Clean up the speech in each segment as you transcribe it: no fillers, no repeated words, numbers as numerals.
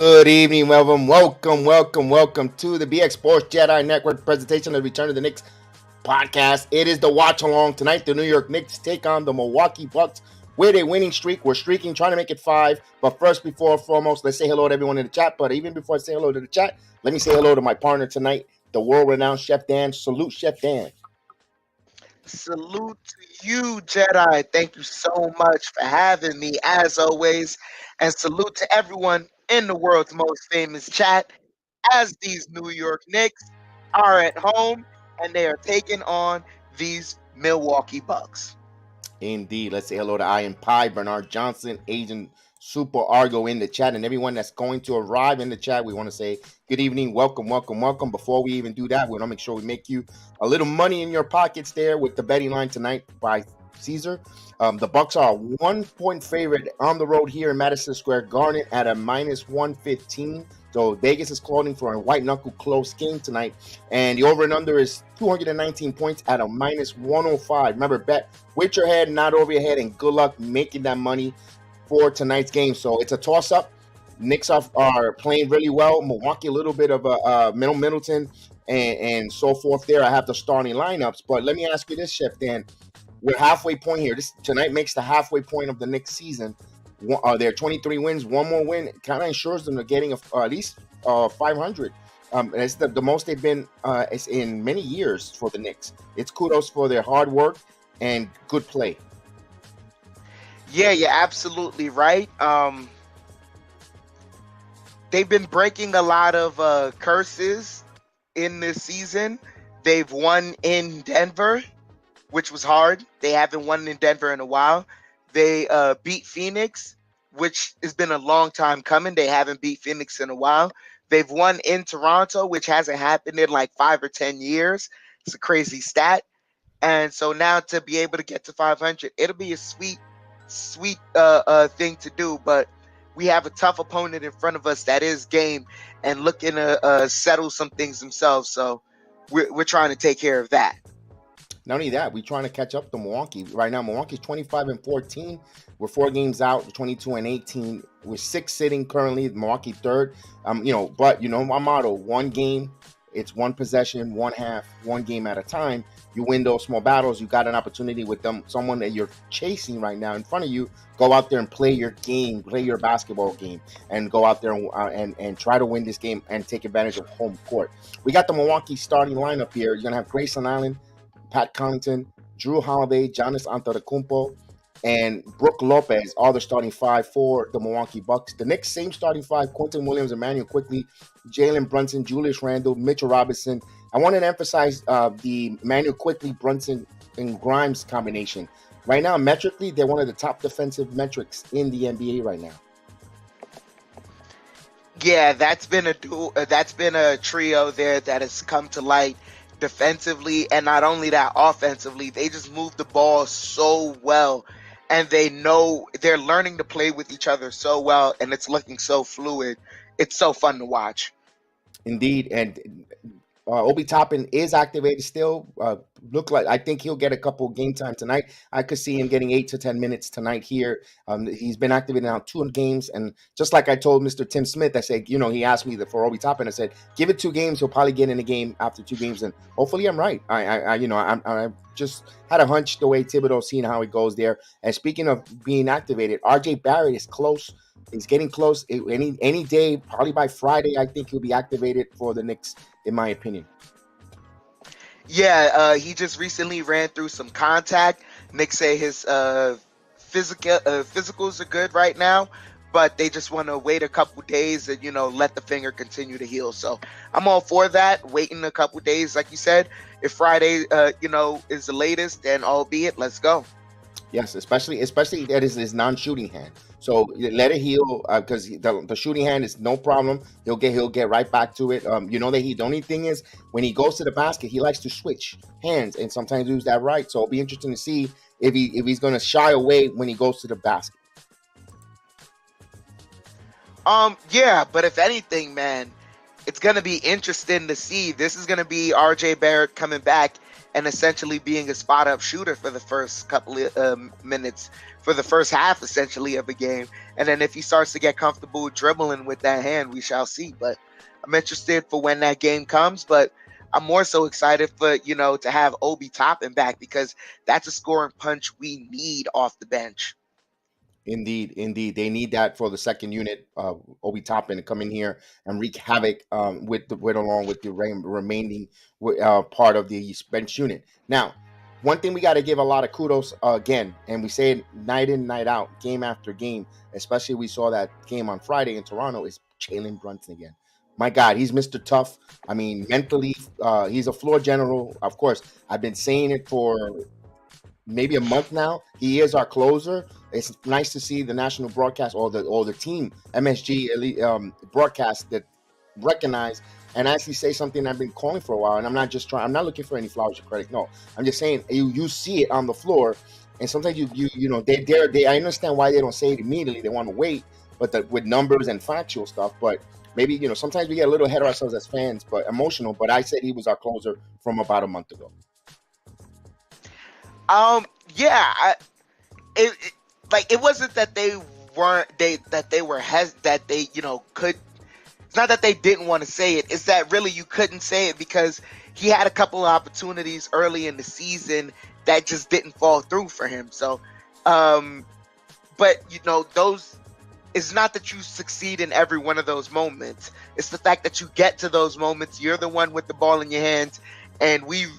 Good evening, welcome to the BX Sports JEDI Network presentation of the Return of the Knicks podcast. It is the watch along tonight. The New York Knicks take on the Milwaukee Bucks with a winning streak. We're streaking, trying to make it 5. But first, before foremost, let's say hello to everyone in the chat. But even before I say hello to the chat, let me say hello to my partner tonight, the world-renowned Chef Dan. Salute, Chef Dan. Salute to you, Jedi. Thank you so much for having me, as always. And salute to everyone in the world's most famous chat, as these New York Knicks are at home and they are taking on these Milwaukee Bucks. Indeed. Let's say hello to I Am Pie, Bernard Johnson, Agent Super Argo in the chat, and everyone that's going to arrive in the chat. We want to say good evening, welcome. Before we even do that, we want to make sure we make you a little money in your pockets there with the betting line tonight by Caesar. The Bucks are a 1-point favorite on the road here in Madison Square Garden at a minus 115. So Vegas is calling for a white knuckle close game tonight, and the over and under is 219 points at a minus 105. Remember, bet with your head, not over your head, and good luck making that money for tonight's game. So it's a toss-up. Knicks are playing really well. Milwaukee a little bit of a Middleton and so forth there. I have the starting lineups, but let me ask you this, Chef Dan. We're halfway point here. This tonight makes the halfway point of the Knicks season. They're 23 wins. One more win kind of ensures them they're getting at least 500. It's the most they've been it's in many years for the Knicks. It's kudos for their hard work and good play. Yeah, you're absolutely right. They've been breaking a lot of curses in this season. They've won in Denver, which was hard. They haven't won in Denver in a while. They beat Phoenix, which has been a long time coming. They haven't beat Phoenix in a while. They've won in Toronto, which hasn't happened in like 5 or 10 years. It's a crazy stat. And so now to be able to get to 500, it'll be a sweet thing to do. But we have a tough opponent in front of us that is game and looking to settle some things themselves. So we're trying to take care of that. Not only that, we're trying to catch up to Milwaukee. Right now, Milwaukee's 25-14. We're 4 games out, 22-18. We're 6 sitting currently. Milwaukee third. But my motto: one game, it's one possession, one half, one game at a time. You win those small battles. You got an opportunity with someone that you're chasing right now in front of you. Go out there and play your game, play your basketball game, and go out there and try to win this game and take advantage of home court. We got the Milwaukee starting lineup here. You're gonna have Grayson Allen, Pat Connaughton, Drew Holiday, Giannis Antetokounmpo, and Brook Lopez, all the starting 5 for the Milwaukee Bucks. The Knicks, same starting 5: Quentin Williams, Emmanuel Quickly, Jalen Brunson, Julius Randle, Mitchell Robinson. I wanted to emphasize the Emmanuel Quickly, Brunson, and Grimes combination. Right now, metrically, they're one of the top defensive metrics in the NBA right now. Yeah, that's been a trio there that has come to light defensively, and not only that, offensively. They just move the ball so well, and they're learning to play with each other so well, and it's looking so fluid. It's so fun to watch. Indeed, and Obi Toppin is activated still. I think he'll get a couple game time tonight. I could see him getting 8 to 10 minutes tonight here. He's been activated now 2 games, and just like I told Mr. Tim Smith, I said, he asked me for Obi Toppin. I said, give it 2 games. He'll probably get in a game after 2 games, and hopefully I'm right. I just had a hunch the way Thibodeau, seeing how it goes there. And speaking of being activated, R.J. Barrett is close. He's getting close. Any day, probably by Friday, I think he'll be activated for the Knicks, in my opinion. Yeah, he just recently ran through some contact. Knicks say his physicals are good right now, but they just want to wait a couple days and let the finger continue to heal. So I'm all for that. Waiting a couple days, like you said. If Friday, is the latest, then albeit, let's go. Yes, especially that is his non-shooting hand. So let it heal because the shooting hand is no problem. He'll get right back to it. The only thing is when he goes to the basket, he likes to switch hands and sometimes use that right. So it'll be interesting to see if he's going to shy away when he goes to the basket. Yeah, but if anything, man, it's gonna be interesting to see. This is gonna be RJ Barrett coming back and essentially being a spot up shooter for the first couple of minutes, for the first half essentially of a game. And then if he starts to get comfortable dribbling with that hand, we shall see. But I'm interested for when that game comes. But I'm more so excited for, to have Obi Toppin back, because that's a scoring punch we need off the bench. Indeed, indeed, they need that for the second unit. Obi Toppin to come in here and wreak havoc with along with the remaining part of the bench unit. Now, one thing we got to give a lot of kudos again, and we say it night in, night out, game after game. Especially we saw that game on Friday in Toronto, is Jalen Brunson again. My God, he's Mr. Tough. I mean, mentally, he's a floor general. Of course, I've been saying it for maybe a month now. He is our closer. It's nice to see the national broadcast or the team MSG broadcast that recognize and actually say something I've been calling for a while. And I'm not looking for any flowers or credit. No, I'm just saying you see it on the floor, and sometimes they I understand why they don't say it immediately. They want to wait, but with numbers and factual stuff. But maybe sometimes we get a little ahead of ourselves as fans, but emotional. But I said he was our closer from about a month ago. Yeah, it wasn't that they weren't that they were that they could. It's not that they didn't want to say it. It's that really you couldn't say it because he had a couple of opportunities early in the season that just didn't fall through for him. So, but those. It's not that you succeed in every one of those moments. It's the fact that you get to those moments. You're the one with the ball in your hands, and we've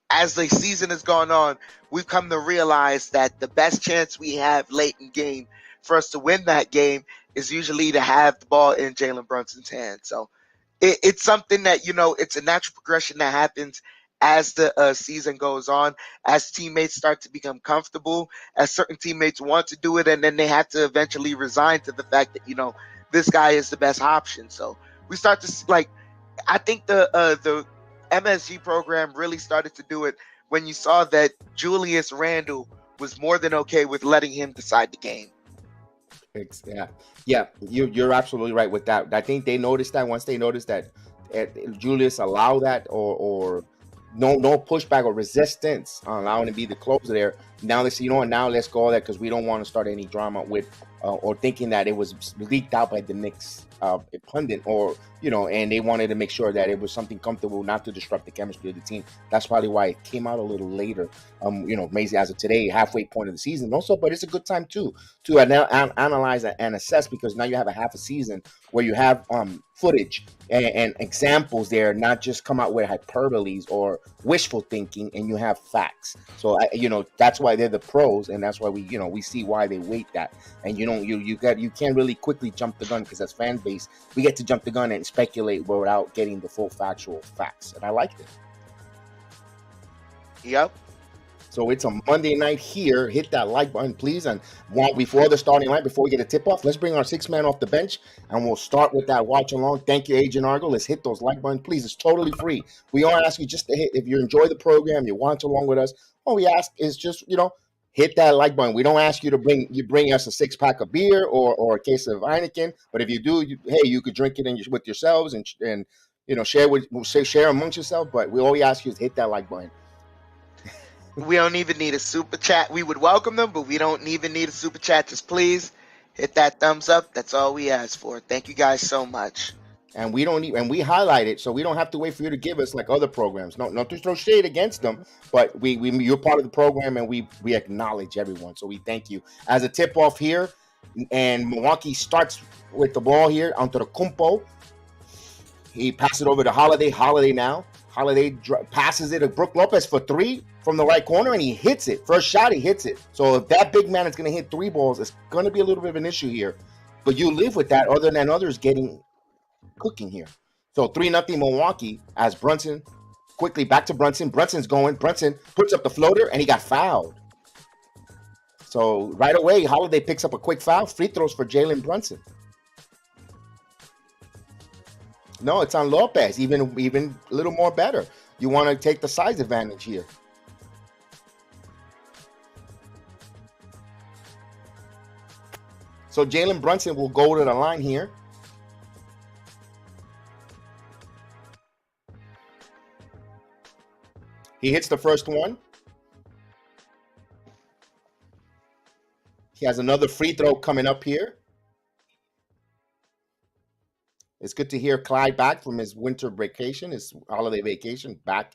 as the season has gone on, we've come to realize that the best chance we have late in game for us to win that game is usually to have the ball in Jalen Brunson's hand. So it's something that, it's a natural progression that happens as the season goes on, as teammates start to become comfortable, as certain teammates want to do it, and then they have to eventually resign to the fact that, this guy is the best option. So we start to, I think the MSG program really started to do it when you saw that Julius Randle was more than okay with letting him decide the game. Yeah, you're absolutely right with that. I think they noticed that once they noticed that Julius allowed that or no pushback or resistance on allowing him to be the closer there. Now they say, now let's go there because we don't want to start any drama with or thinking that it was leaked out by the Knicks pundit or and they wanted to make sure that it was something comfortable, not to disrupt the chemistry of the team. That's probably why it came out a little later. Amazing as of today, halfway point of the season. Also, but it's a good time too to analyze and assess, because now you have a half a season where you have footage and examples there, not just come out with hyperboles or wishful thinking, and you have facts. So that's why they're the pros, and that's why we see why they weight that. And you can't really quickly jump the gun, because as fan base we get to jump the gun and speculate without getting the full factual facts, and I like it. Yep. So it's a Monday night here. Hit that like button, please. And before the starting line, before we get a tip off, let's bring our 6-man off the bench, and we'll start with that watch along. Thank you, Agent Argo. Let's hit those like button, please. It's totally free. We all ask you just to hit. If you enjoy the program, you watch along with us, all we ask is just hit that like button. We don't ask you to bring us a 6-pack of beer or a case of Heineken, but if you do, you could drink it with yourselves and share amongst yourself. But we always ask you to hit that like button. We don't even need a super chat. We would welcome them, but we don't even need a super chat. Just please hit that thumbs up. That's all we ask for. Thank you guys so much. And we we highlight it, so we don't have to wait for you to give us like other programs. No, not to throw shade against them, but you're part of the program, and we acknowledge everyone. So we thank you. As a tip off here, and Milwaukee starts with the ball here onto the Kumpo. He passes it over to Holiday. Holiday now. Holiday passes it to Brook Lopez for 3 from the right corner, and he hits it. First shot, he hits it. So if that big man is going to hit 3 balls, it's going to be a little bit of an issue here. But you live with that, other than others cooking here. So 3-0 Milwaukee, as Brunson quickly back to Brunson. Brunson's going. Brunson puts up the floater, and he got fouled. So right away, Holiday picks up a quick foul. Free throws for Jalen Brunson. No, it's on Lopez. Even a little more better. You want to take the size advantage here. So Jalen Brunson will go to the line here. He hits the first one. He has another free throw coming up here. It's good to hear Clyde back from his winter vacation, his holiday vacation, back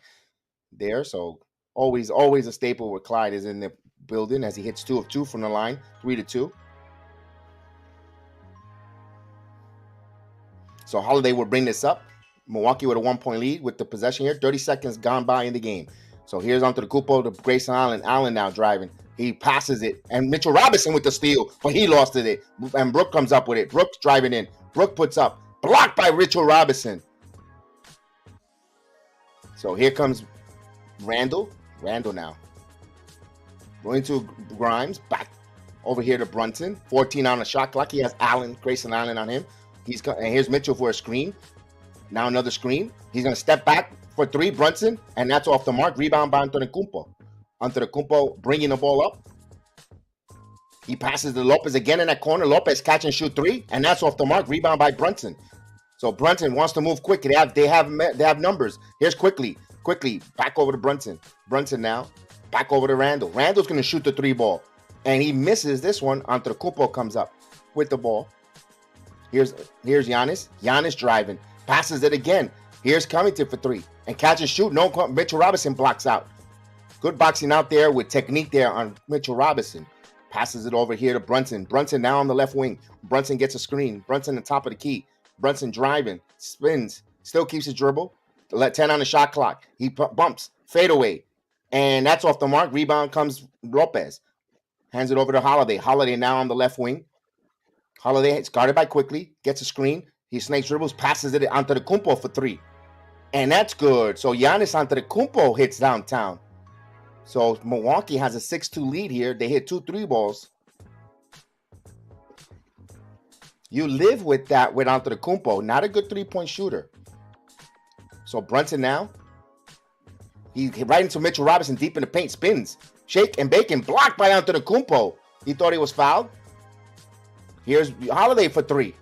there. So always a staple where Clyde is in the building as he hits 2 of 2 from the line, 3-2. So Holiday will bring this up. Milwaukee with a 1-point lead with the possession here. 30 seconds gone by in the game. So here's onto the Kupo to Grayson Allen. Allen now driving. He passes it. And Mitchell Robinson with the steal, but he lost it. And Brook comes up with it. Brook's driving in. Brook puts up. Blocked by Mitchell Robinson. So here comes Randle. Randle now. Going to Grimes. Back over here to Brunson. 14 on the shot clock. He has Allen, Grayson Allen on him. And here's Mitchell for a screen. Now another screen. He's going to step back for 3, Brunson, and that's off the mark. Rebound by Antetokounmpo. Antetokounmpo bringing the ball up. He passes to Lopez again in that corner. Lopez catch and shoot 3, and that's off the mark. Rebound by Brunson. So Brunson wants to move quick. They have numbers. Here's quickly back over to Brunson. Brunson now back over to Randle. Randle's going to shoot the 3 ball, and he misses this one. Antetokounmpo comes up with the ball. Here's Giannis. Giannis driving. Passes it again. Here's Covington for 3. And catch and shoot. No, Mitchell Robinson blocks out. Good boxing out there with technique there on Mitchell Robinson. Passes it over here to Brunson. Brunson now on the left wing. Brunson gets a screen. Brunson on the top of the key. Brunson driving. Spins. Still keeps his dribble. 10 on the shot clock. He bumps. Fade away. And that's off the mark. Rebound comes Lopez. Hands it over to Holiday. Holiday now on the left wing. Holiday is guarded by Quickly, gets a screen. He snakes dribbles, passes it onto the Kumpo for 3. And that's good. So Giannis Antetokounmpo hits downtown. So Milwaukee has a 6-2 lead here. They hit 2 3 balls. You live with that with Antetokounmpo. Not a good 3-point shooter. So Brunson now. He right into Mitchell Robinson deep in the paint. Spins. Shake and bake and blocked by Antetokounmpo. He thought he was fouled. Here's Holiday for 3.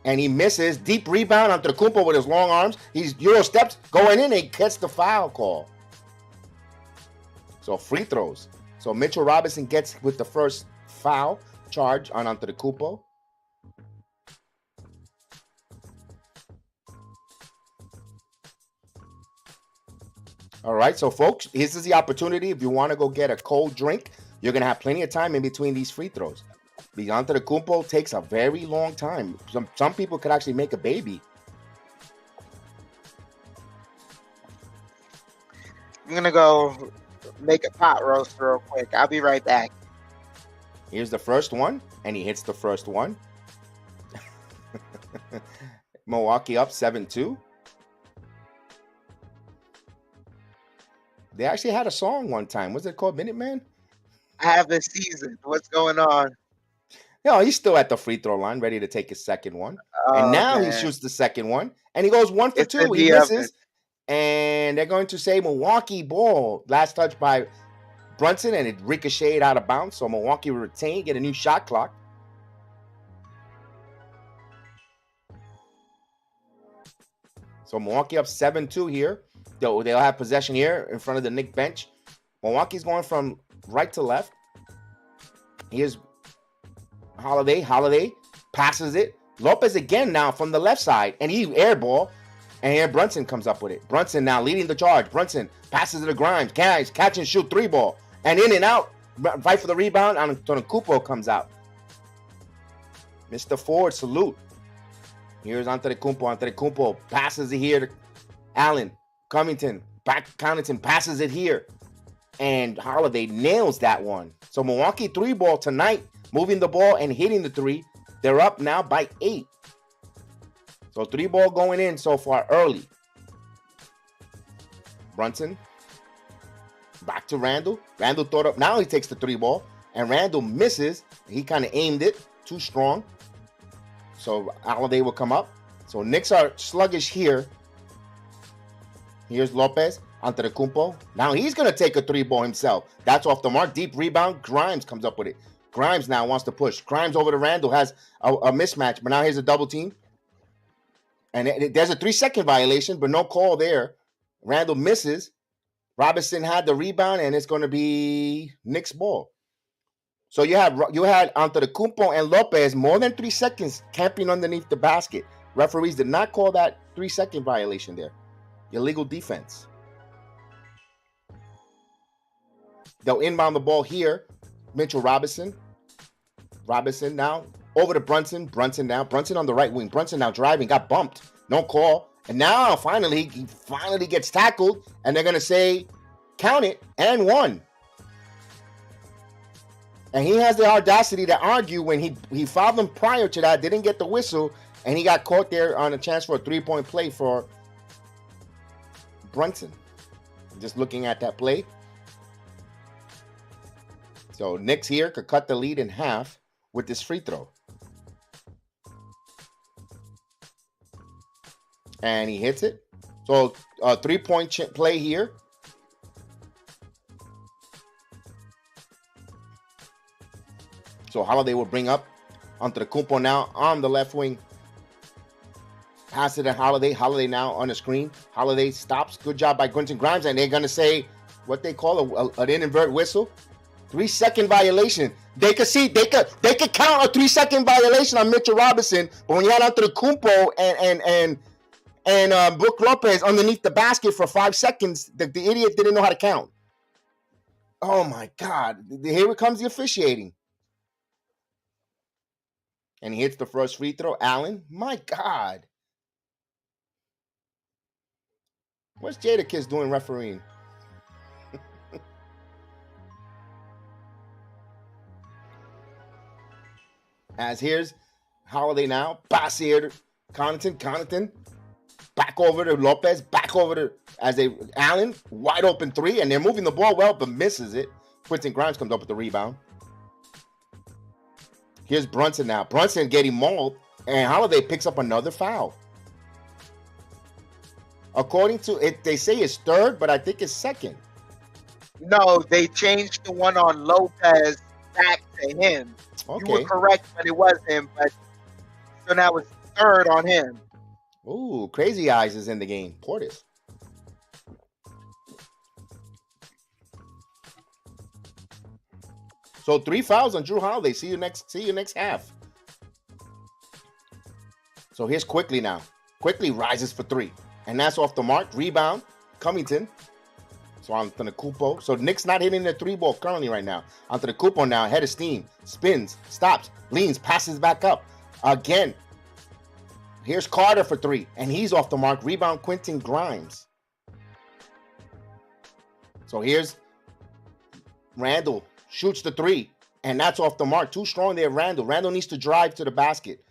And he misses. Deep rebound Antetokounmpo with his long arms. He's Euro steps going in and he gets the foul call. So free throws. So Mitchell Robinson gets with the first foul charge on Antetokounmpo. All right, so folks, this is the opportunity. If you want to go get a cold drink, you're going to have plenty of time in between these free throws. The Antetokounmpo takes a very long time. Some people could actually make a baby. I'm going to go make a pot roast real quick. I'll be right back. Here's the first one, and he hits the first one. Milwaukee up 7-2. They actually had a song one time. Was it called Minuteman? I have this season. What's going on? No, he's still at the free throw line, ready to take his second one. Oh, and now man. he shoots the second one, and he goes 1 for It's 2. in He the misses, and they're going to say Milwaukee ball. Last touch by Brunson, and it ricocheted out of bounds. So Milwaukee will retain, get a new shot clock. So Milwaukee up 7-2 here. They'll have possession here in front of the Knicks bench. Milwaukee's going from right to left. Here's Holiday. Holiday passes it. Lopez again now from the left side, and he air ball. And here Brunson comes up with it. Brunson now leading the charge. Brunson passes it to Grimes. Catch and shoot 3 ball. And in and out. Fight for the rebound. Antetokounmpo comes out. Mr. Ford, salute. Here's Antetokounmpo. Antetokounmpo passes it here to Allen. Covington. Covington passes it here. And Holiday nails that one. So Milwaukee 3 ball tonight. Moving the ball and hitting the 3. They're up now by 8. So 3 ball going in so far early. Brunson. Back to Randle. Randle thought up. Now he takes the 3 ball. And Randle misses. He kind of aimed it. Too strong. So Holiday will come up. So Knicks are sluggish here. Here's Lopez. Antetokounmpo. Now he's going to take a 3 ball himself. That's off the mark. Deep rebound. Grimes comes up with it. Grimes now wants to push. Grimes over to Randle. Has a mismatch. But now here's a double team. And there's a 3-second violation, but no call there. Randle misses. Robinson had the rebound, and it's going to be Knicks ball. So you had Antetokounmpo and Lopez more than 3 seconds camping underneath the basket. Referees did not call that 3-second violation there. Illegal defense. They'll inbound the ball here. Mitchell Robinson. Robinson now over to Brunson. Brunson now. Brunson on the right wing. Brunson now driving. Got bumped. No call. And now finally, he finally gets tackled. And they're going to say, count it, and 1. And he has the audacity to argue when he fouled him prior to that, didn't get the whistle, and he got caught there on a chance for a 3-point play for Brunson. Just looking at that play. So Knicks here could cut the lead in half with this free throw. And he hits it. So a 3-point play here. So Holiday will bring up Antetokounmpo now on the left wing. Pass it to Holiday. Holiday now on the screen. Holiday stops. Good job by Quentin Grimes. And they're going to say what they call an invert whistle. 3-second violation. They could count a 3-second violation on Mitchell Robinson. But when you had Antetokounmpo and Brook Lopez underneath the basket for 5 seconds, the idiot didn't know how to count. Oh, my God. Here comes the officiating. And he hits the first free throw. Allen, my God. What's JEDI doing refereeing? As here's Holiday now. Pass here to Connaughton. Back over to Lopez. Back over to Allen. Wide open 3. And they're moving the ball well, but misses it. Quentin Grimes comes up with the rebound. Here's Brunson now. Brunson getting mauled, and Holiday picks up another foul. According to it, they say it's third, but I think it's second. No, they changed the one on Lopez back to him. Okay. You were correct, but it was him. But so now it's third on him. Ooh, Crazy Eyes is in the game. Portis. So 3 fouls on Jrue Holiday. See you next half. So here's Quickly now. Quickly rises for 3. And that's off the mark. Rebound. Covington. So Antetokounmpo. So Knicks not hitting the 3 ball currently right now. Antetokounmpo now. Head of steam. Spins. Stops. Leans. Passes back up. Again. Here's Carter for 3. And he's off the mark. Rebound Quentin Grimes. So here's Randle. Shoots the 3, and that's off the mark. Too strong there, Randle. Randle needs to drive to the basket.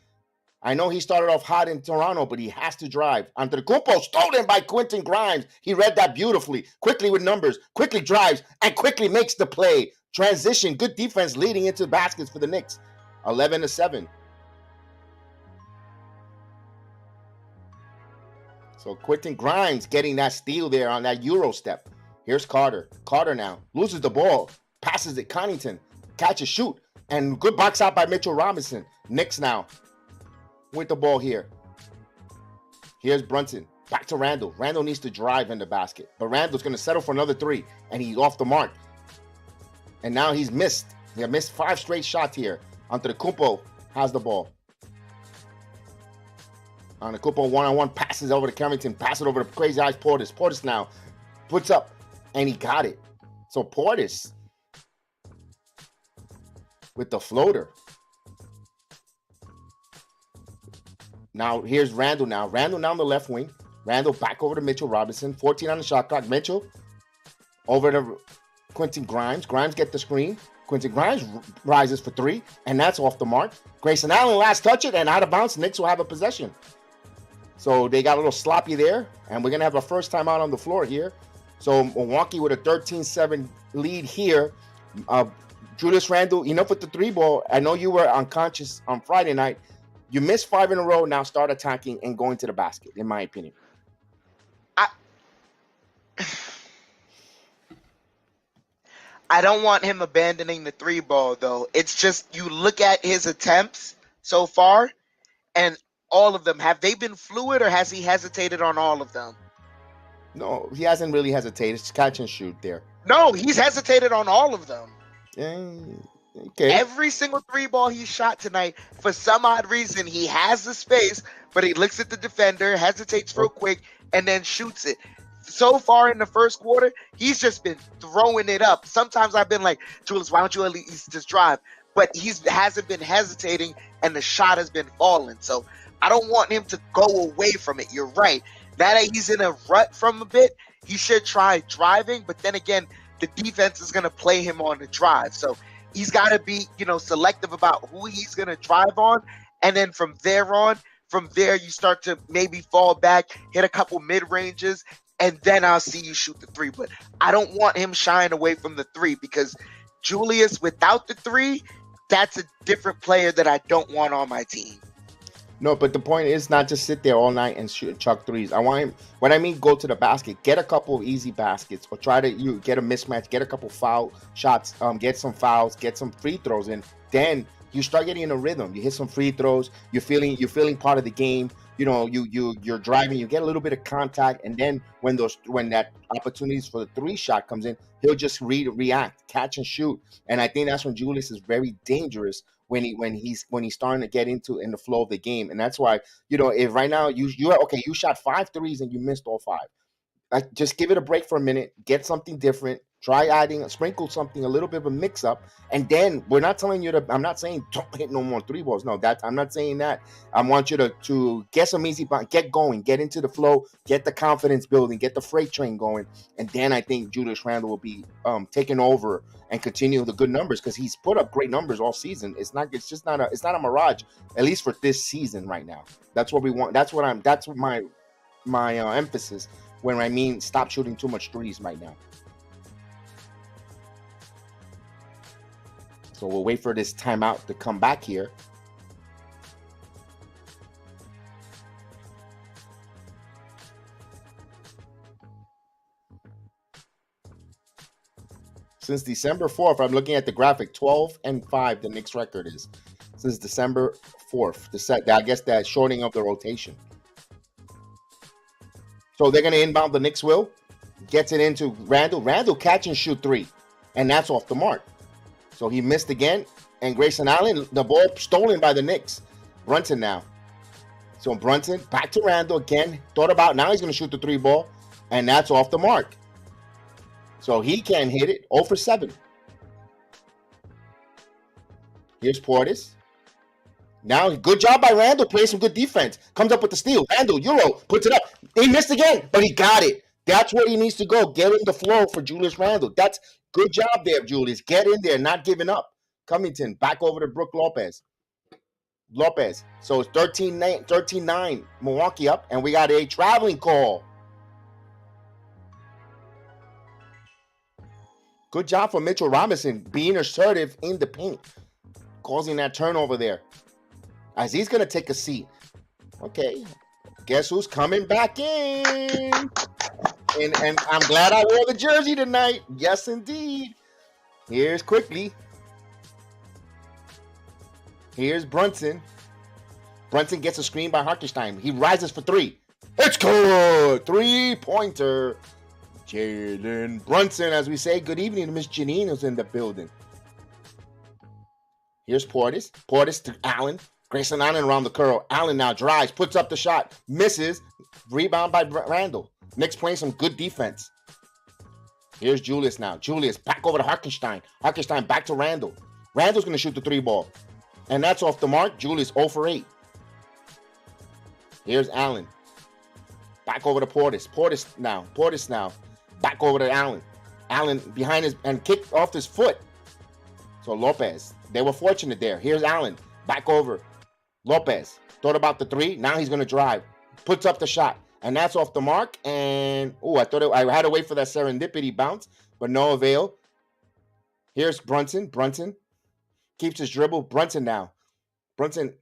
I know he started off hot in Toronto, but he has to drive. Antetokounmpo stolen by Quentin Grimes. He read that beautifully. Quickly with numbers. Quickly drives, and quickly makes the play. Transition. Good defense leading into baskets for the Knicks. 11-7. So Quentin Grimes getting that steal there on that Euro step. Here's Carter. Carter now loses the ball. Passes it, Connaughton, catch a shoot, and good box out by Mitchell Robinson. Knicks now with the ball here. Here's Brunson, back to Randle. Randle needs to drive in the basket, but Randle's going to settle for another 3, and he's off the mark. And now he's missed. He missed 5 straight shots here. Antetokounmpo has the ball. Antetokounmpo one-on-one passes over to Covington, passes it over to Crazy Eyes Portis. Portis now puts up, and he got it. So Portis with the floater. Now here's Randle now. Randle now on the left wing. Randle back over to Mitchell Robinson. 14 on the shot clock. Mitchell over to Quentin Grimes. Grimes get the screen. Quentin Grimes rises for 3, and that's off the mark. Grayson Allen last touch it, and out of bounds. Knicks will have a possession. So they got a little sloppy there, and we're going to have a first time out on the floor here. So Milwaukee with a 13-7 lead here. Julius Randle, enough with the 3 ball. I know you were unconscious on Friday night. You missed 5 in a row. Now start attacking and going to the basket, in my opinion. I don't want him abandoning the 3 ball, though. It's just you look at his attempts so far, and all of them, have they been fluid, or has he hesitated on all of them? No, he hasn't really hesitated. It's catch and shoot there. No, he's hesitated on all of them. Okay. Every single three ball he shot tonight, for some odd reason, he has the space, but he looks at the defender, hesitates real quick, and then shoots it. So far in the first quarter, he's just been throwing it up. Sometimes I've been like, Julius, why don't you at least just drive? But he hasn't been hesitating, and the shot has been falling. So I don't want him to go away from it. You're right. Now that he's in a rut from a bit, he should try driving. But then again, the defense is going to play him on the drive. So he's got to be, selective about who he's going to drive on. And then from there, you start to maybe fall back, hit a couple mid-ranges, and then I'll see you shoot the three. But I don't want him shying away from the three, because Julius, without the three, that's a different player that I don't want on my team. No, but the point is not just sit there all night and shoot chuck threes. I want him, when I mean go to the basket, get a couple of easy baskets, or try to get a mismatch, get a couple foul shots, get some fouls, get some free throws in. Then you start getting in a rhythm. You hit some free throws. You're feeling part of the game. You're driving. You get a little bit of contact, and then when that opportunities for the three shot comes in, he'll just react, catch and shoot. And I think that's when Julius is very dangerous, when he's starting to get in the flow of the game. And that's why, if right now you shot 5 threes and you missed all 5. Like, just give it a break for a minute, get something different, try sprinkle something, a little bit of a mix up. And then I'm not saying don't hit no more 3 balls. No, I'm not saying that. I want you to get some easy, get going, get into the flow, get the confidence building, get the freight train going. And then I think Julius Randle will be taking over and continue the good numbers, because he's put up great numbers all season. It's not a mirage, at least for this season right now. That's what we want. That's what my emphasis when I mean stop shooting too much threes right now. So we'll wait for this timeout to come back here. Since December 4th, I'm looking at the graphic, 12-5 the Knicks record is. Since December 4th. I guess that shorting of the rotation. So they're going to inbound, the Knicks will. Gets it into Randle. Randle catch and shoot 3. And that's off the mark. So he missed again. And Grayson Allen, the ball stolen by the Knicks. Brunson now. So Brunson back to Randle again. Thought about, now he's going to shoot the 3 ball. And that's off the mark. So he can't hit it. 0 for 7. Here's Portis. Now, good job by Randle, playing some good defense. Comes up with the steal. Randle, Euro, puts it up. He missed again, but he got it. That's where he needs to go. Get in the flow for Julius Randle. That's good job there, Julius. Get in there, not giving up. Covington, back over to Brook Lopez. So it's 13-9, Milwaukee up, and we got a traveling call. Good job for Mitchell Robinson being assertive in the paint, causing that turnover there. As he's going to take a seat. Okay, guess who's coming back in? And I'm glad I wore the jersey tonight. Yes, indeed. Here's quickly. Here's Brunson. Brunson gets a screen by Hartenstein. He rises for 3. It's good. 3-pointer. Jalen Brunson, as we say. Good evening. Miss Janine is in the building. Here's Portis. Portis to Allen. Grayson Allen around the curl. Allen now drives, puts up the shot, misses. Rebound by Randle. Knicks playing some good defense. Here's Julius now. Julius back over to Hartenstein. Hartenstein back to Randle. Randle's going to shoot the 3 ball. And that's off the mark. Julius 0 for 8. Here's Allen. Back over to Portis. Portis now. Back over to Allen. Allen behind his and kicked off his foot. So Lopez. They were fortunate there. Here's Allen. Back over. Lopez thought about the 3. Now he's going to drive. Puts up the shot. And that's off the mark. And, I had to wait for that serendipity bounce. But no avail. Here's Brunson. Brunson keeps his dribble. Brunson now. Brunson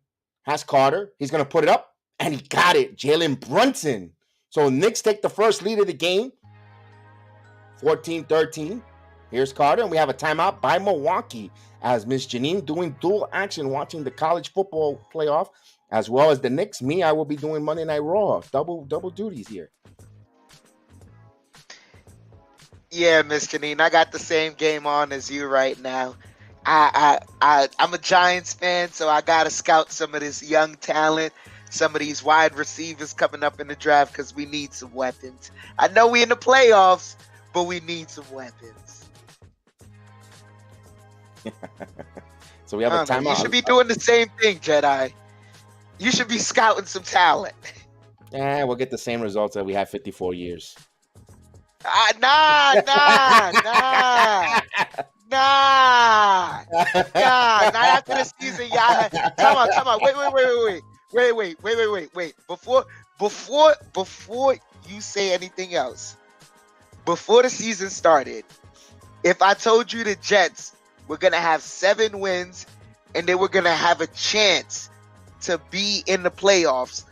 has Carter. He's going to put it up. And he got it. Jalen Brunson. So Knicks take the first lead of the game. 14-13. Here's Carter. And we have a timeout by Milwaukee, as Miss Janine doing dual action, watching the college football playoff, as well as the Knicks. Me, I will be doing Monday Night Raw. Double duties here. Yeah, Miss Janine, I got the same game on as you right now. I'm a Giants fan, so I gotta scout some of this young talent, some of these wide receivers coming up in the draft because we need some weapons. I know we in the playoffs, but we need some weapons. So we have I a don't know. You should timeout. be doing the same thing, Jedi. You should be scouting some talent. We'll get the same results that we had 54 years. Nah. Not after the season, y'all. Time out. Wait. Before you say anything else, before the season started, if I told you the Jets were gonna have 7 wins and they were gonna have a chance to be in the playoffs,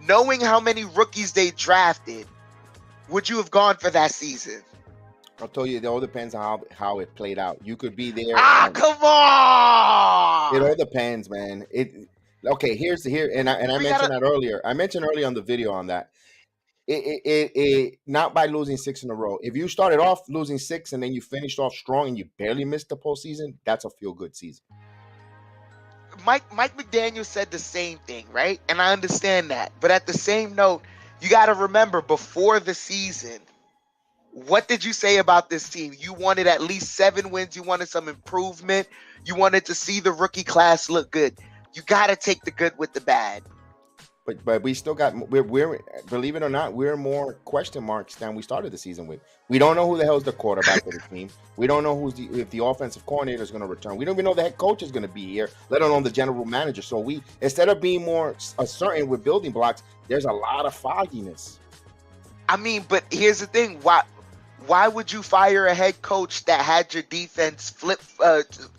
knowing how many rookies they drafted, would you have gone for that season? I'll tell you, it all depends on how it played out. You could be there. Come on! It all depends, man. Okay. And I mentioned that earlier. I mentioned earlier on the video on that. It not by losing 6 in a row. If you started off losing 6 and then you finished off strong and you barely missed the postseason, that's a feel good season. Mike McDaniel said the same thing, right? And I understand that. But at the same note, you got to remember before the season, what did you say about this team? You wanted at least 7 wins. You wanted some improvement. You wanted to see the rookie class look good. You got to take the good with the bad. But we still got we're believe it or not, we're more question marks than we started the season with. We don't know who the hell's the quarterback of the team. We don't know if the offensive coordinator is going to return. We don't even know the head coach is going to be here, let alone the general manager. So we, instead of being more certain with building blocks, there's a lot of fogginess. I mean, but here's the thing: why would you fire a head coach that had your defense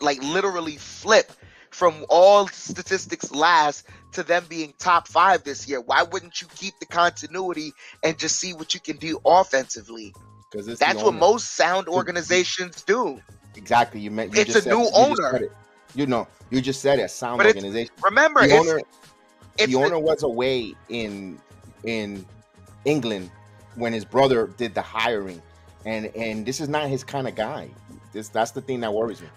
literally flip from all statistics last to them being top 5 this year? Why wouldn't you keep the continuity and just see what you can do offensively? Because that's what most sound organizations do. Exactly. It's a new owner. You just said it. Sound organization. Remember, the owner was away in England when his brother did the hiring, and this is not his kind of guy. That's the thing that worries me.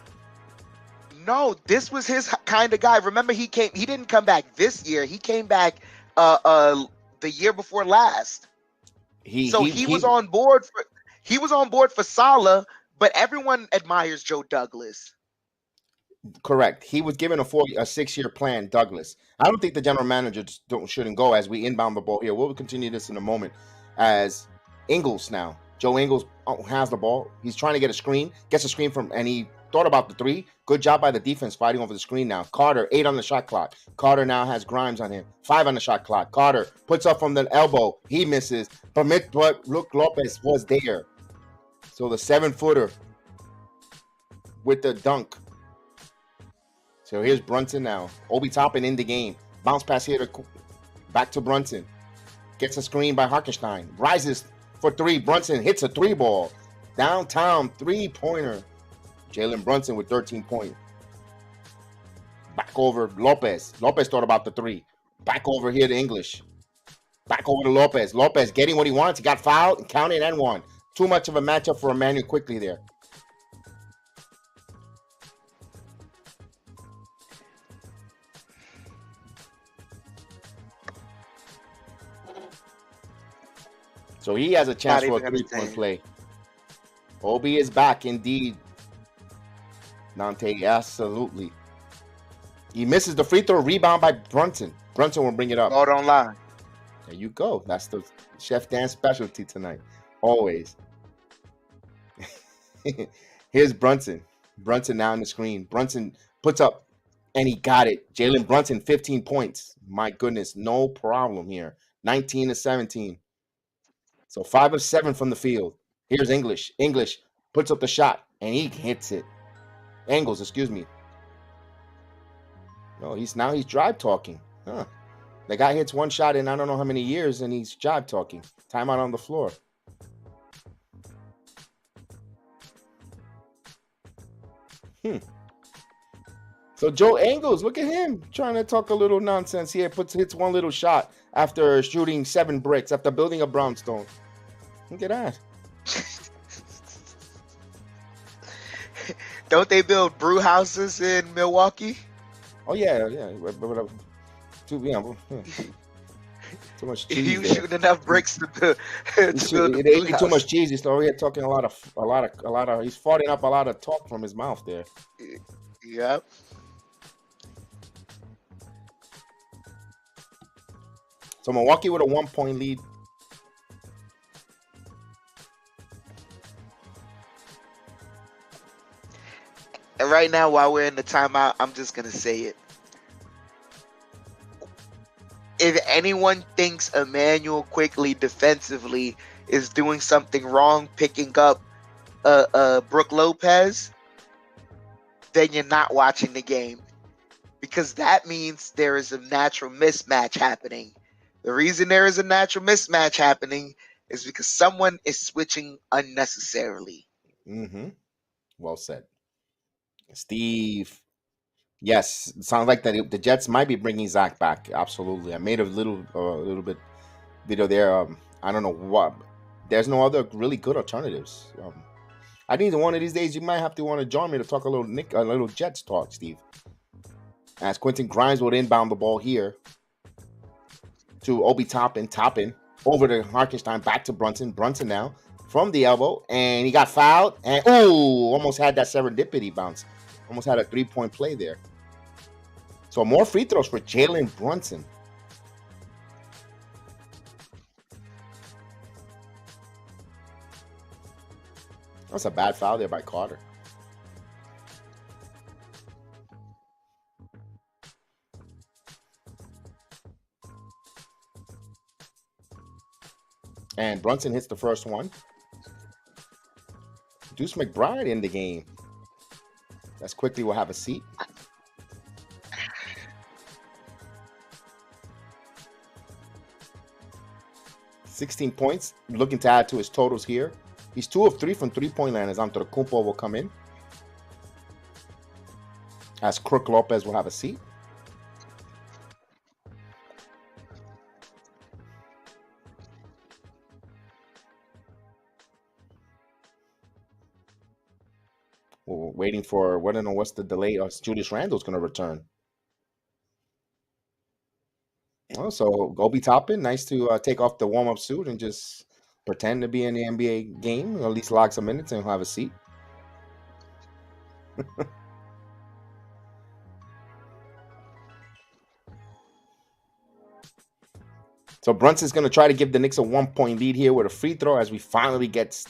No, this was his kind of guy. Remember, he didn't come back this year. He came back the year before last. He was on board for Saleh, but everyone admires Joe Douglas. Correct. He was given a 6-year plan, Douglas. I don't think the general manager shouldn't go as we inbound the ball here. We'll continue this in a moment. As Ingles now. Joe Ingles has the ball. He's trying to get a screen. Gets a screen and he thought about the 3. Good job by the defense fighting over the screen now. Carter, 8 on the shot clock. Carter now has Grimes on him. 5 on the shot clock. Carter puts up from the elbow. He misses. But look, Lopez was there. So the 7-footer with the dunk. So here's Brunson now. Obi Toppin in the game. Bounce pass here back to Brunson. Gets a screen by Harkenstein. Rises for 3. Brunson hits a 3-ball. Downtown 3-pointer. Jalen Brunson with 13 points. Back over Lopez. Lopez thought about the 3. Back over here to English. Back over to Lopez. Lopez getting what he wants. He got fouled and counted and won. Too much of a matchup for Emmanuel quickly there. So he has a chance for a 3-point play. Obi is back indeed. Nante, absolutely. He misses the free throw, rebound by Brunson. Brunson will bring it up. Oh, don't lie. There you go. That's the Chef Dan's specialty tonight. Always. Here's Brunson. Brunson now on the screen. Brunson puts up, and he got it. Jalen Brunson, 15 points. My goodness, no problem here. 19-17. So 5 of 7 from the field. Here's English. English puts up the shot, and he hits it. Angles, excuse me. No, he's drive talking. Huh. The guy hits one shot in I don't know how many years, and he's jive talking. Timeout on the floor. So Joe Angles, look at him trying to talk a little nonsense here. Hits one little shot after shooting 7 bricks, after building a brownstone. Look at that. Don't they build brew houses in Milwaukee? Oh yeah. Too much cheese You there. shooting enough bricks to build, to build a They brew ate too much house. cheese. He's already talking a lot of. He's farting up a lot of talk from his mouth there. Yep. So Milwaukee with a 1-point lead. And right now, while we're in the timeout, I'm just gonna say it. If anyone thinks Emmanuel Quickly defensively is doing something wrong, picking up Brooke Lopez, then you're not watching the game, because that means there is a natural mismatch happening. The reason there is a natural mismatch happening is because someone is switching unnecessarily. Mm-hmm. Well said, Steve. Yes, it sounds like that the Jets might be bringing Zach back. Absolutely. I made a little bit video there. I don't know what. There's no other really good alternatives. I think one of these days you might have to want to join me to talk a little Jets talk, Steve. As Quentin Grimes would inbound the ball here to Obi Toppin over to Harkenstein, back to Brunson. Brunson now from the elbow, and he got fouled, and almost had that serendipity bounce. Almost had a 3-point play there. So more free throws for Jalen Brunson. That's a bad foul there by Carter. And Brunson hits the first one. Deuce McBride in the game. That's quickly will have a seat. $16 points. Looking to add to his totals here. He's 2 of 3 from three-point land as Antetokounmpo will come in. As Crook Lopez will have a seat. We're waiting for, I don't know what's the delay. Julius Randle's going to return. Oh, so Obi Toppin, nice to take off the warm-up suit and just pretend to be in the NBA game, or at least log some minutes, and he'll have a seat. So Brunson's going to try to give the Knicks a 1-point lead here with a free throw as we finally get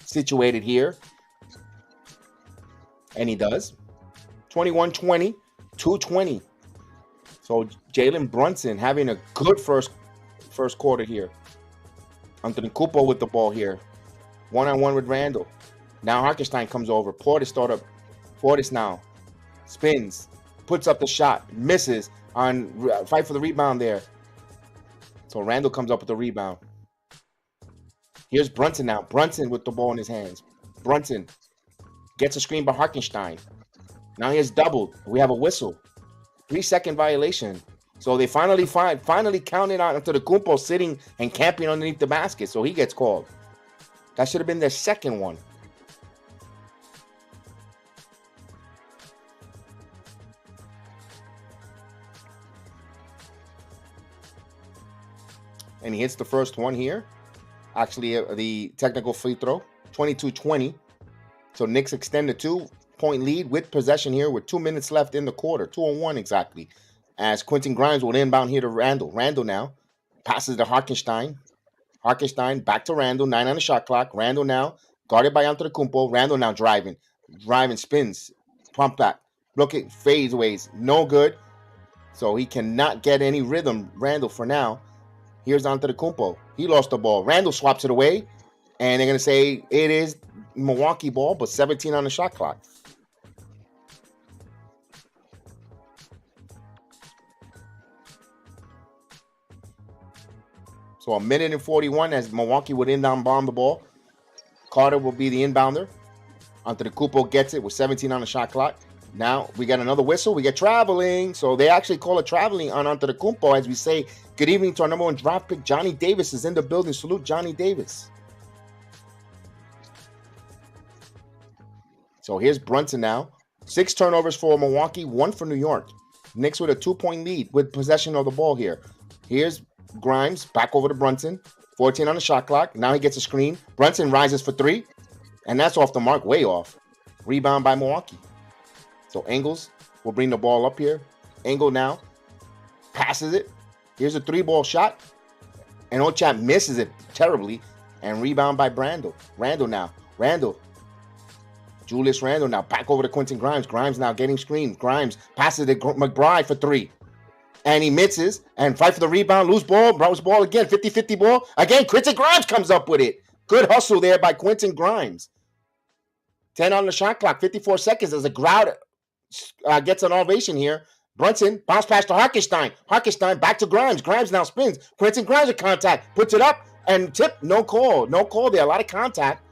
situated here. And he does. 21-20, 2:20. So Jalen Brunson having a good first quarter here. Antetokounmpo with the ball here. One-on-one with Randle. Now Harkenstein comes over. Portis now spins, puts up the shot, misses on fight for the rebound there. So Randle comes up with the rebound. Here's Brunson now. Brunson with the ball in his hands. Brunson gets a screen by Harkenstein. Now he has doubled. We have a whistle. 3-second violation. So they finally counted on Antetokounmpo sitting and camping underneath the basket. So he gets called. That should have been their second one. And he hits the first one here. Actually, the technical free throw. 22-20. So Knicks extend the 2-point lead with possession here with 2 minutes left in the quarter. 2:01 exactly. As Quentin Grimes will inbound here to Randle. Randle now passes to Harkenstein. Harkenstein back to Randle. 9 on the shot clock. Randle now guarded by Antetokounmpo. Randle now driving. Spins. Pump back. Looking fadeaways. No good. So he cannot get any rhythm. Randle for now. Here's Antetokounmpo. He lost the ball. Randle swaps it away. And they're going to say it is Milwaukee ball, but 17 on the shot clock. So 1:41 as Milwaukee would inbound bomb the ball. Carter will be the inbounder. Antetokounmpo gets it with 17 on the shot clock. Now we got another whistle. We get traveling. So they actually call it traveling on Antetokounmpo as we say good evening to our number 1 draft pick. Johnny Davis is in the building. Salute Johnny Davis. So here's Brunson now. 6 turnovers for Milwaukee, 1 for New York. Knicks with a 2-point lead with possession of the ball here. Here's Grimes back over to Brunson. 14 on the shot clock. Now he gets a screen. Brunson rises for 3. And that's off the mark, way off. Rebound by Milwaukee. So Ingles will bring the ball up here. Engel now passes it. Here's a 3-ball shot. And Ochap misses it terribly. And rebound by Randle. Randle now. Randle. Julius Randle now back over to Quentin Grimes. Grimes now getting screened. Grimes passes to McBride for 3. And he misses and fight for the rebound. Loose ball again. 50-50 ball. Again, Quentin Grimes comes up with it. Good hustle there by Quentin Grimes. 10 on the shot clock. 54 seconds as a crowd gets an ovation here. Brunson bounce pass to Hartenstein. Hartenstein back to Grimes. Grimes now spins. Quentin Grimes with contact. Puts it up and tip. No call. No call there. A lot of contact.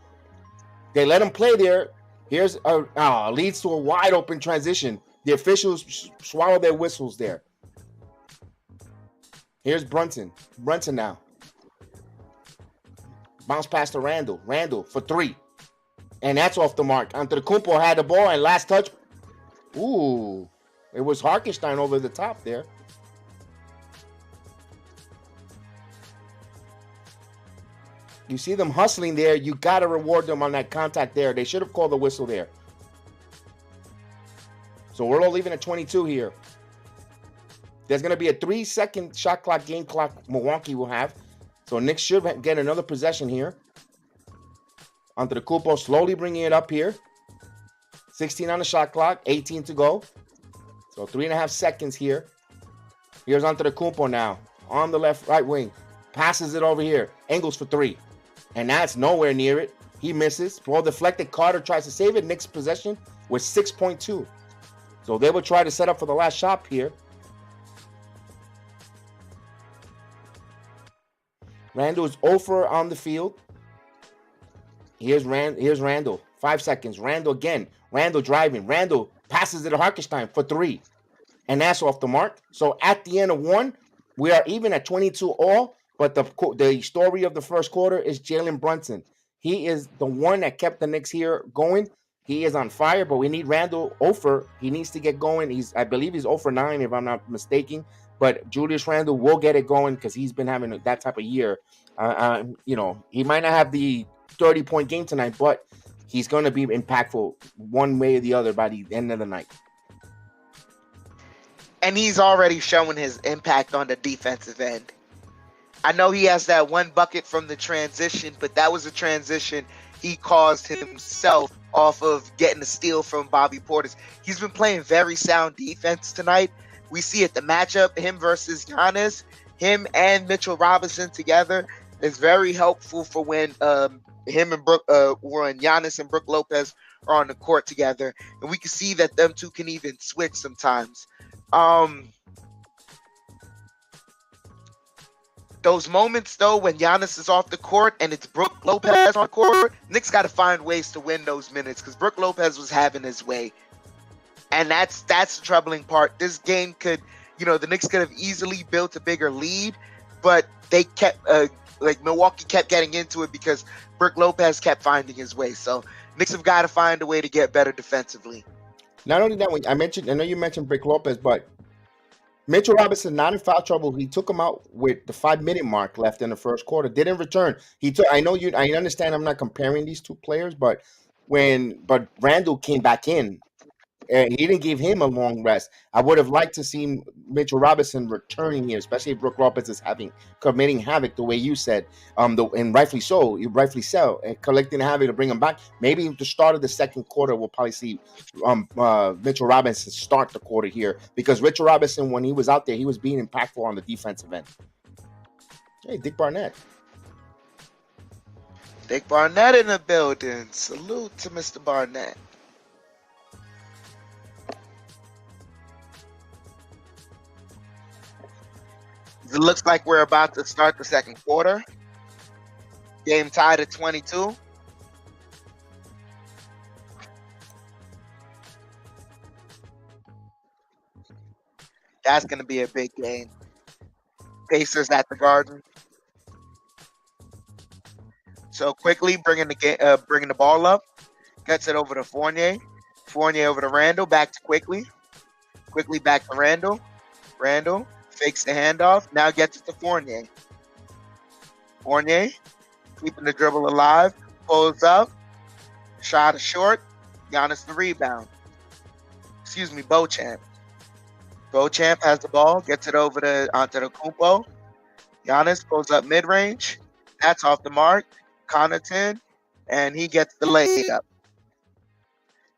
They let him play there. Here's leads to a wide open transition. The officials swallow their whistles there. Here's Brunson. Brunson now. Bounce pass to Randle. Randle for 3. And that's off the mark. Antetokounmpo had the ball and last touch. Ooh. It was Hartenstein over the top there. You see them hustling there. You got to reward them on that contact there. They should have called the whistle there. So we're all leaving at 22 here. There's going to be a 3-second shot clock, game clock Milwaukee will have. So Knicks should get another possession here. Antetokounmpo slowly bringing it up here. 16 on the shot clock, 18 to go. So 3.5 seconds here. Here's Antetokounmpo now on the right wing. Passes it over here. Ingles for 3. And that's nowhere near it. He misses. Ball deflected. Carter tries to save it. Knicks possession with 6.2. So they will try to set up for the last shot here. Randle is over on the field. Here's Randle. 5 seconds. Randle again. Randle driving. Randle passes it to Hartenstein for 3. And that's off the mark. So at the end of 1, we are even at 22 all. But the story of the first quarter is Jalen Brunson. He is the one that kept the Knicks here going. He is on fire, but we need Randle over. He needs to get going. I believe he's 0 for 9, if I'm not mistaken. But Julius Randle will get it going because he's been having that type of year. He might not have the 30-point game tonight, but he's going to be impactful one way or the other by the end of the night. And he's already showing his impact on the defensive end. I know he has that one bucket from the transition, but that was a transition he caused himself off of getting a steal from Bobby Portis. He's been playing very sound defense tonight. We see it, the matchup, him versus Giannis, him and Mitchell Robinson together is very helpful for when when Giannis and Brook Lopez are on the court together. And we can see that them two can even switch sometimes. Those moments, though, when Giannis is off the court and it's Brook Lopez on the court, Knicks got to find ways to win those minutes because Brook Lopez was having his way. And that's the troubling part. This game could, the Knicks could have easily built a bigger lead, but they kept, Milwaukee kept getting into it because Brook Lopez kept finding his way. So Knicks have got to find a way to get better defensively. Not only that, I know you mentioned Brook Lopez, but Mitchell Robinson not in foul trouble. He took him out with the 5-minute mark left in the first quarter. Didn't return. I understand I'm not comparing these two players, but Randle came back in. He didn't give him a long rest. I would have liked to see Mitchell Robinson returning here, especially if Brook Lopez is committing havoc the way you said, and rightfully so, and collecting havoc to bring him back. Maybe at the start of the second quarter, we'll probably see Mitchell Robinson start the quarter here because Mitchell Robinson, when he was out there, he was being impactful on the defensive end. Hey, Dick Barnett. Dick Barnett in the building. Salute to Mr. Barnett. It looks like we're about to start the second quarter. Game tied at 22. That's going to be a big game. Pacers at the Garden. So quickly bringing the ball up. Gets it over to Fournier. Fournier over to Randle. Back to Quickly. Quickly back to Randle. Randle fakes the handoff. Now gets it to Fournier. Fournier keeping the dribble alive. Pulls up. Shot is short. Giannis the rebound. Excuse me, Beauchamp. Beauchamp has the ball. Gets it over to Antetokounmpo. Giannis pulls up mid-range. That's off the mark. Connaughton. And he gets the layup.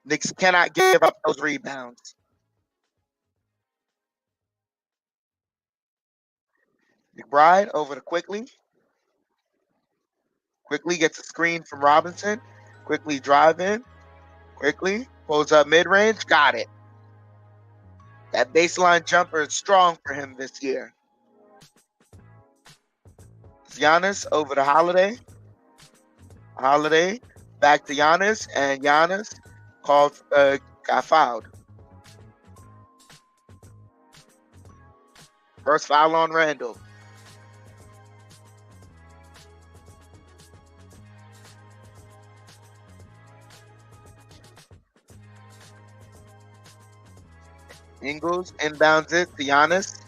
Knicks cannot give up those rebounds. McBride over to Quickly. Quickly gets a screen from Robinson. Quickly drive in. Quickly pulls up mid-range. Got it. That baseline jumper is strong for him this year. Giannis over to Holiday. Holiday back to Giannis, and Giannis got fouled. First foul on Randle. Ingles inbounds it to Giannis.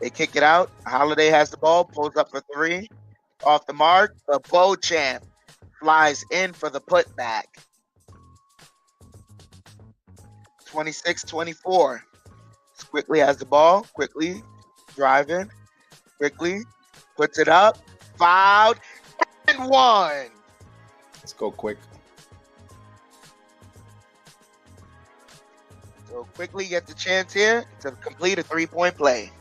They kick it out. Holiday has the ball, pulls up for three. Off the mark, the Beauchamp flies in for the putback. 26-24. Quickly has the ball. Quickly driving. Quickly puts it up. Fouled and one. Let's go quick. So Quickly gets a chance here to complete a three-point play.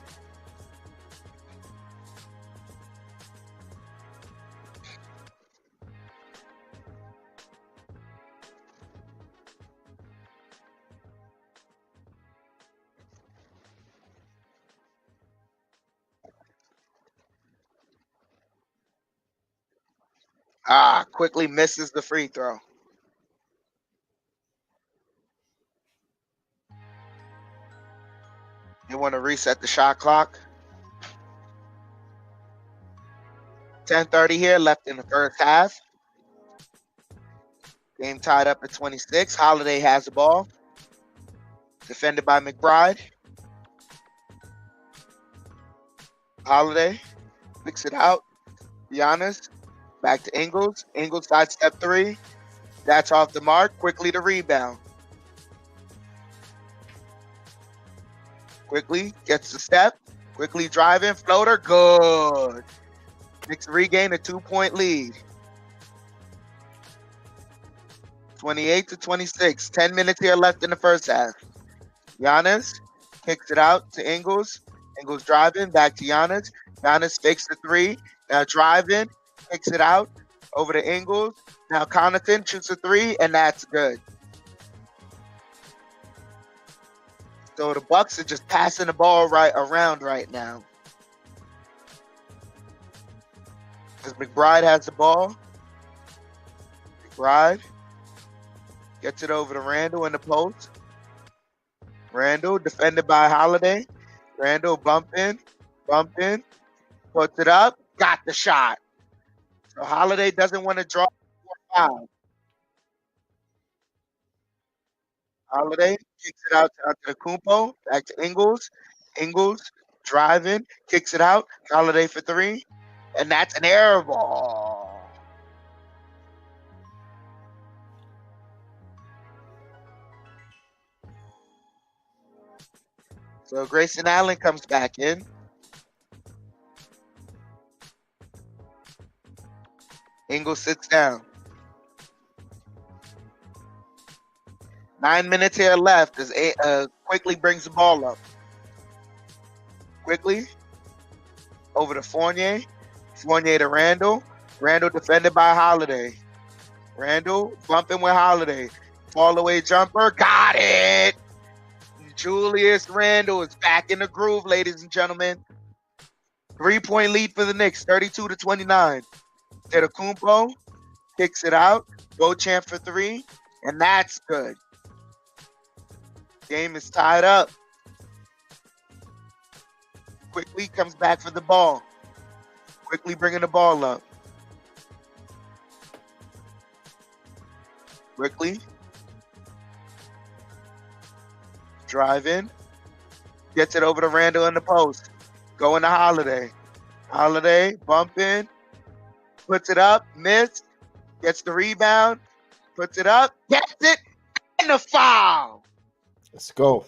Quickly misses the free throw. You want to reset the shot clock. 10:30 here left in the first half. Game tied up at 26. Holiday has the ball. Defended by McBride. Holiday picks it out. Giannis back to Ingles. Ingles sidestep three. That's off the mark. Quickly to rebound. Quickly gets the step. Quickly driving. Floater. Good. Knicks regain a 2-point lead. 28-26. 10 minutes here left in the first half. Giannis kicks it out to Ingles. Ingles driving. Back to Giannis. Giannis fakes the three. Now driving. Kicks it out. Over to Ingles. Now Connaughton shoots a three, and that's good. So the Bucks are just passing the ball around right now. Because McBride has the ball. McBride gets it over to Randle in the post. Randle defended by Holiday. Randle bump in, puts it up, got the shot. So Holiday doesn't want to draw foul. Holiday kicks it out to Antetokounmpo, back to Ingles. Ingles driving, kicks it out. Holiday for three, and that's an air ball. So Grayson Allen comes back in. Ingles sits down. 9 minutes here left as Quickly brings the ball up. Quickly over to Fournier. Fournier to Randle. Randle defended by Holiday. Randle bumping with Holiday. Fall away jumper. Got it. Julius Randle is back in the groove, ladies and gentlemen. 3-point lead for the Knicks, 32-29. Antetokounmpo kicks it out. Beauchamp for three, and that's good. Game is tied up. Quickly comes back for the ball. Quickly bringing the ball up. Quickly. Driving. Gets it over to Randle in the post. Going to Holiday. Holiday, bumping. Puts it up. Miss. Gets the rebound. Puts it up. Gets it. And the foul. Let's go.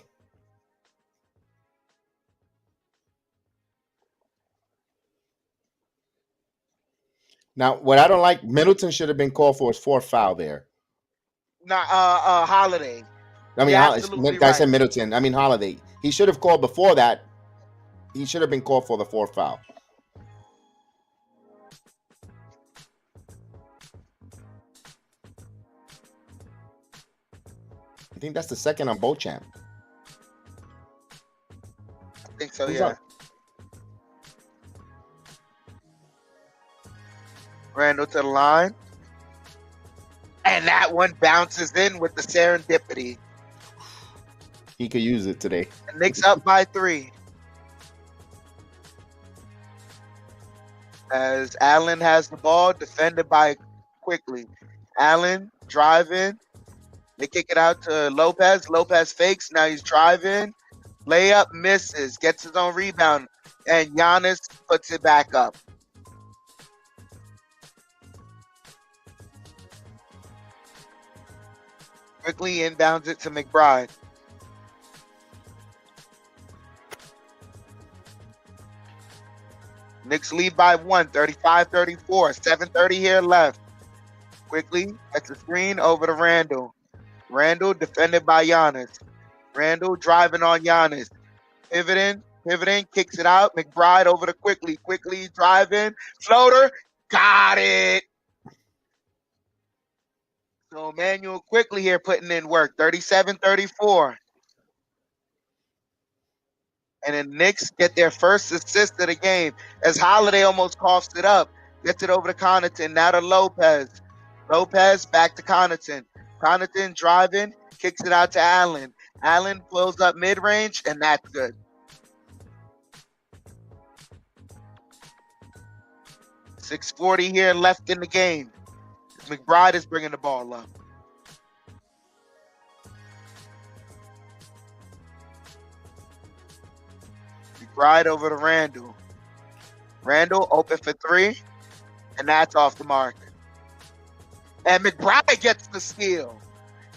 Now, what I don't like, Middleton should have been called for his fourth foul there. Not Holiday. I mean, You're absolutely I said right. Middleton. I mean Holiday. He should have called before that. He should have been called for the fourth foul. I think that's the second on Beauchamp. I think so, Who's yeah. up? Randle to the line. And that one bounces in with the serendipity. He could use it today. The Knicks up by 3. As Allen has the ball, defended by Quickly. Allen driving. They kick it out to Lopez. Lopez fakes. Now he's driving. Layup misses. Gets his own rebound. And Giannis puts it back up. Quickly inbounds it to McBride. Knicks lead by 1, 35-34. 7:30 here left. Quickly gets the screen over to Randle. Randle defended by Giannis. Randle driving on Giannis. Pivoting, kicks it out. McBride over to Quickly. Quickly driving. Floater. Got it. So Emmanuel Quickly here putting in work. 37-34. And the Knicks get their first assist of the game as Holiday almost coughs it up. Gets it over to Connaughton. Now to Lopez. Lopez back to Connaughton. Connaughton driving. Kicks it out to Allen. Allen pulls up mid-range, and that's good. .640 here left in the game. McBride is bringing the ball up. McBride over to Randle. Randle open for 3, and that's off the mark. And McBride gets the steal.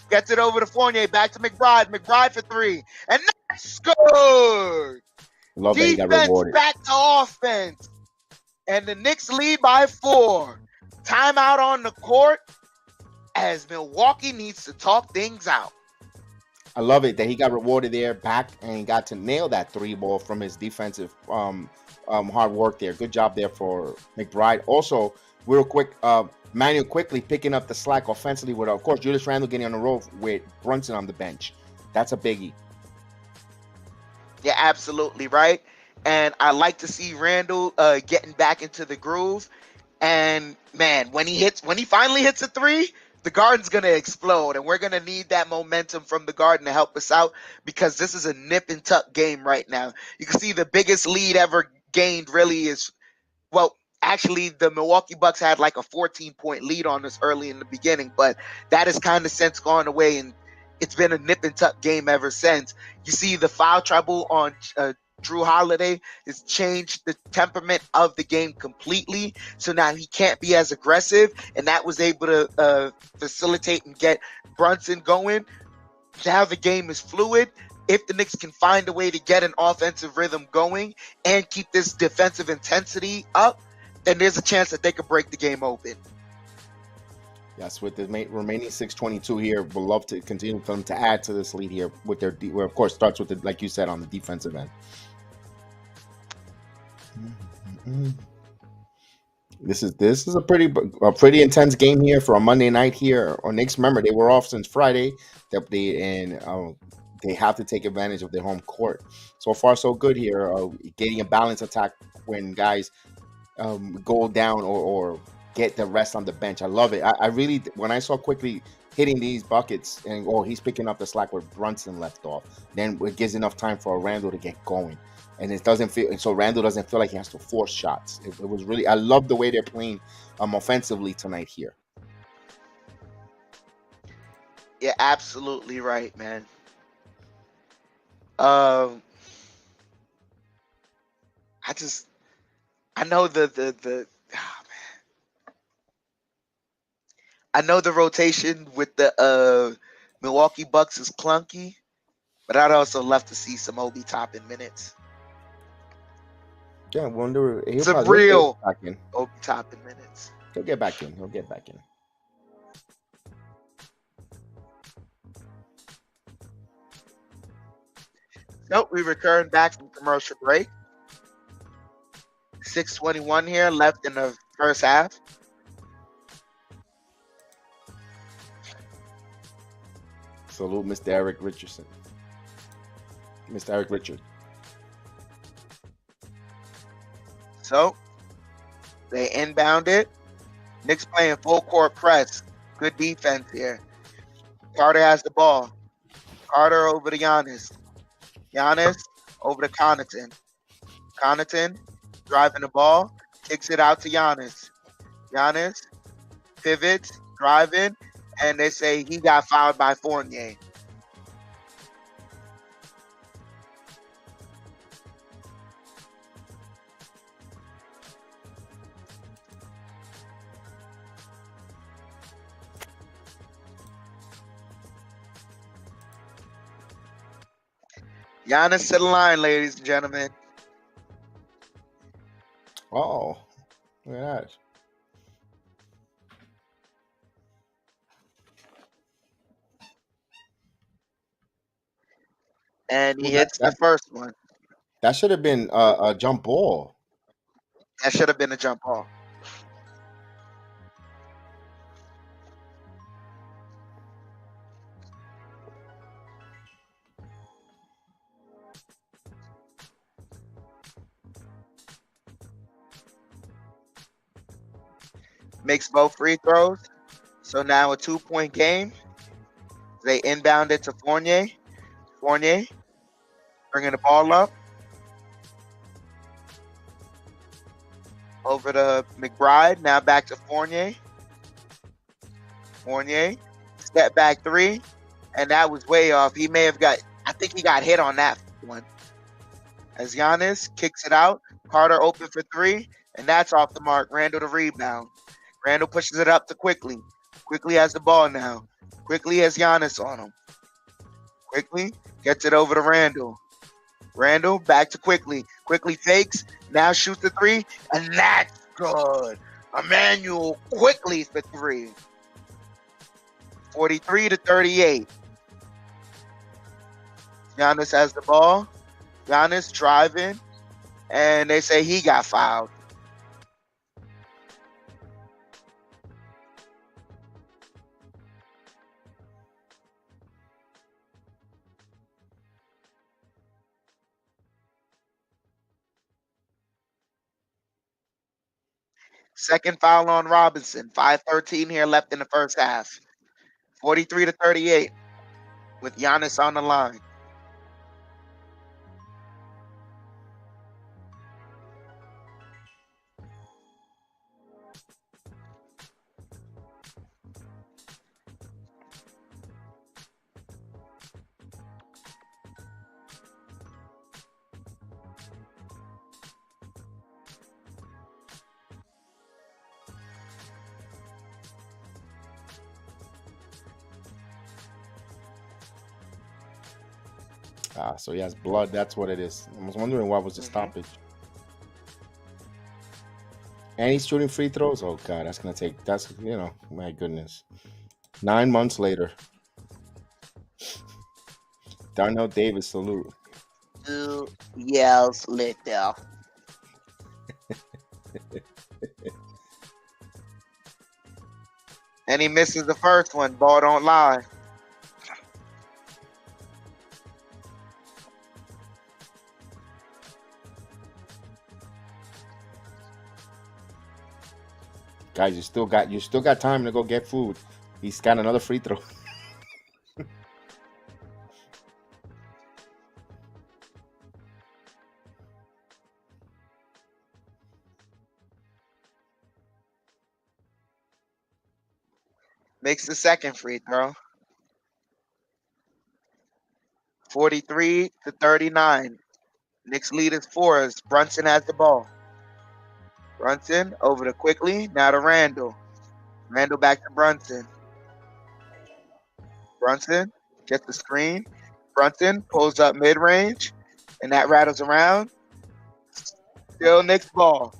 Gets it over to Fournier. Back to McBride. McBride for 3. And that's good. Love that he got Defense rewarded. back to offense. And the Knicks lead by 4. Timeout on the court as Milwaukee needs to talk things out. I love it that he got rewarded there back and got to nail that 3 ball from his defensive hard work there. Good job there for McBride. Also, real quick, Manuel Quickly picking up the slack offensively with, of course, Julius Randle getting on the road with Brunson on the bench. That's a biggie. Yeah, absolutely right. And I like to see Randle getting back into the groove. And man, when he finally hits a 3, the Garden's going to explode, and we're going to need that momentum from the Garden to help us out because this is a nip and tuck game right now. You can see the biggest lead ever gained really is, well, actually the Milwaukee Bucks had like a 14-point lead on us early in the beginning, but that has kind of since gone away, and it's been a nip and tuck game ever since. You see the foul trouble on Drew Holiday has changed the temperament of the game completely. So now he can't be as aggressive, and that was able to facilitate and get Brunson going. Now the game is fluid. If the Knicks can find a way to get an offensive rhythm going and keep this defensive intensity up, then there's a chance that they could break the game open. Yes, with the remaining 6:22 here, we'll love to continue for them to add to this lead here with their, where of course starts with the, like you said, on the defensive end. This is a pretty intense game here for a Monday night here on Knicks. Remember, they were off since Friday. They have to take advantage of their home court. So far, so good here. Getting a balanced attack when guys go down or get the rest on the bench. I love it. I really, when I saw Quickly hitting these buckets and he's picking up the slack where Brunson left off, then it gives enough time for Randle to get going. And it doesn't feel, and so Randle doesn't feel like he has to force shots. It was really, I love the way they're playing offensively tonight here. You're absolutely right, man. Um, I know the I know the rotation with the Milwaukee Bucks is clunky, but I'd also love to see some Obi Toppin minutes. Yeah, I wonder. Some He'll get real back in. Obi Toppin minutes. He'll get back in. He'll get back in. So we return back from commercial break. 6:21 here left in the first half. Salute, Mr. Eric Richardson. Mr. Eric Richard. So they inbound it. Knicks playing full court press. Good defense here. Carter has the ball. Carter over to Giannis. Giannis over to Connaughton. Connaughton driving the ball. Kicks it out to Giannis. Giannis pivots, driving, and they say he got fouled by Fournier. Giannis to the line, ladies and gentlemen. Oh, look at that. And he Well, hits the first one. that should have been a jump ball. That should have been a jump ball. Makes both free throws. So now a 2-point game. They inbound it to Fournier. Fournier bringing the ball up. Over to McBride. Now back to Fournier. Fournier. Step back three. And that was way off. He may have I think he got hit on that one. As Giannis kicks it out. Carter open for three. And that's off the mark. Randle to rebound. Randle pushes it up to Quickly. Quickly has the ball now. Quickly has Giannis on him. Quickly gets it over to Randle. Randle back to Quickly. Quickly fakes. Now shoots the three. And that's good. Emmanuel Quickly for three. 43-38. Giannis has the ball. Giannis driving. And they say he got fouled. Second foul on Robinson. 5:13 here left in the first half. 43-38 with Giannis on the line. So he has blood. That's what it is. I was wondering why was the stoppage. And he's shooting free throws. Oh God, that's gonna take. That's my goodness. 9 months later. Darnell Davis, salute. 2 years later. And he misses the first one. Ball don't lie. Guys, you still got time to go get food. He's got another free throw. Makes the second free throw. 43-39. Knicks lead is 4 as Brunson has the ball. Brunson over to Quickly. Now to Randle. Randle back to Brunson. Brunson gets the screen. Brunson pulls up mid-range, and that rattles around. Still Knicks ball.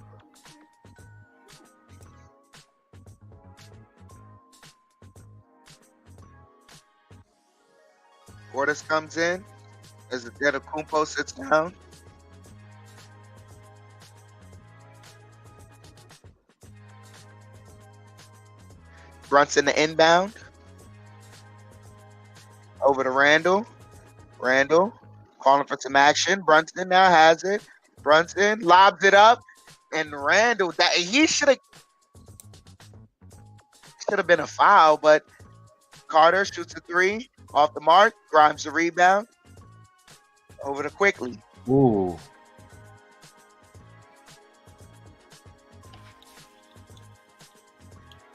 Portis comes in as the Antetokounmpo sits down. Brunson the inbound. Over to Randle. Randle calling for some action. Brunson now has it. Brunson lobs it up. And Randle, that he should have been a foul, but Carter shoots a 3 off the mark. Grimes the rebound. Over to Quickly. Ooh.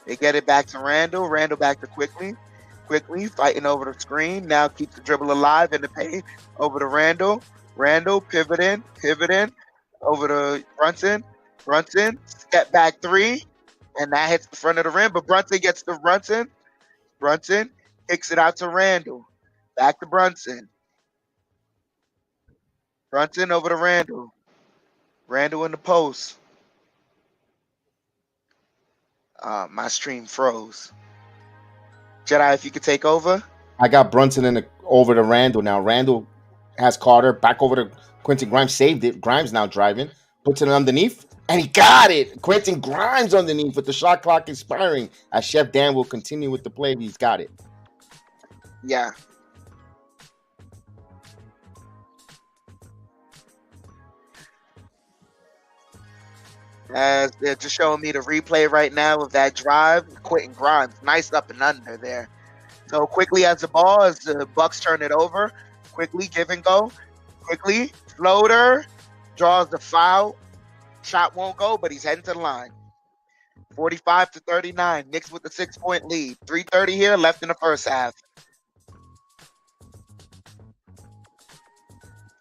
They get it back to Randle. Randle back to Quickly. Quickly fighting over the screen. Now keeps the dribble alive in the paint. Over to Randle. Randle pivoting. Over to Brunson. Brunson step back 3. And that hits the front of the rim. But Brunson gets to Brunson. Brunson kicks it out to Randle. Back to Brunson. Brunson over to Randle. Randle in the post. My stream froze. Jedi, if you could take over. I got Brunson over to Randle now. Randle has Carter back over to Quentin Grimes. Saved it. Grimes now driving. Puts it underneath. And he got it. Quentin Grimes underneath with the shot clock expiring. As Chef Dan will continue with the play. He's got it. Yeah. As they're just showing me the replay right now of that drive. Quentin Grimes, nice up and under there. So Quickly has the ball as the Bucks turn it over. Quickly give and go. Quickly floater, draws the foul. Shot won't go, but he's heading to the line. 45-39. Knicks with the 6-point lead. 3:30 here left in the first half.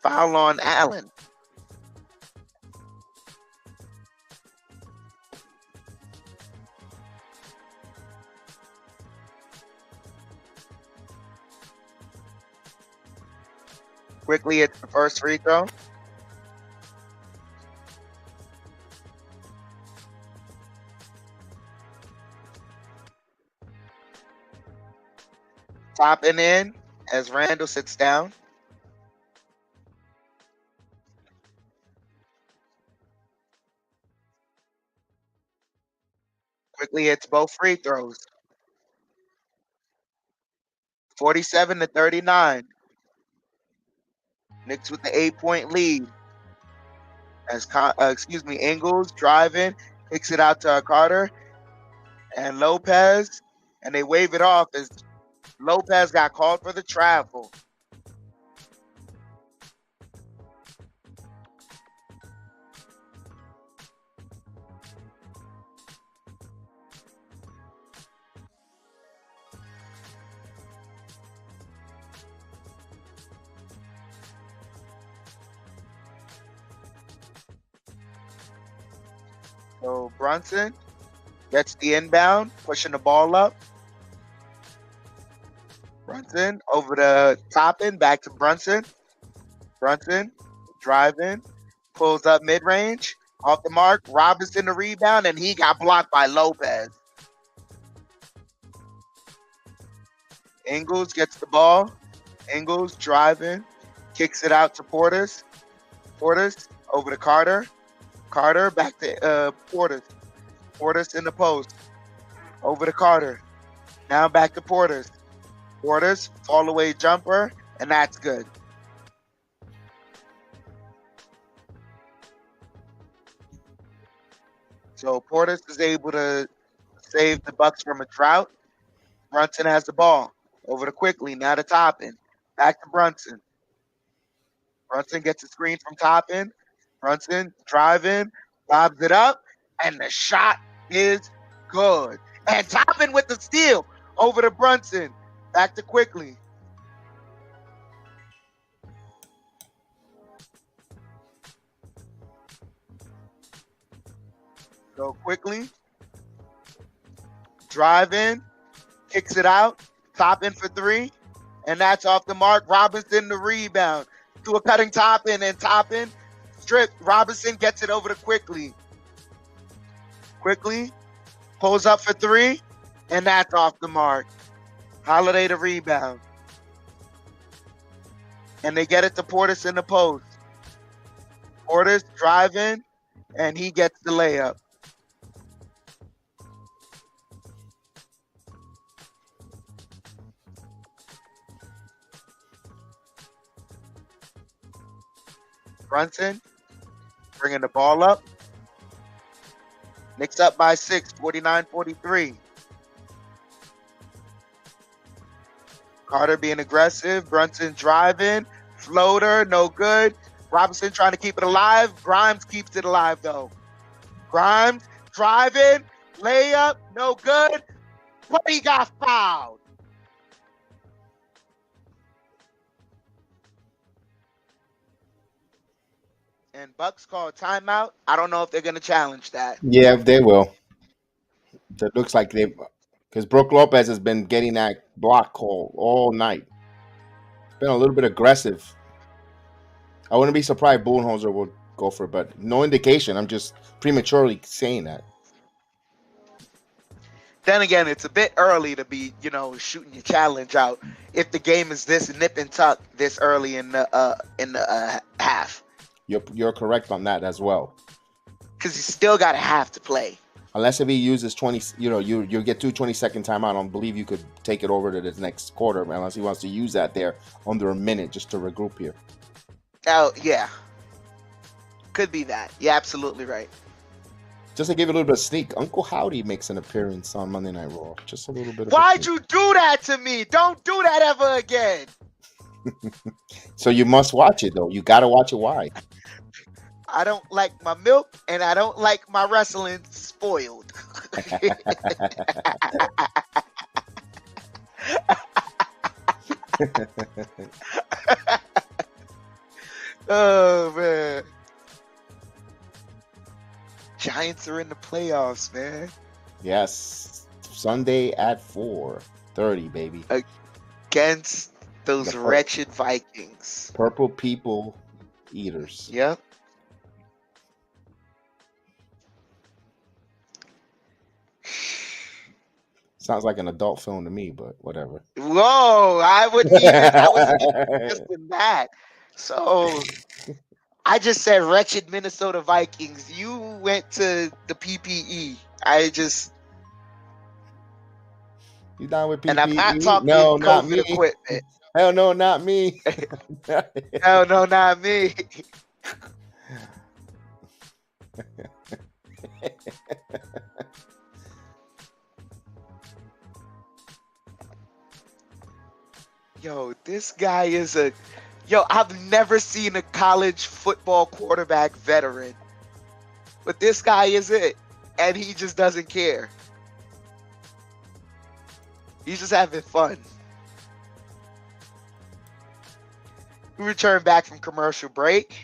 Foul on Allen. Quickly hits the first free throw. Topping in as Randle sits down. Quickly hits both free throws. 47-39. Knicks with the 8-point lead. As Ingles driving, kicks it out to Carter and Lopez, and they wave it off as Lopez got called for the travel. So Brunson gets the inbound, pushing the ball up. Brunson over to Toppin, back to Brunson. Brunson driving, pulls up mid-range, off the mark. Robinson the rebound, and he got blocked by Lopez. Ingles gets the ball. Ingles driving, kicks it out to Portis. Portis over to Carter. Carter back to Portis. Portis in the post. Over to Carter. Now back to Portis. Portis, fall away jumper, and that's good. So Portis is able to save the Bucks from a drought. Brunson has the ball. Over to Quickly, now to Toppin. Back to Brunson. Brunson gets a screen from Toppin. Brunson driving, lobs it up, and the shot is good. And Toppin with the steal over to Brunson. Back to Quickly. So quickly, drive in, kicks it out, top in for three, and that's off the mark. Robinson the rebound to a cutting top in and top in. Strip. Robinson gets it over to Quickly. Quickly pulls up for three, and that's off the mark. Holiday the rebound. And they get it to Portis in the post. Portis driving, and he gets the layup. Brunson bringing the ball up. Knicks up by 6, 49-43. Carter being aggressive. Brunson driving. Floater, no good. Robinson trying to keep it alive. Grimes keeps it alive, though. Grimes driving. Layup, no good. But he got fouled. And Bucks call timeout. I don't know if they're going to challenge that. Yeah, they will. It looks like they, because Brook Lopez has been getting that block call all night. It's been a little bit aggressive. I wouldn't be surprised Budenholzer would go for it, but no indication. I'm just prematurely saying that. Then again, it's a bit early to be, shooting your challenge out if the game is this nip and tuck this early in the half. You're correct on that as well. Because you still got a half to play. Unless if he uses 20, you get 2 20-second timeout. I don't believe you could take it over to the next quarter unless he wants to use that there under a minute just to regroup here. Oh, yeah. Could be that. You're absolutely right. Just to give you a little bit of sneak, Uncle Howdy makes an appearance on Monday Night Raw. Just a little bit of Why'd you do that to me? Don't do that ever again. So you must watch it, though. You got to watch it. Why? I don't like my milk, and I don't like my wrestling spoiled. Oh, man. Giants are in the playoffs, man. Yes. Sunday at 4:30, baby. Against those wretched Vikings. Purple people eaters. Yep. Sounds like an adult film to me, but whatever. Whoa, I wasn't even that. So I just said wretched Minnesota Vikings. You went to the PPE. You down with PPE? And I'm not talking no, not COVID me. equipment. Hell no, not me. Hell no, not me. Yo, this guy is I've never seen a college football quarterback veteran. But this guy is it. And he just doesn't care. He's just having fun. We return back from commercial break.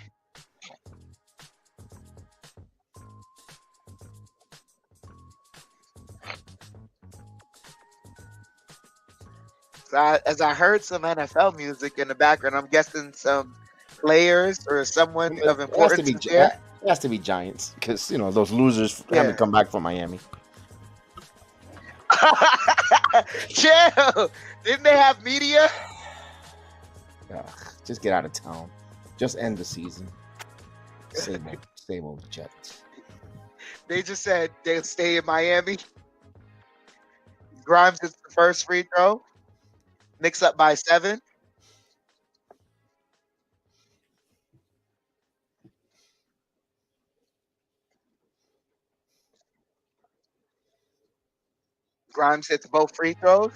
So as I heard some NFL music in the background, I'm guessing some players or someone of importance is there. It has to be Giants because, those losers haven't come back from Miami. Chill. Didn't they have media? Just get out of town. Just end the season. Same old Jets. They just said they'll stay in Miami. Grimes is the first free throw. Knicks up by 7. Grimes hits both free throws.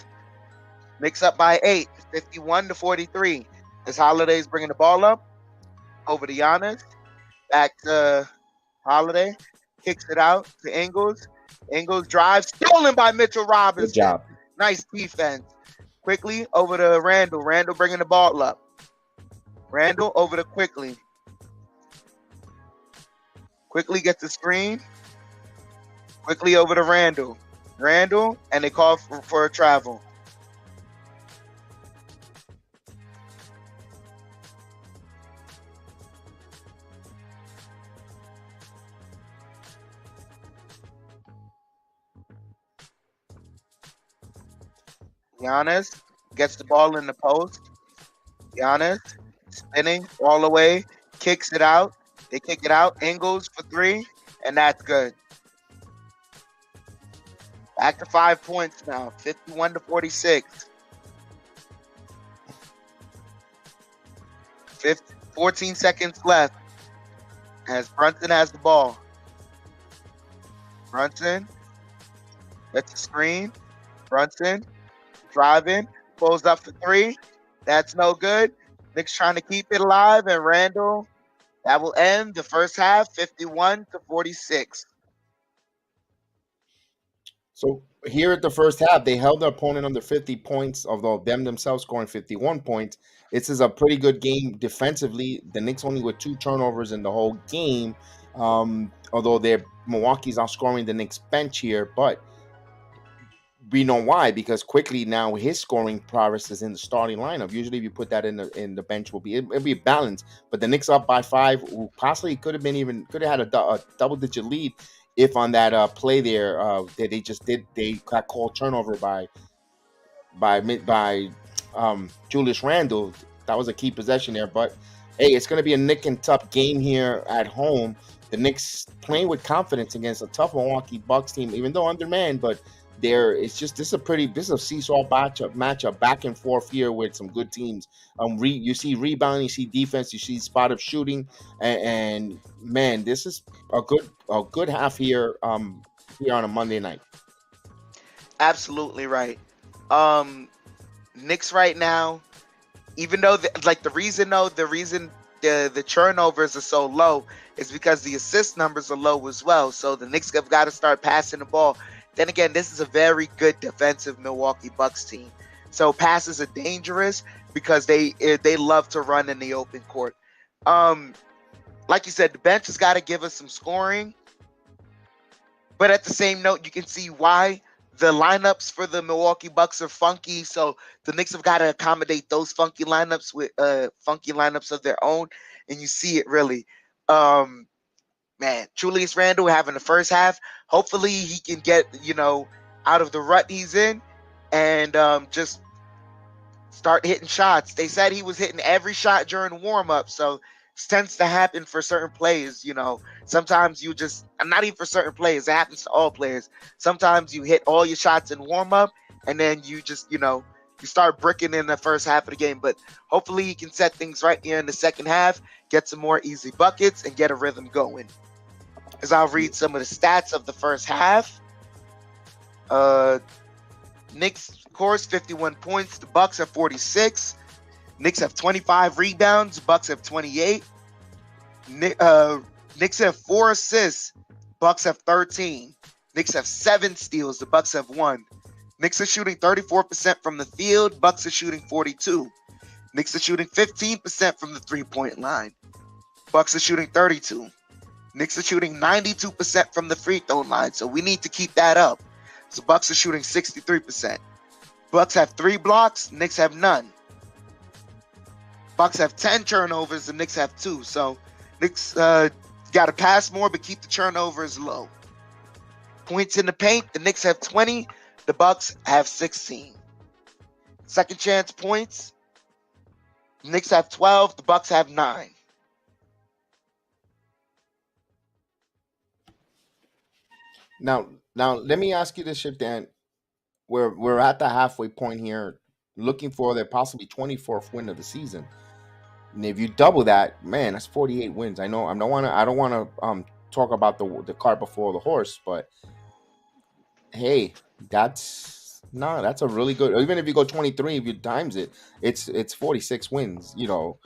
Knicks up by 8, 51-43. As Holiday's bringing the ball up over to Giannis. Back to Holiday. Kicks it out to Ingles. Ingles drives. Stolen by Mitchell Robinson. Good job. Nice defense. Quickly over to Randle. Randle bringing the ball up. Randle over to Quickly. Quickly gets the screen. Quickly over to Randle. Randle, and they call for a travel. Giannis gets the ball in the post. Giannis spinning all the way, kicks it out. They kick it out. Ingles for three, and that's good. Back to 5 points now, 51 to 46. 14 seconds left as Brunson has the ball. Brunson gets the screen. Brunson driving, pulls up for three. That's no good. Knicks trying to keep it alive, and Randle, that will end the first half, 51 to 46. So here at the first half, they held their opponent under 50 points, although them themselves scoring 51 points. This is a pretty good game defensively. The Knicks only with 2 turnovers in the whole game, although Milwaukee's outscoring the Knicks bench here, but we know why, because quickly now his scoring prowess is in the starting lineup. Usually, if you put that in the bench, it'll be a balance. But the Knicks up by 5, who possibly could have had a double digit lead if on that play there that they got called turnover by Julius Randle. That was a key possession there. But hey, it's going to be a Knick and tough game here at home. The Knicks playing with confidence against a tough Milwaukee Bucks team, even though undermanned, but this is a seesaw matchup back and forth here with some good teams. You see rebounding, you see defense, you see spot up shooting, and man, this is a good half here here on a Monday night. Absolutely right. Knicks right now, even though the reason the turnovers are so low is because the assist numbers are low as well. So the Knicks have got to start passing the ball. Then again, this is a very good defensive Milwaukee Bucks team. So passes are dangerous because they love to run in the open court. Like you said, the bench has got to give us some scoring. But at the same note, you can see why the lineups for the Milwaukee Bucks are funky. So the Knicks have got to accommodate those funky lineups with funky lineups of their own. And you see it really. Man, Julius Randle having the first half. Hopefully he can get, out of the rut he's in and just start hitting shots. They said he was hitting every shot during warm-up, so this tends to happen for certain players, Sometimes you just, not even for certain players, it happens to all players. Sometimes you hit all your shots in warm-up, and then you just, you start bricking in the first half of the game. But hopefully he can set things right here in the second half, get some more easy buckets, and get a rhythm going. As I'll read some of the stats of the first half. Knicks scores 51 points. The Bucks have 46. Knicks have 25 rebounds. Bucks have 28. Knicks have 4 assists. Bucks have 13. Knicks have 7 steals. The Bucks have 1. Knicks are shooting 34% from the field. Bucks are shooting 42. Knicks are shooting 15% from the three-point line. Bucks are shooting 32. Knicks are shooting 92% from the free throw line, so we need to keep that up. So Bucks are shooting 63%. Bucks have 3 blocks, Knicks have none. Bucks have 10 turnovers, the Knicks have 2. So Knicks got to pass more, but keep the turnovers low. Points in the paint, the Knicks have 20, the Bucks have 16. Second chance points, the Knicks have 12, the Bucks have 9. Now, let me ask you this shit, Dan. We're at the halfway point here, looking for the possibly 24th win of the season. And if you double that, man, that's 48 wins. I know I don't want to talk about the cart before the horse, but hey, that's a really good. Even if you go 23, if you times it, it's 46 wins. You're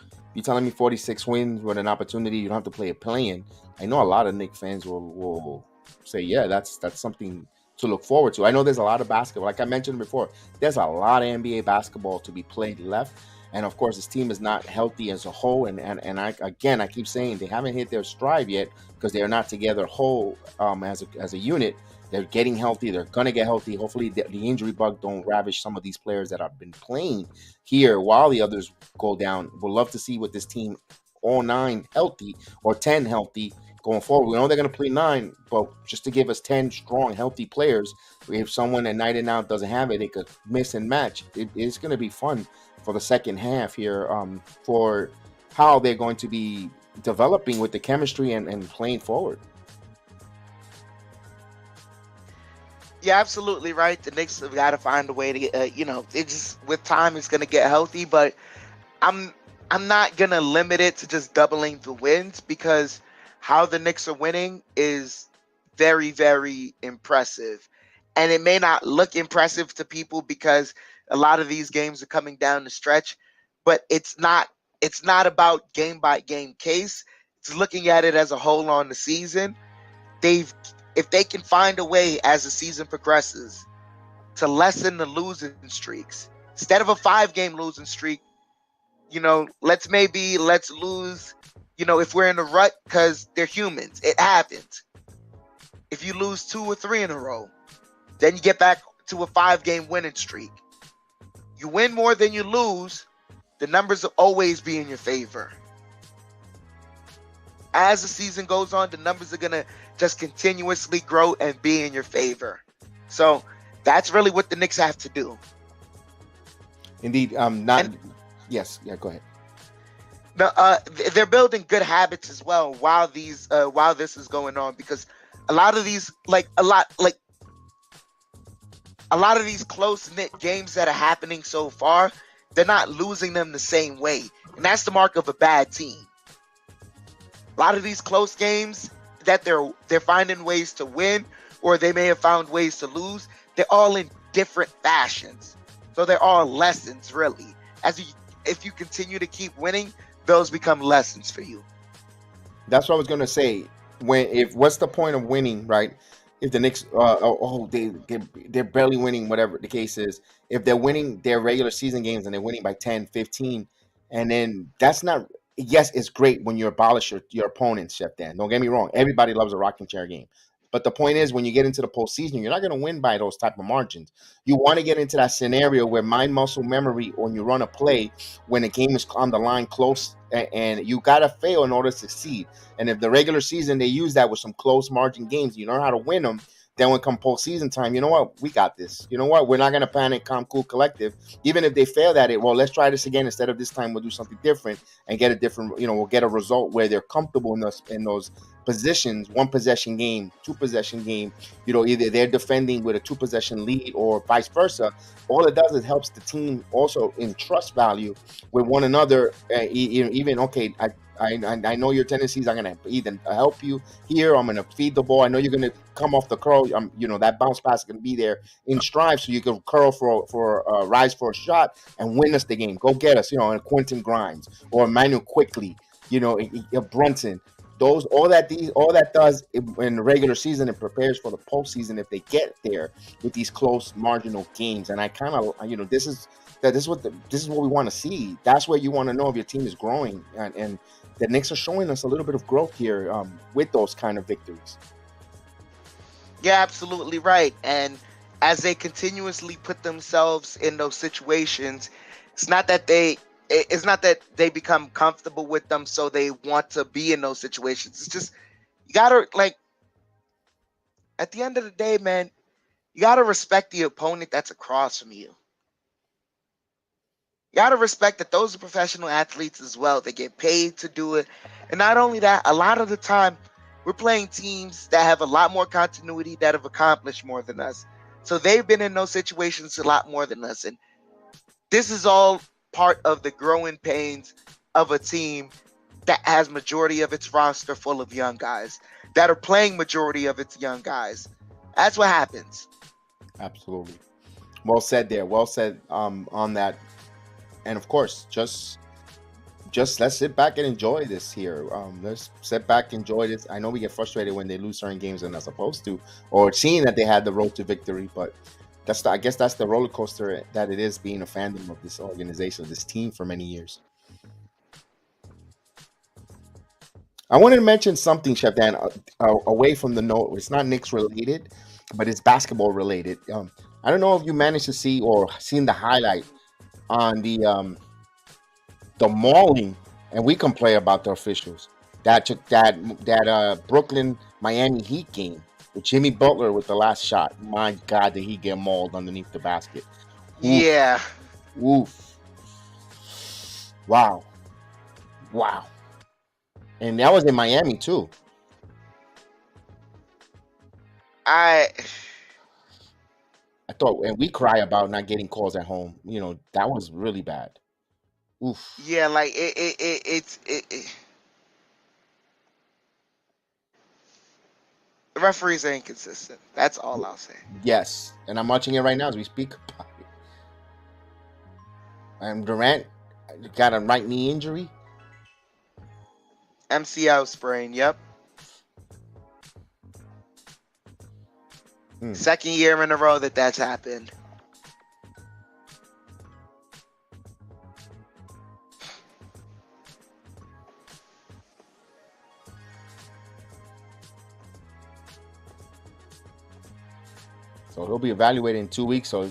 telling me 46 wins with an opportunity you don't have to play a play-in. I know a lot of Knicks fans will say, yeah, that's something to look forward to. I know there's a lot of basketball. Like I mentioned before, there's a lot of NBA basketball to be played left. And of course, this team is not healthy as a whole. And I keep saying they haven't hit their stride yet because they are not together whole as a unit. They're getting healthy. They're gonna get healthy. Hopefully, the injury bug don't ravish some of these players that have been playing here while the others go down. We'll love to see what this team, all 9 healthy or 10 healthy, going forward. We know they're going to play 9, but just to give us 10 strong, healthy players, if someone at night and out doesn't have it, they could miss and match. It's going to be fun for the second half here, for how they're going to be developing with the chemistry and playing forward. Yeah, absolutely right. The Knicks have got to find a way to get, it just with time it's going to get healthy, but I'm I'm not going to limit it to just doubling the wins, because how the Knicks are winning is very, very impressive. And it may not look impressive to people because a lot of these games are coming down the stretch, but it's not about game by game case. It's looking at it as a whole on the season. They've If they can find a way as the season progresses to lessen the losing streaks, instead of a 5-game losing streak, let's lose, if we're in a rut, because they're humans, it happens. If you lose 2 or 3 in a row, then you get back to a 5-game winning streak. You win more than you lose, the numbers will always be in your favor. As the season goes on, the numbers are going to just continuously grow and be in your favor. So that's really what the Knicks have to do. Indeed. Yes. Yeah. Go ahead. No, they're building good habits as well while this is going on, because a lot of these close knit games that are happening so far, they're not losing them the same way, and that's the mark of a bad team. A lot of these close games that they're finding ways to win, or they may have found ways to lose, they're all in different fashions. So they're all lessons, really. If you continue to keep winning, those become lessons for you. That's what I was going to say. What's the point of winning, right? If the Knicks, they're barely winning, whatever the case is. If they're winning their regular season games and they're winning by 10, 15, and then that's not. Yes, it's great when you abolish your opponents, Chef Dan. Don't get me wrong. Everybody loves a rocking chair game. But the point is, when you get into the postseason, you're not going to win by those type of margins. You want to get into that scenario where mind muscle memory, when you run a play, when the game is on the line close, and you got to fail in order to succeed. And if the regular season, they use that with some close margin games, you know how to win them. Then when come postseason time, you know what? We got this. You know what? We're not going to panic, calm, cool, collective. Even if they failed at it, well, let's try this again. Instead of this time, we'll do something different and get a different, we'll get a result where they're comfortable in those positions, 1-possession game, 2-possession game, either they're defending with a 2-possession lead or vice versa. All it does is helps the team also in trust value with one another. Even, okay, I know your tendencies. I'm going to either help you here. I'm going to feed the ball. I know you're going to come off the curl. That bounce pass is going to be there in strive, so you can curl for rise for a shot and win us the game. Go get us, and Quentin Grimes or Emmanuel Quickly, Brunson. All that does in the regular season, it prepares for the postseason if they get there with these close marginal games. And I kind of, this is what we want to see. That's where you want to know if your team is growing, and the Knicks are showing us a little bit of growth here with those kind of victories. Yeah, absolutely right. And as they continuously put themselves in those situations, it's not that they become comfortable with them, so they want to be in those situations. It's just, you gotta, at the end of the day, man, you gotta respect the opponent that's across from you. You gotta respect that those are professional athletes as well. They get paid to do it. And not only that, a lot of the time we're playing teams that have a lot more continuity, that have accomplished more than us. So they've been in those situations a lot more than us. And this is all part of the growing pains of a team that has majority of its roster full of young guys, that are playing majority of its young guys. That's what happens. Absolutely. Well said there. Well said on that. And of course, just let's sit back and enjoy this here. Let's sit back, enjoy this. I know we get frustrated when they lose certain games they're not supposed to, or seeing that they had the road to victory, but I guess that's the roller coaster that it is being a fandom of this organization, of this team for many years. I wanted to mention something, Chef Dan, away from the note. It's not Knicks related, but it's basketball related. I don't know if you managed to see or seen the highlight on the mauling, and we can play about the officials that took that Brooklyn Miami Heat game with Jimmy Butler with the last shot. My God, did he get mauled underneath the basket? Oof, Yeah, oof, wow, wow, and that was in Miami too. I I thought, and we cry about not getting calls at home. That was really bad. Oof. yeah, like it the referees are inconsistent. That's all I'll say. Yes, and I'm watching it right now as we speak. And Durant got a right knee injury. MCL sprain. Yep. Hmm. Second year in a row that's happened. So he'll be evaluated in 2 weeks. So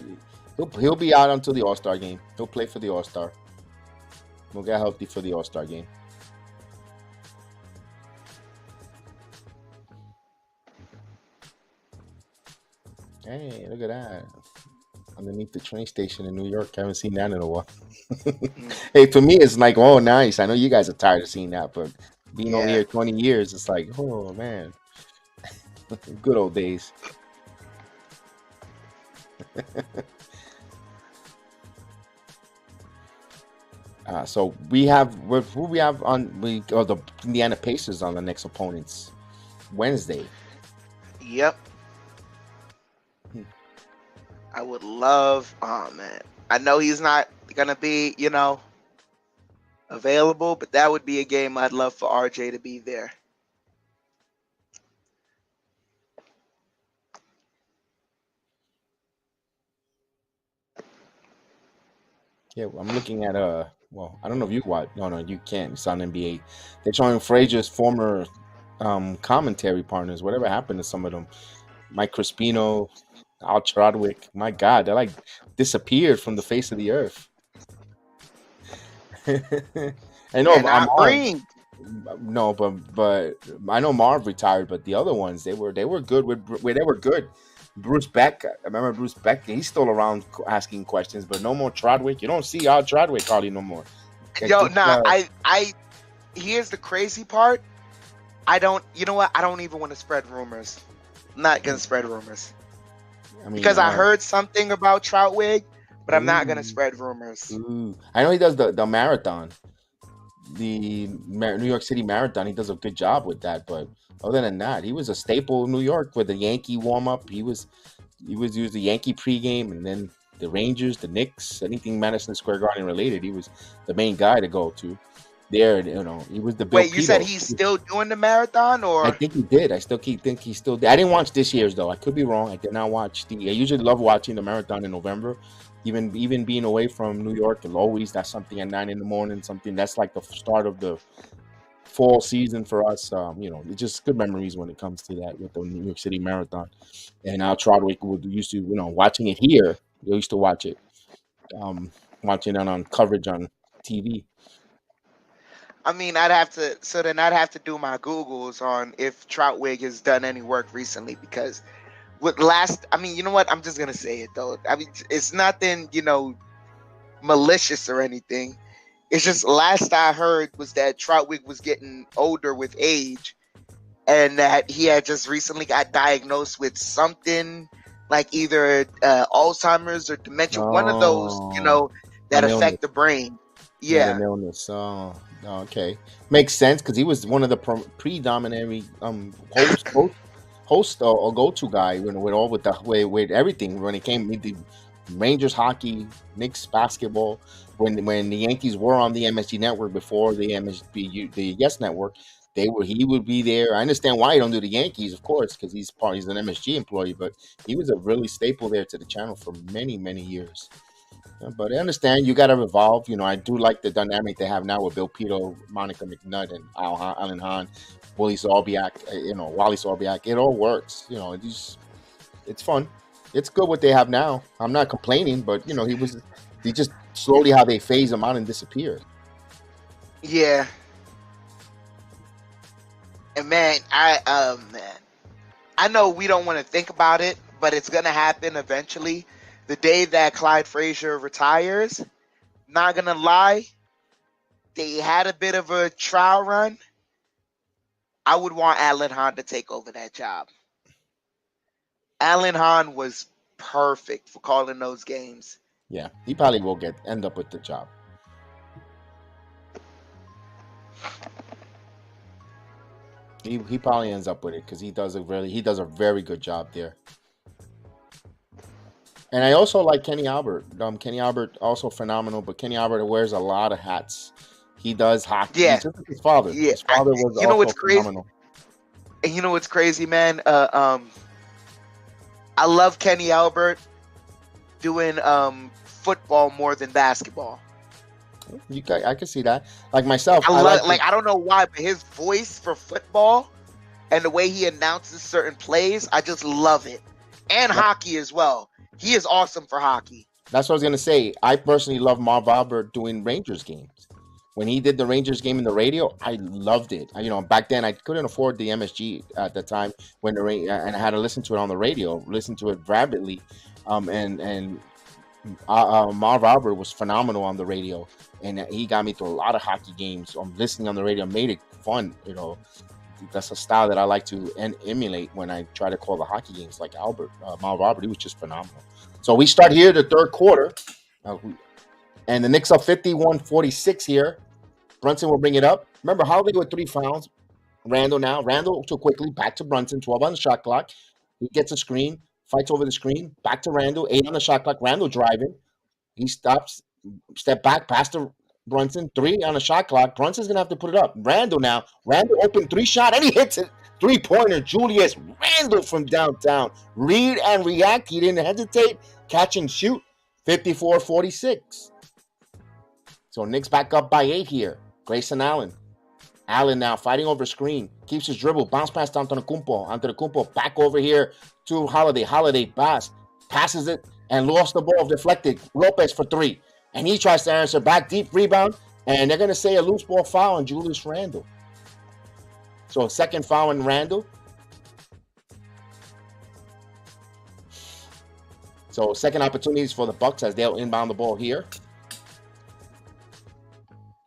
he'll be out until the All-Star game. He'll play for the All-Star. He'll get healthy for the All-Star game. Hey, look at that. Underneath the train station in New York. I haven't seen that in a while. Hey, for me, it's like, oh, nice. I know you guys are tired of seeing that, but being over here 20 years, it's like, oh, man. Good old days. So we have who we have on the Indiana Pacers on the next opponents Wednesday. Yep. Hmm. I would love. Oh man, I know he's not gonna be, available, but that would be a game I'd love for RJ to be there. Yeah, I'm looking at well, I don't know if you watch. No, you can't. It's on NBA. They're showing Frazier's former commentary partners. Whatever happened to some of them? Mike Crispino, Al Chadwick. My God, they're like disappeared from the face of the earth. I know And not Marv. Breen. No, but I know Marv retired, but the other ones they were good they were good. Bruce Beck, I remember Bruce Beck. He's still around asking questions, but no more Trodwick. You don't see Al Trodwick hardly no more. Yo, I here's the crazy part. I don't. You know what? I don't even want to spread rumors. I'm not gonna spread rumors. Because I heard something about Troutwig, but I'm not gonna spread rumors. I know he does the marathon, the New York City Marathon. He does a good job with that, but other than that, he was a staple in New York with the Yankee warm up. He was used the Yankee pregame, and then the Rangers, the Knicks, anything Madison Square Garden related. He was the main guy to go to. There, he was the Bill. Wait, you said he's still doing the marathon, or? I think he did. I think he still did. I didn't watch this year's though. I could be wrong. I did not watch I usually love watching the marathon in November. Even being away from New York, and always that's something at 9 a.m. Something that's like the start of the fall season for us. It's just good memories when it comes to that with the New York City Marathon. And Al Trodwick would used to, watching it here. We used to watch it, watching it on coverage on TV. I mean, I'd have to do my Googles on if Troutwig has done any work recently, because I mean, you know what? I'm just gonna say it though. I mean, it's nothing, malicious or anything. It's just last I heard was that Troutwig was getting older with age, and that he had just recently got diagnosed with something like either Alzheimer's or dementia, one of those, that affect the brain. Yeah. An illness. Oh, okay. Makes sense because he was one of the predominant host or go-to guy with everything when it came with the Rangers hockey, Knicks basketball. When the Yankees were on the MSG network before the the Yes network, He would be there. I understand why he don't do the Yankees, of course, because he's an MSG employee, but he was a really staple there to the channel for many, many years. Yeah, but I understand you got to evolve. I do like the dynamic they have now with Bill Pito, Monica McNutt, and Alan Hahn, Wally Zorbiak. Wally Zorbiak. It all works. It's fun. It's good what they have now. I'm not complaining, but he just slowly how they phase them out and disappear. Yeah. And man, I know we don't want to think about it, but it's gonna happen eventually. The day that Clyde Frazier retires, not gonna lie, they had a bit of a trial run. I would want Alan Hahn to take over that job. Alan Hahn was perfect for calling those games. Yeah, he probably will end up with the job. He probably ends up with it because he does a very good job there. And I also like Kenny Albert. Kenny Albert also phenomenal, but Kenny Albert wears a lot of hats. He does hockey. Yeah. He's just like his father. Yeah. His father was also what's phenomenal. And you know what's crazy, man? I love Kenny Albert doing football more than basketball. I can see that. Like myself, I don't know why, but his voice for football and the way he announces certain plays, I just love it. And hockey as well. He is awesome for hockey. That's what I was gonna say. I personally love Marv Albert doing Rangers games. When he did the Rangers game in the radio, I loved it. Back then I couldn't afford the MSG at the time and I had to listen to it on the radio, listen to it rapidly. Marv Albert was phenomenal on the radio, and he got me through a lot of hockey games. Listening on the radio made it fun. That's a style that I like to emulate when I try to call the hockey games. Like Marv Albert, he was just phenomenal. So we start here the third quarter, and the Knicks are 51-46 here. Brunson will bring it up. Remember, Holiday with 3 fouls. Randle too quickly. Back to Brunson. 12 on the shot clock. He gets a screen. Fights over the screen. Back to Randle. 8 on the shot clock. Randle driving. He stops. Step back. Pass to Brunson. 3 on the shot clock. Brunson's going to have to put it up. Randle open 3 shot. And he hits it. 3-pointer. Julius Randle from downtown. Read and react. He didn't hesitate. Catch and shoot. 54-46. So Knicks back up by 8 here. Grayson Allen. Allen now fighting over screen. Keeps his dribble. Bounce pass down to Antetokounmpo. Back over here to Holiday. Holiday pass. Passes it and lost the ball. Deflected. Lopez for 3. And he tries to answer back. Deep rebound. And they're going to say a loose ball foul on Julius Randle. So second foul on Randle. So second opportunities for the Bucks as they'll inbound the ball here.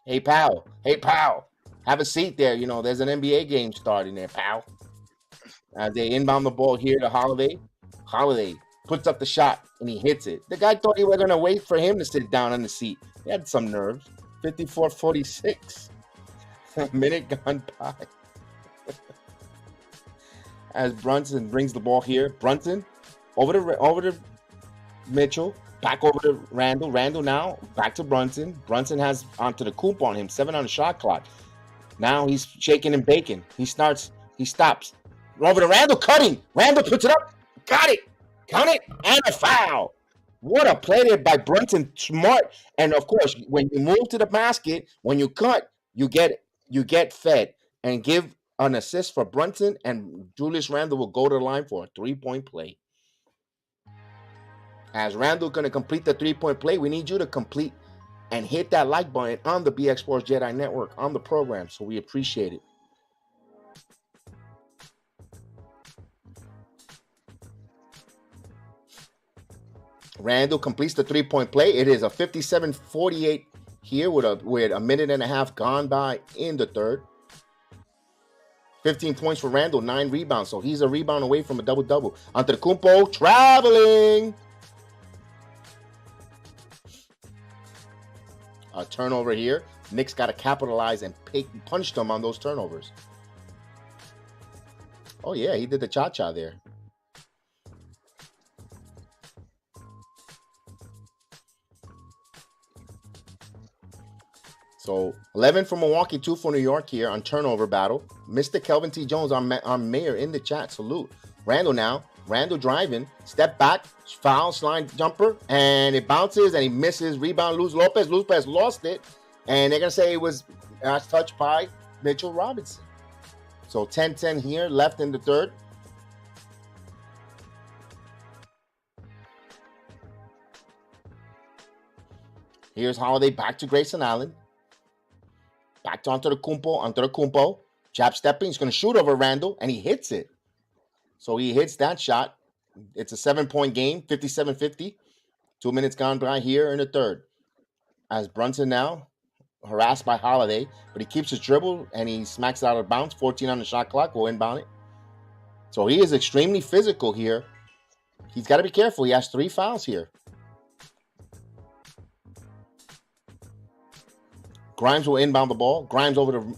Hey, pal. Have a seat there. There's an NBA game starting there, pal. They inbound the ball here to Holiday. Holiday puts up the shot, and he hits it. The guy thought he was going to wait for him to sit down on the seat. He had some nerves. 54-46. A minute gone by. As Brunson brings the ball here. Brunson over to Mitchell. Back over to Randle. Randle now back to Brunson. Brunson has Antetokounmpo on him. 7 on the shot clock. Now he's shaking and baking. He stops. Over to Randle, cutting. Randle puts it up. Got it. Count it. And a foul. What a play there by Brunson. Smart. And of course, when you move to the basket, when you cut, you get fed. And give an assist for Brunson, and Julius Randle will go to the line for a 3-point play. As Randle going to complete the 3-point play, we need you to complete and hit that like button on the BX Sports JEDI Network on the program. So we appreciate it. Randle completes the 3-point play. It is a 57-48 here with a minute and a half gone by in the third. 15 points for Randle, 9 rebounds. So he's a rebound away from a double-double. Antetokounmpo traveling. A turnover here. Knicks got to capitalize and punch them on those turnovers. Oh, yeah, he did the cha-cha there. So 11 for Milwaukee, 2 for New York here on turnover battle. Mr. Kelvin T. Jones, our mayor in the chat. Salute. Randle now. Randle driving. Step back. Foul, slide jumper. And it bounces and he misses. Rebound, lose Lopez. Lopez lost it. And they're going to say it was touched by Mitchell Robinson. So 10-10 here, left in the third. Here's Holiday back to Grayson Allen. Back to Antetokounmpo. Jab stepping. He's going to shoot over Randle, and he hits it. So he hits that shot. It's a 7-point game, 57-50. 2 minutes gone by here in the third. As Brunson now harassed by Holiday, but he keeps his dribble, and he smacks it out of bounds. 14 on the shot clock. We'll inbound it. So he is extremely physical here. He's got to be careful. He has 3 fouls here. Grimes will inbound the ball. Grimes over to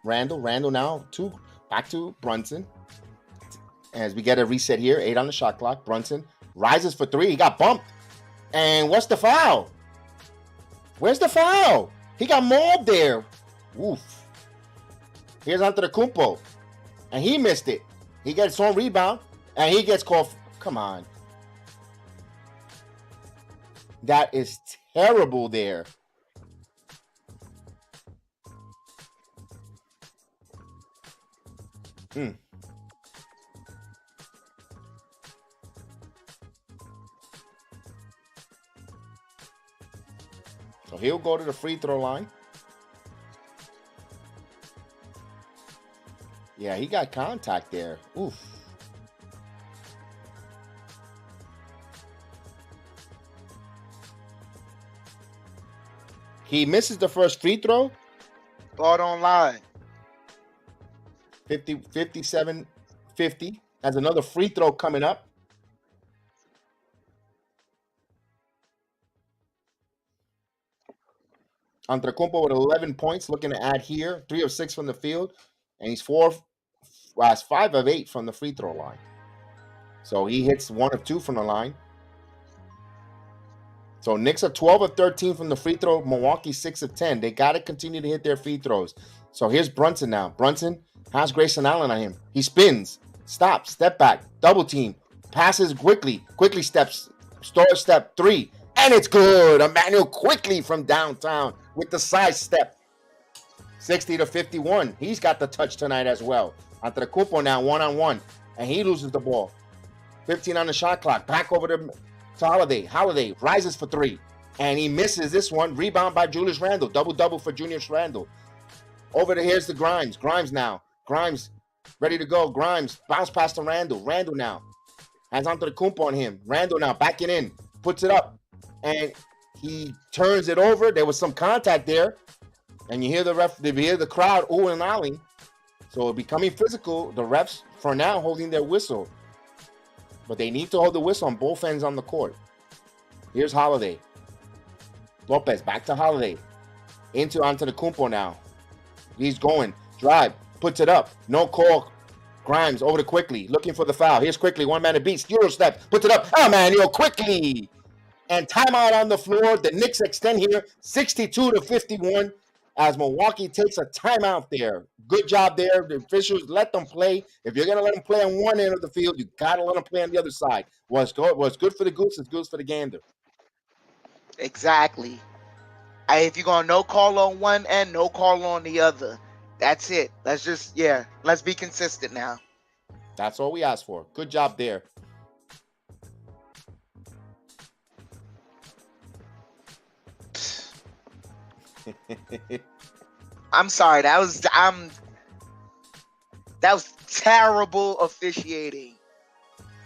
Randle. Randle now back to Brunson. As we get a reset here, 8 on the shot clock. Brunson rises for 3. He got bumped. And what's the foul? Where's the foul? He got mauled there. Oof. Here's Antetokounmpo. And he missed it. He gets on rebound. And he gets called. Come on. That is terrible there. So he'll go to the free throw line. Yeah, he got contact there. Oof. He misses the first free throw. Ball don't lie. 57-50. Has another free throw coming up. Antetokounmpo with 11 points, looking to add here. 3 of 6 from the field. And he's 5 of 8 from the free throw line. So he hits 1 of 2 from the line. So Knicks are 12 of 13 from the free throw. Milwaukee 6 of 10. They got to continue to hit their free throws. So here's Brunson now. Brunson has Grayson Allen on him. He spins, stops, step back, double team, passes quickly steps, store step 3, and it's good. Emmanuel Quickly from downtown with the side step. 60-51. He's got the touch tonight as well. Antetokounmpo now 1-on-1, and he loses the ball. 15 on the shot clock. Back over to Holiday. Holiday rises for 3, and he misses this one. Rebound by Julius Randle. Double-double for Julius Randle. Over to here's the Grimes. Grimes now. Grimes ready to go. Grimes bounce past to Randle. Randle now has Antetokounmpo on him. Randle now backing in. Puts it up, and he turns it over. There was some contact there, and you hear the crowd oohing and ahhing. So becoming physical. The refs for now holding their whistle. But they need to hold the whistle on both ends on the court. Here's Holiday. Lopez back to Holiday. Into Antetokounmpo now. He's going. Drive. Puts it up. No call. Grimes over to Quickly. Looking for the foul. Here's Quickly. One man to beat. Euro step. Puts it up. Oh, man. Quickly. And timeout on the floor. The Knicks extend here. 62-51. As Milwaukee takes a timeout there. Good job there. The officials let them play. If you're going to let them play on one end of the field, you got to let them play on the other side. What's good for the goose is good for the gander. Exactly. If you're going to no call on one end, no call on the other. That's it. Let's be consistent now. That's all we ask for. Good job there. I'm sorry. That was terrible officiating.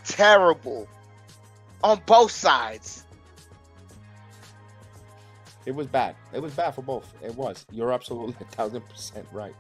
Terrible. On both sides. It was bad. It was bad for both. It was. You're absolutely 1,000% right.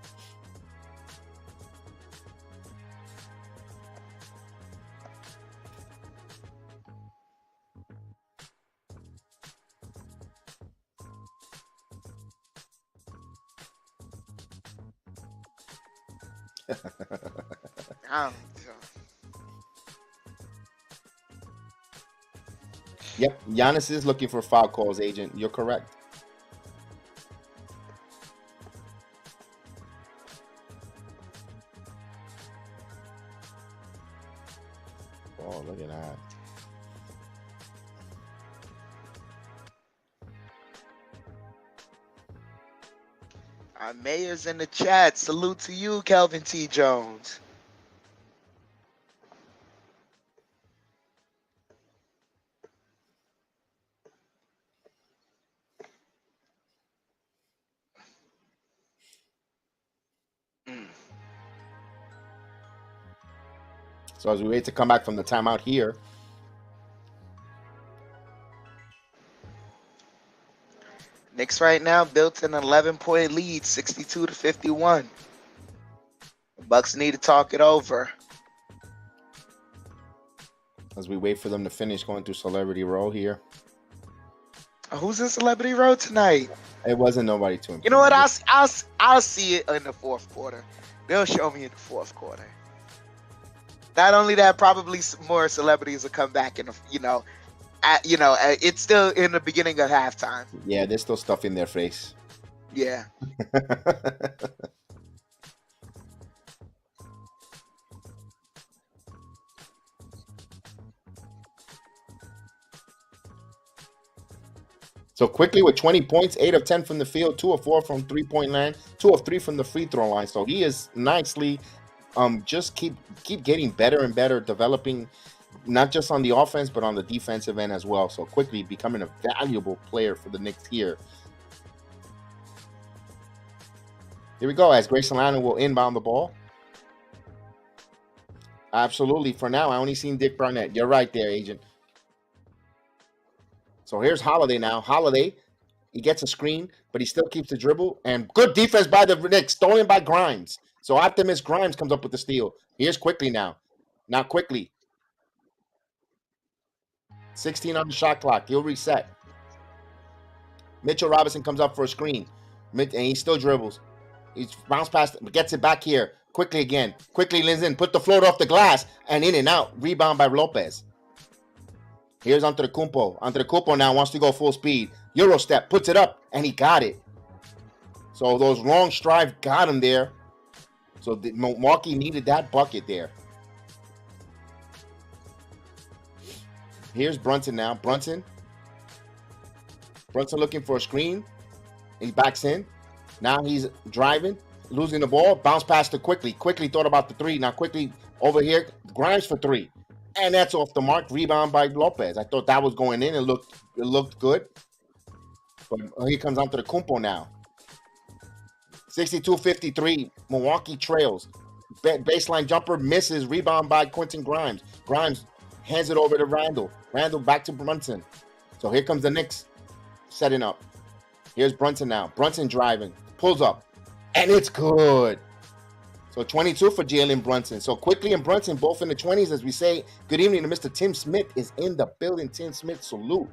Yep, Giannis is looking for foul calls, agent. You're correct. Oh, look at that. Our mayor's in the chat. Salute to you, Kelvin T. Jones. So as we wait to come back from the timeout here, Knicks right now built an 11-point lead, 62-51. The Bucks need to talk it over. as we wait for them to finish going through Celebrity Row here. Who's in Celebrity Row tonight? It wasn't nobody to him. You know what? I'll see it in the fourth quarter. They'll show me in the fourth quarter. Not only that, probably some more celebrities will come back in. It's still in the beginning of halftime. Yeah, there's still stuff in their face. Yeah. So quickly with 20 points, 8 of 10 from the field, 2 of 4 from 3-point line, 2 of 3 from the free throw line. So he is nicely just keep getting better and better, developing not just on the offense but on the defensive end as well. So quickly becoming a valuable player for the Knicks here. Here we go as Grayson Allen will inbound the ball. Absolutely. For now, I only seen Dick Barnett. You're right there, agent. So here's Holiday now. Holiday, he gets a screen, but he still keeps the dribble. And good defense by the Knicks, stolen by Grimes. So Optimus Grimes comes up with the steal. Here's Quickly now. Now Quickly. 16 on the shot clock. He'll reset. Mitchell Robinson comes up for a screen. And he still dribbles. He's bounced past, gets it back here. Quickly again. Quickly leans in, put the float off the glass, and in and out. Rebound by Lopez. Here's Antetokounmpo. Antetokounmpo now wants to go full speed. Euro step, puts it up, and he got it. So those long strides got him there. So Milwaukee needed that bucket there. Here's Brunson now. Brunson looking for a screen. He backs in. Now he's driving, losing the ball. Bounce pass to Quickly. Quickly thought about the three. Now Quickly over here. Grimes for three. And that's off the mark. Rebound by Lopez. I thought that was going in. It looked good. But here comes Antetokounmpo now. 62-53. Milwaukee trails. Baseline jumper misses. Rebound by Quentin Grimes. Grimes hands it over to Randle. Randle back to Brunson. So here comes the Knicks setting up. Here's Brunson now. Brunson driving. Pulls up. And it's good. So 22 for Jalen Brunson. So Quickly and Brunson both in the 20s as we say good evening to Mr. Tim Smith is in the building. Tim Smith, salute.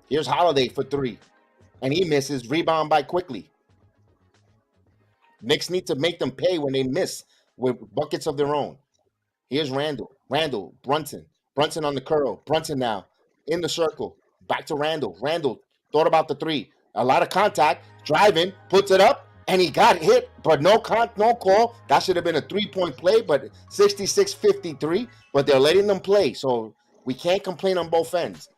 Here's Holiday for three. And he misses. Rebound by Quickly. Knicks need to make them pay when they miss with buckets of their own. Here's Randle. Randle, Brunson. Brunson on the curl. Brunson now in the circle. Back to Randle. Randle thought about the three. A lot of contact. Driving. Puts it up. And he got hit. But no call. That should have been a 3-point play. But 66-53. But they're letting them play. So we can't complain on both ends.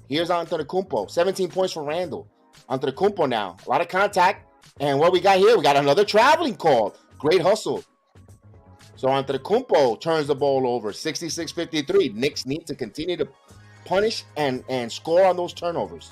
Here's Antetokounmpo. 17 points for Randle. Antetokounmpo now. A lot of contact. And what we got here? We got another traveling call. Great hustle. So Antetokounmpo turns the ball over. 66-53. Knicks need to continue to punish and score on those turnovers.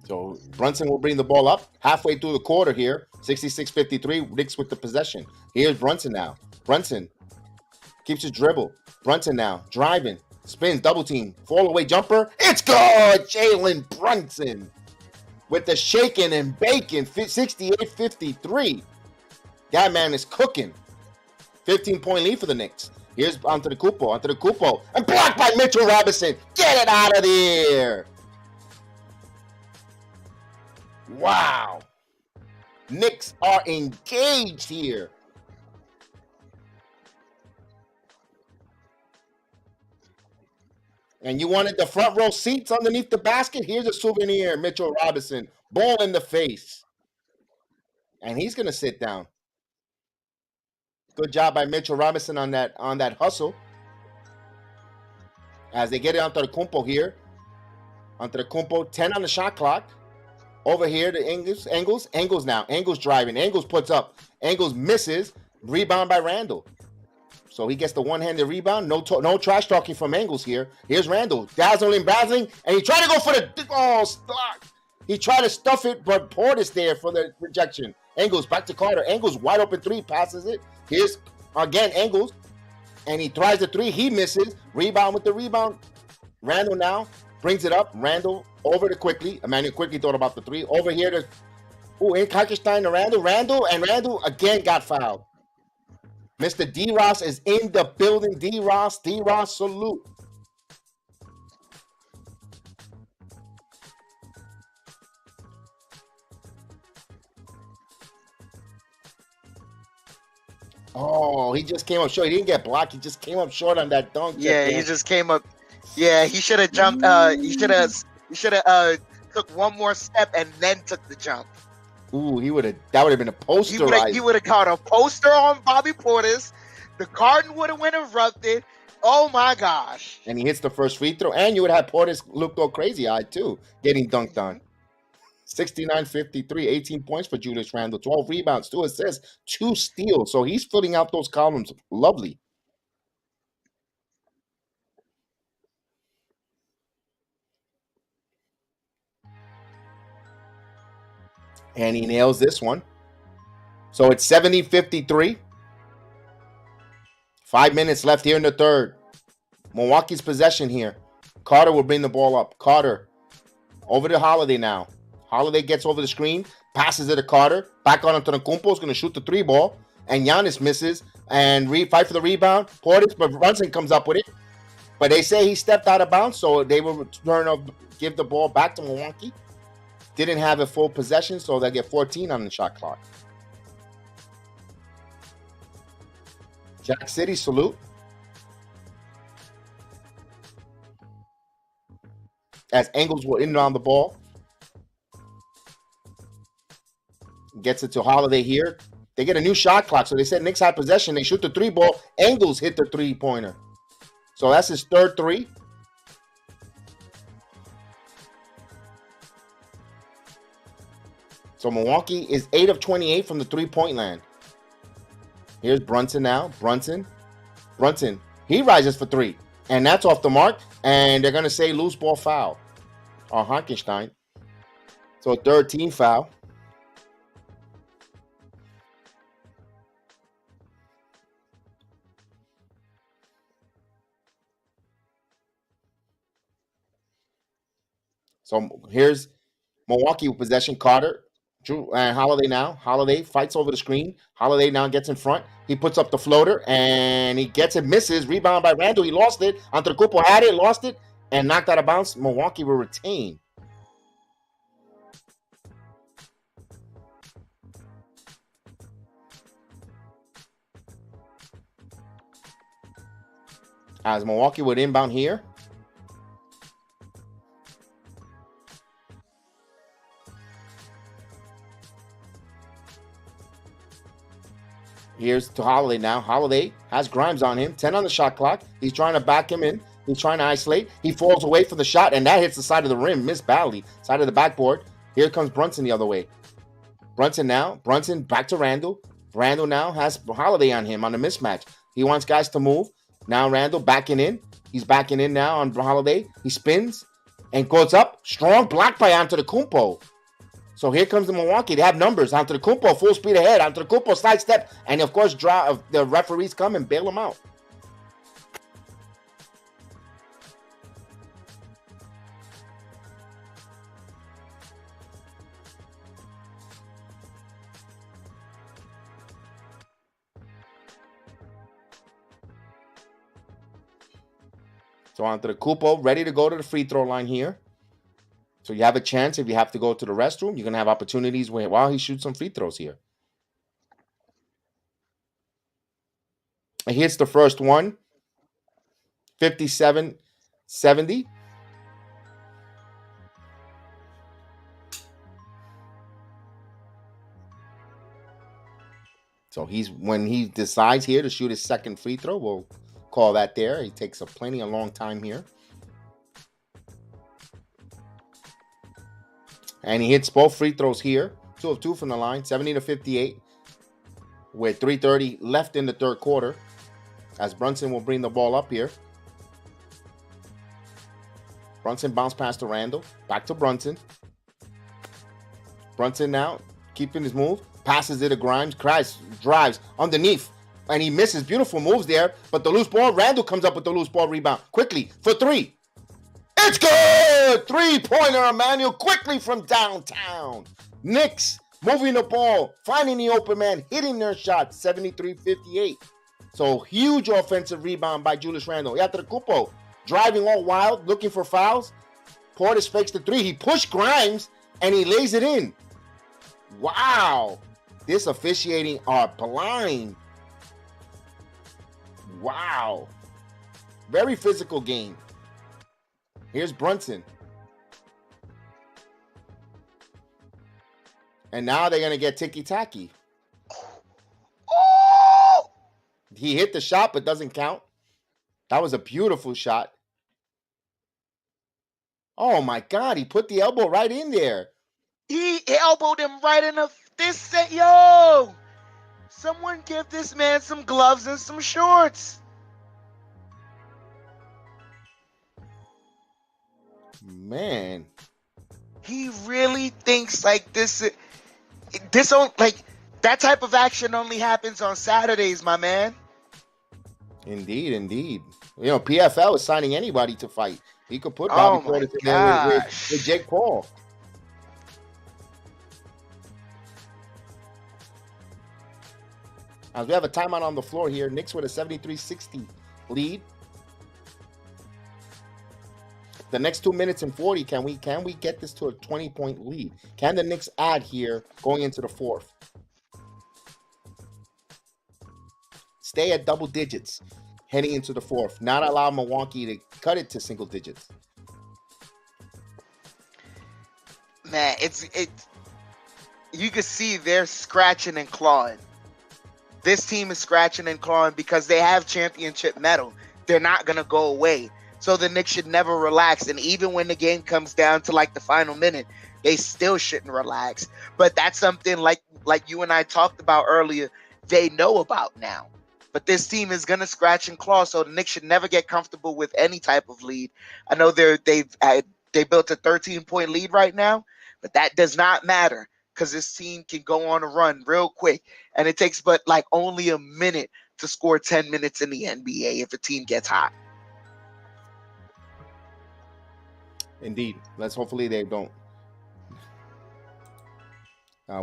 So Brunson will bring the ball up halfway through the quarter here. 66-53. Knicks with the possession. Here's Brunson now. Brunson keeps his dribble. Brunson now driving. Spins, double team, fall away jumper. It's good! Jalen Brunson with the shaking and baking. 68-53. That man is cooking. 15-point lead for the Knicks. Here's Antetokounmpo. And blocked by Mitchell Robinson. Get it out of there. Wow. Knicks are engaged here. And you wanted the front row seats underneath the basket? Here's a souvenir, Mitchell Robinson. Ball in the face. And he's going to sit down. Good job by Mitchell Robinson on that hustle. As they get it onto the Kumpo here. Onto the Kumpo, 10 on the shot clock. Over here to Engels now. Engels driving. Engels puts up. Engels misses. Rebound by Randle. So he gets the one-handed rebound. No trash talking from Engels here. Here's Randle. Dazzling, and he tried to go for the stock. He tried to stuff it, but Portis there for the rejection. Engels back to Carter. Engels wide open three, passes it. Here's again Engels. And he tries the three. He misses. Rebound with the rebound. Randle now brings it up. Randle over to Quickly. Emmanuel Quickly thought about the three. Over here to in Kalkenstein to Randle. Randle again got fouled. Mr. D. Ross is in the building. D. Ross, salute. Oh, he just came up short. He didn't get blocked. He just came up short on that dunk. Yeah, he just came up. Yeah, he should have jumped. He should have took one more step and then took the jump. Ooh, that would have been a poster. He would have caught a poster on Bobby Portis. The garden would have went erupted. Oh my gosh. And he hits the first free throw. And you would have Portis looked all crazy-eyed too, getting dunked on. 69-53, 18 points for Julius Randle, 12 rebounds, 2 assists, 2 steals. So he's filling out those columns. Lovely. And he nails this one. So it's 70-53. 5 minutes left here in the third. Milwaukee's possession here. Carter will bring the ball up. Carter over to Holiday now. Holiday gets over the screen, passes it to Carter. Back on to Antetokounmpo. Is going to shoot the 3 ball. And Giannis misses. And fight for the rebound. Portis, but Brunson comes up with it. But they say he stepped out of bounds, so they will give the ball back to Milwaukee. Didn't have a full possession, so they get 14 on the shot clock. Jack City, salute. As Engels will in on the ball. Gets it to Holiday here. They get a new shot clock, so they said Knicks had possession. They shoot the 3 ball. Engels hit the 3-pointer. So that's his third 3. So Milwaukee is 8 of 28 from the 3-point land. Here's Brunson now. Brunson. He rises for 3. And that's off the mark. And they're going to say loose ball foul on Hartenstein. So third team foul. So here's Milwaukee with possession. Carter. Drew and Holiday now. Holiday fights over the screen. Holiday now gets in front. He puts up the floater and he gets it, misses. Rebound by Randle. He lost it. Antetokounmpo had it, lost it, and knocked out of bounds. Milwaukee will retain. As Milwaukee would inbound here. Here's to Holiday now. Holiday has Grimes on him. 10 on the shot clock. He's trying to back him in. He's trying to isolate. He falls away from the shot, and that hits the side of the rim. Missed badly. Side of the backboard. Here comes Brunson the other way. Brunson now. Brunson back to Randle. Randle now has Holiday on him on the mismatch. He wants guys to move. Now Randle backing in. He's backing in now on Holiday. He spins and goes up. Strong block by Antetokounmpo. So here comes the Milwaukee. They have numbers. Antetokounmpo full speed ahead. Antetokounmpo sidestep. And of course, the referees come and bail him out. So Antetokounmpo ready to go to the free throw line here. So you have a chance if you have to go to the restroom. You're going to have opportunities while he shoots some free throws here. He hits the first one. 57-61. 70. So when he decides here to shoot his second free throw, we'll call that there. He takes a long time here. And he hits both free throws here. 2 of 2 from the line, 70-58. With 3:30 left in the third quarter. As Brunson will bring the ball up here. Brunson bounce pass to Randle. Back to Brunson. Brunson now keeping his move. Passes it to Grimes. Grimes drives underneath. And he misses. Beautiful moves there. But the loose ball. Randle comes up with the loose ball rebound. Quickly for 3. It's good! 3-pointer Emmanuel quickly from downtown. Knicks moving the ball. Finding the open man. Hitting their shot. 73-58. So huge offensive rebound by Julius Randle. Yatrakupo driving all wild. Looking for fouls. Portis fakes the 3. He pushed Grimes. And he lays it in. Wow. This officiating are blind. Wow. Very physical game. Here's Brunson. And now they're going to get ticky-tacky. Oh! He hit the shot, but doesn't count. That was a beautiful shot. Oh, my God. He put the elbow right in there. He elbowed him right in the... Yo! Someone give this man some gloves and some shorts. Man. He really thinks like this don't like that type of action only happens on Saturdays, my man. Indeed, indeed. You know, PFL is signing anybody to fight. He could put Bobby Portis in there with Jake Paul. As we have a timeout on the floor here, Knicks with a 73-60 lead. The next 2 minutes and 40, can we get this to a 20-point lead? Can the Knicks add here going into the fourth? Stay at double digits heading into the fourth. Not allow Milwaukee to cut it to single digits. Man, you can see they're scratching and clawing. This team is scratching and clawing because they have championship medal. They're not going to go away. So the Knicks should never relax. And even when the game comes down to like the final minute, they still shouldn't relax. But that's something like you and I talked about earlier, they know about now. But this team is going to scratch and claw. So the Knicks should never get comfortable with any type of lead. I know they built a 13-point lead right now, but that does not matter. Because this team can go on a run real quick. And it takes but like only a minute to score 10 minutes in the NBA if a team gets hot. Indeed. Hopefully they don't.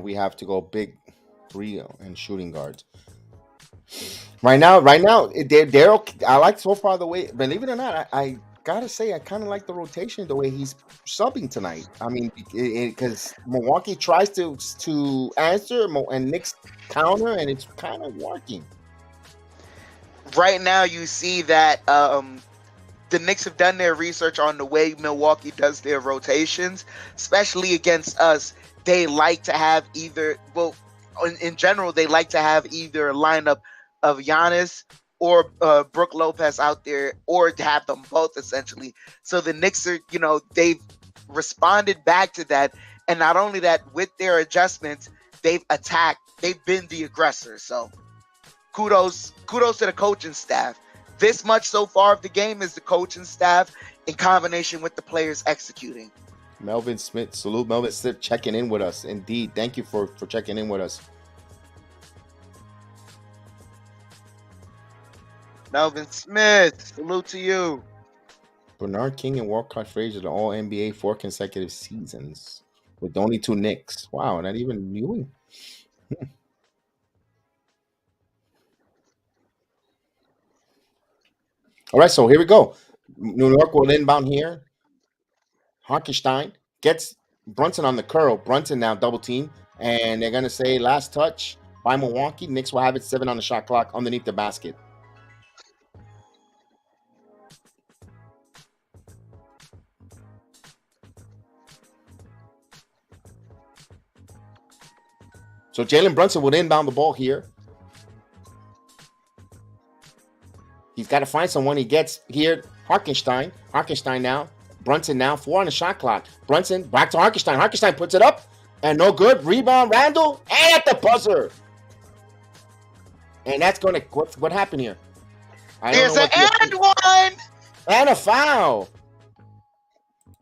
We have to go big 3 and shooting guards. Right now, they're okay. I like so far the way, believe it or not, I gotta say, I kind of like the rotation, the way he's subbing tonight. I mean, because Milwaukee tries to answer and Knicks counter, and it's kind of working. Right now, you see that the Knicks have done their research on the way Milwaukee does their rotations, especially against us. They like to have in general, they like to have either a lineup of Giannis or Brook Lopez out there, or to have them both essentially. So the Knicks are, they've responded back to that. And not only that, with their adjustments, they've been the aggressor. So kudos to the coaching staff. This much so far of the game is the coaching staff in combination with the players executing. Melvin Smith, salute Melvin Smith checking in with us. Indeed. Thank you for checking in with us. Melvin Smith, salute to you. Bernard King and Walcott Frazier, the All-NBA 4 consecutive seasons with only 2 Knicks. Wow, not even Ewing. All right, so here we go. New York will inbound here. Hartenstein gets Brunson on the curl. Brunson now double team, and they're going to say last touch by Milwaukee. Knicks will have it 7 on the shot clock underneath the basket. So Jalen Brunson will inbound the ball here. He's got to find someone. He gets here. Hartenstein. Hartenstein now. Brunson now. 4 on the shot clock. Brunson back to Hartenstein. Hartenstein puts it up. And no good. Rebound. Randle. And at the buzzer. And that's going to... What happened here? There's an and one. And a foul.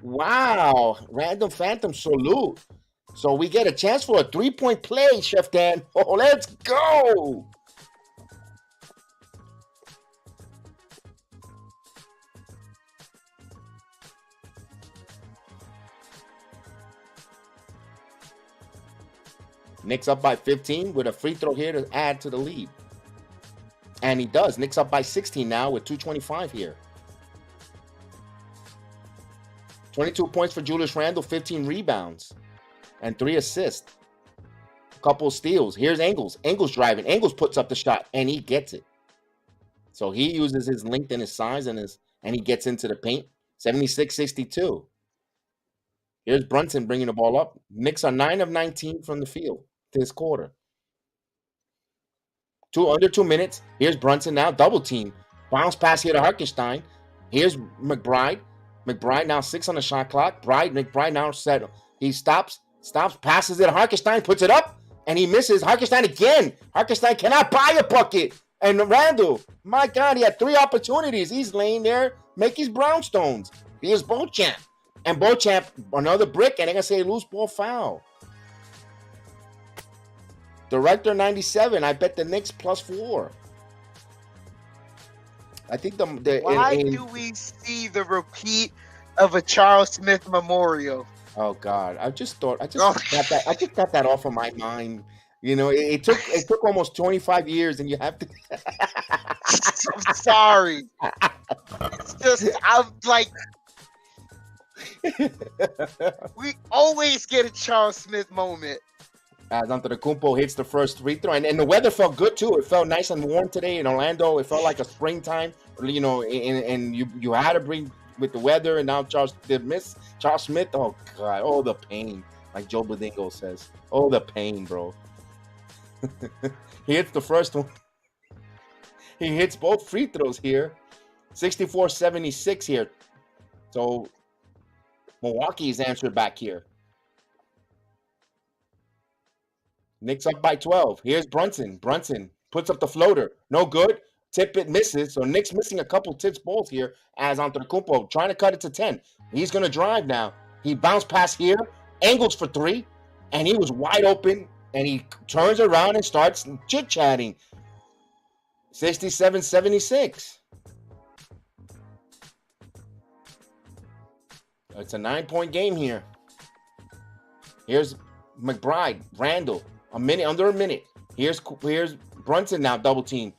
Wow. Random Phantom salute. So we get a chance for a 3-point play, Chef Dan. Oh, let's go. Knicks up by 15 with a free throw here to add to the lead. And he does. Knicks up by 16 now with 2:25 here. 22 points for Julius Randle, 15 rebounds, and 3 assists. A couple steals. Here's Ingles. Ingles driving. Ingles puts up the shot, and he gets it. So he uses his length and his size and he gets into the paint. 76-62. Here's Brunson bringing the ball up. Knicks are 9 of 19 from the field this quarter. Under 2 minutes. Here's Brunson now, double team. Bounce pass here to Hartenstein. Here's McBride. McBride now 6 on the shot clock. McBride now set. He stops, passes it. Hartenstein puts it up, and he misses. Hartenstein again. Hartenstein cannot buy a bucket. And Randle, my God, he had 3 opportunities. He's laying there, make his brownstones. Here's Beauchamp. And Beauchamp, another brick, and they're going to say loose ball foul. Director 97, I bet the Knicks +4. I think Why do we see the repeat of a Charles Smith memorial? Oh God, I just got that off of my mind. You know, it took almost 25 years, and you have to. I'm sorry. It's just I'm like, we always get a Charles Smith moment. As Antetokounmpo hits the first free throw, and the weather felt good too. It felt nice and warm today in Orlando. It felt like a springtime, you know. And you had to bring with the weather, and now Charles Smith. Oh God, oh the pain, like Joe Badingo says. Oh the pain, bro. He hits the first one. He hits both free throws here. 64-76 here. So Milwaukee's answered back here. Knicks up by 12. Here's Brunson. Brunson puts up the floater. No good. Tip it misses. So Knicks missing a couple tips balls here as Antetokounmpo trying to cut it to 10. He's going to drive now. He bounced past here. Angles for 3. And he was wide open. And he turns around and starts chit-chatting. 67-76. It's a 9-point game here. Here's McBride. Randle. Under a minute. Here's Brunson now, double team.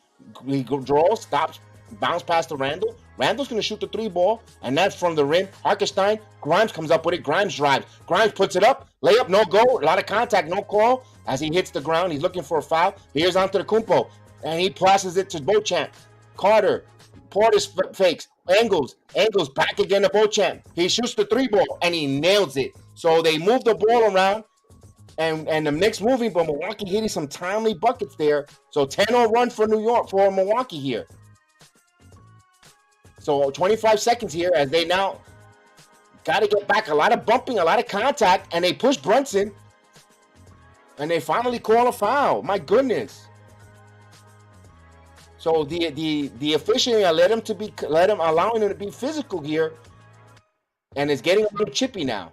He draws, stops, bounce past to Randle. Randle's going to shoot the 3 ball, and that's from the rim. Hartenstein, Grimes comes up with it. Grimes drives. Grimes puts it up. Layup, no go. A lot of contact, no call. As he hits the ground, he's looking for a foul. Here's Antetokounmpo, and he passes it to Beauchamp. Carter, Portis fakes. Angles back again to Beauchamp. He shoots the 3 ball, and he nails it. So they move the ball around. And the Knicks moving, but Milwaukee hitting some timely buckets there. So 10-0 run for Milwaukee here. So 25 seconds here as they now got to get back. A lot of bumping, a lot of contact, and they push Brunson. And they finally call a foul. My goodness. So the officiating allowing him to be physical here, and it's getting a little chippy now.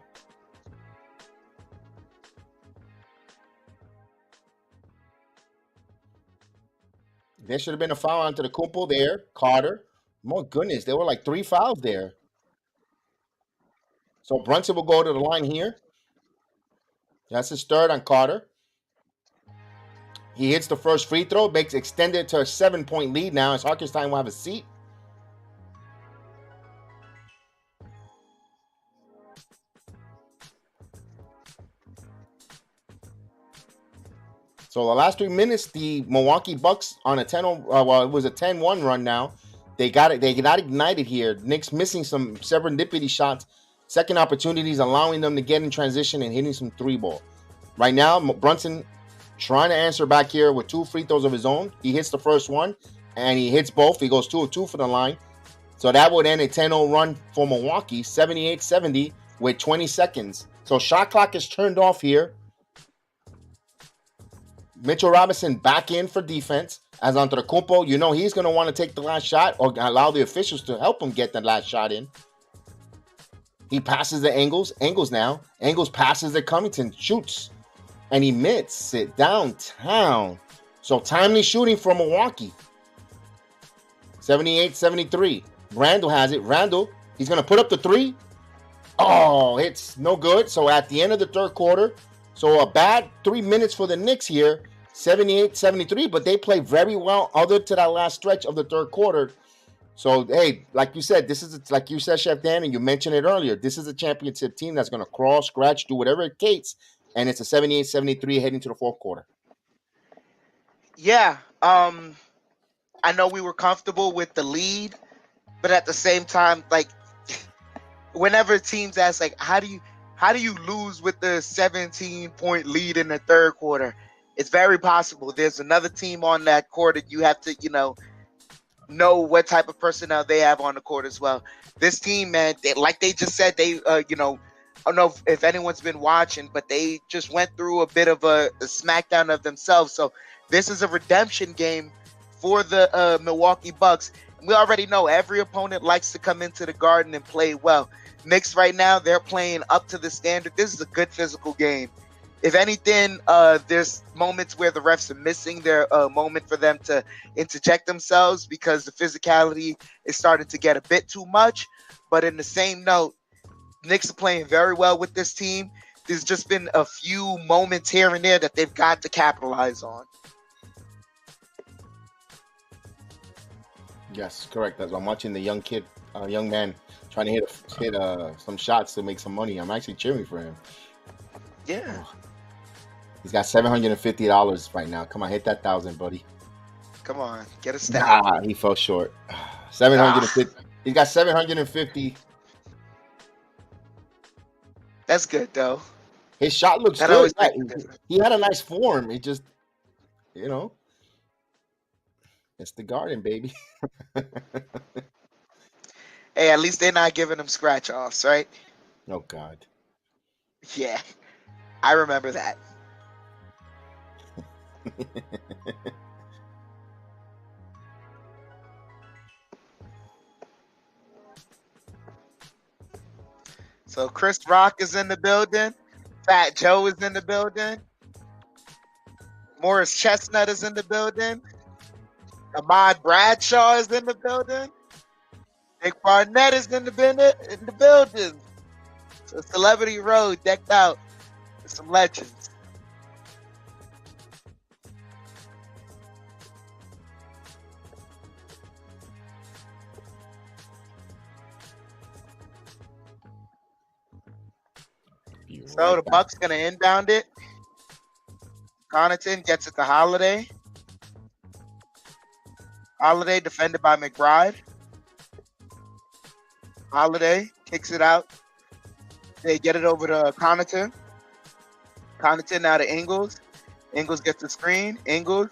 There should have been a foul onto the Antetokounmpo there. Carter. My goodness, there were like 3 fouls there. So Brunson will go to the line here. That's his third on Carter. He hits the first free throw, makes extended to a 7-point lead now as Hartenstein will have a seat. So the last 3 minutes, the Milwaukee Bucks on a 10-0, it was a 10-1 run now. They got ignited here. Knicks missing some serendipity shots, second opportunities, allowing them to get in transition and hitting some 3 ball. Right now, Brunson trying to answer back here with 2 free throws of his own. He hits the first one, and he hits both. He goes 2 of 2 for the line. So that would end a 10-0 run for Milwaukee, 78-70 with 20 seconds. So shot clock is turned off here. Mitchell Robinson back in for defense. As Antetokounmpo, you know he's going to want to take the last shot or allow the officials to help him get the last shot in. He passes to Ingles. Ingles now. Ingles passes to Covington. Shoots. And he mits it downtown. So timely shooting for Milwaukee. 78-73. Randle has it. Randle, he's going to put up the 3. Oh, it's no good. So at the end of the third quarter, so a bad 3 minutes for the Knicks here, 78-73, but they play very well other to that last stretch of the third quarter. So, hey, like you said, this is, like you said, Chef Dan, and you mentioned it earlier, this is a championship team that's going to crawl, scratch, do whatever it takes, and it's a 78-73 heading to the fourth quarter. Yeah, I know we were comfortable with the lead, but at the same time, like, whenever teams ask, like, how do you lose with the 17-point lead in the third quarter? It's very possible. There's another team on that court that you have to, know what type of personnel they have on the court as well. This team, man, like they just said, they, I don't know if anyone's been watching, but they just went through a bit of a smackdown of themselves. So this is a redemption game for the Milwaukee Bucks. We already know every opponent likes to come into the Garden and play well. Knicks right now, they're playing up to the standard. This is a good physical game. If anything, there's moments where the refs are missing their moment for them to interject themselves because the physicality is starting to get a bit too much. But in the same note, Knicks are playing very well with this team. There's just been a few moments here and there that they've got to capitalize on. Yes, correct. As I'm watching the young man trying to hit some shots to make some money, I'm actually cheering for him. Yeah. He's got $750 right now. Come on, hit that 1,000, buddy. Come on, get a stat. He fell short. 750. He's got 750. That's good though. His shot looks good. He had a nice form. It just, it's the Garden, baby. Hey, at least they're not giving him scratch offs, right? Oh God. Yeah, I remember that. So Chris Rock is in the building. Fat Joe is in the building. Morris Chestnut is in the building. Ahmad Bradshaw is in the building. Nick Barnett is in the building. So Celebrity Road decked out with some legends. So the Bucks gonna inbound it. Connaughton gets it to Holiday. Holiday defended by McBride. Holiday kicks it out. They get it over to Connaughton. Connaughton now to Ingles. Ingles gets the screen. Ingles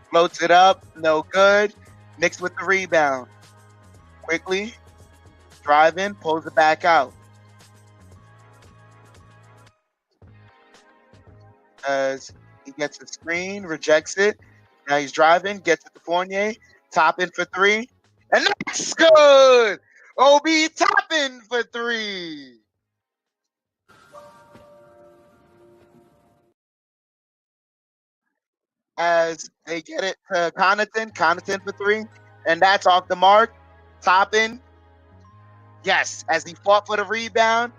floats it up. No good. Knicks with the rebound. Quickly. Driving. Pulls it back out. As he gets the screen. Rejects it. Now he's driving. Gets it to Fournier. Topping for 3. And that's good. Obi Toppin for 3. As they get it to Connaughton for 3. And that's off the mark. Toppin. Yes, as he fought for the rebound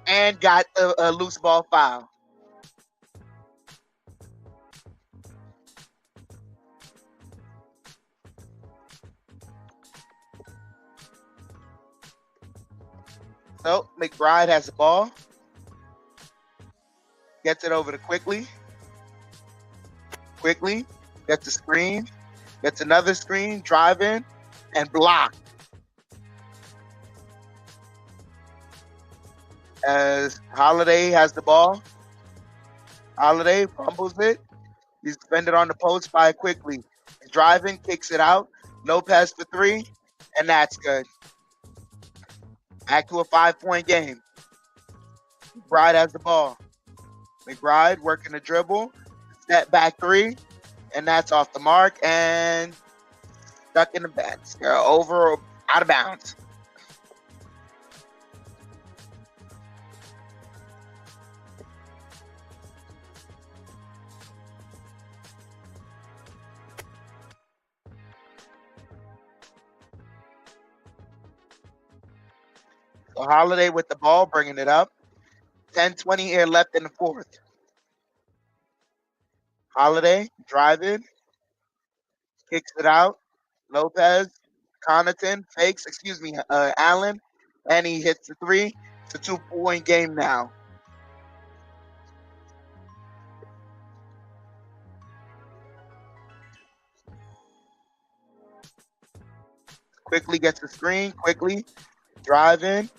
and got a loose ball foul. So McBride has the ball. Gets it over to Quickly. Quickly gets the screen. Gets another screen. Driving and blocked. As Holiday has the ball. Holiday fumbles it. defended on the post by Quickly. He's driving, kicks it out. Lopez for three, and that's good. Back to a 5-point game. McBride has the ball. McBride working the dribble. Step back three, and that's off the mark and stuck in the bench. They're over, out of bounds. So Holiday with the ball, bringing it up. 10:20 here left in the fourth. Holiday driving, kicks it out. Lopez, Connaughton fakes, Allen, and he hits the three. It's a 2-point game now. Quickly gets the screen, Quickly driving,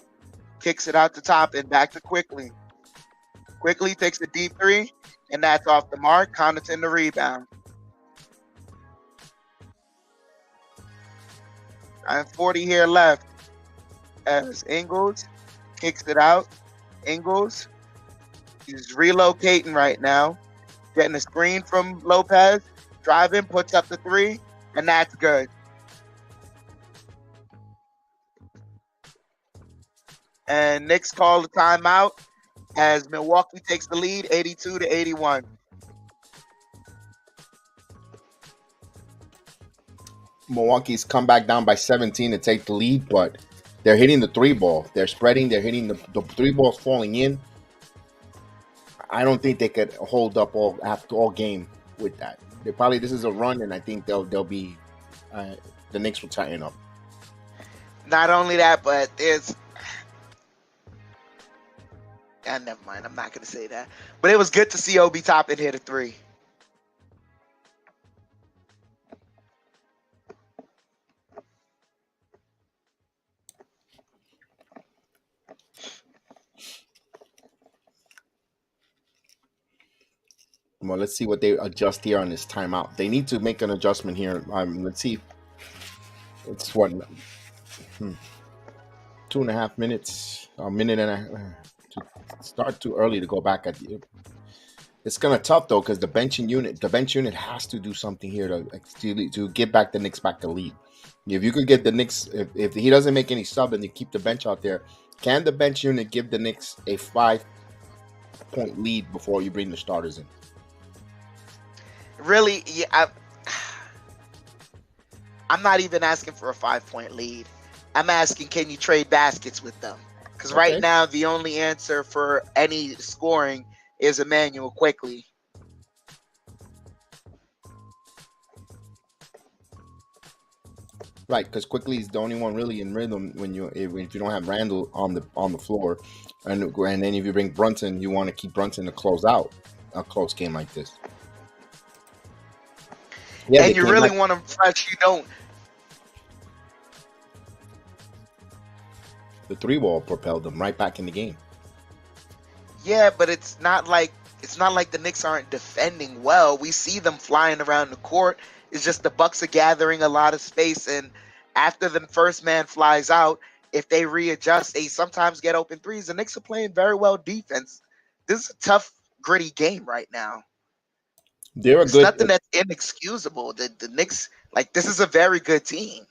kicks it out the top and back to Quickly. Quickly takes the deep three, and that's off the mark. Connaughton the rebound. And 40 here left as Ingles kicks it out. Ingles, he's relocating right now, getting a screen from Lopez, driving, puts up the three, and that's good. And Knicks call the timeout as Milwaukee takes the lead 82-81. Milwaukee's come back down by 17 to take the lead, but they're hitting the three ball. They're spreading. They're hitting the three balls falling in. I don't think they could hold up all game with that. This is a run, and I think they'll be the Knicks will tighten up. Not only that, but there's never mind. I'm not going to say that. But it was good to see Obi Toppin hit a three. Well, let's see what they adjust here on this timeout. They need to make an adjustment here. Let's see. It's what 2.5 minutes, a minute and a to start too early to go back at the. It's kind of tough though because the bench unit has to do something here to get back the Knicks back to lead. If you could get the Knicks, if he doesn't make any sub and you keep the bench out there, can the bench unit give the Knicks a 5-point lead before you bring the starters in? Really, yeah, I'm not even asking for a 5-point lead. I'm asking, can you trade baskets with them? Because right now, the only answer for any scoring is Emmanuel Quickly. Right, because Quickly is the only one really in rhythm if you don't have Randle on the floor, and then if you bring Brunson, you want to keep Brunson to close out a close game like this. Yeah, and you really want them fresh. You don't. The three ball propelled them right back in the game. Yeah, but it's not like the Knicks aren't defending well. We see them flying around the court. It's just the Bucks are gathering a lot of space, and after the first man flies out, if they readjust, they sometimes get open threes. The Knicks are playing very well defense. This is a tough, gritty game right now. It's nothing that's inexcusable. The Knicks, this is a very good team.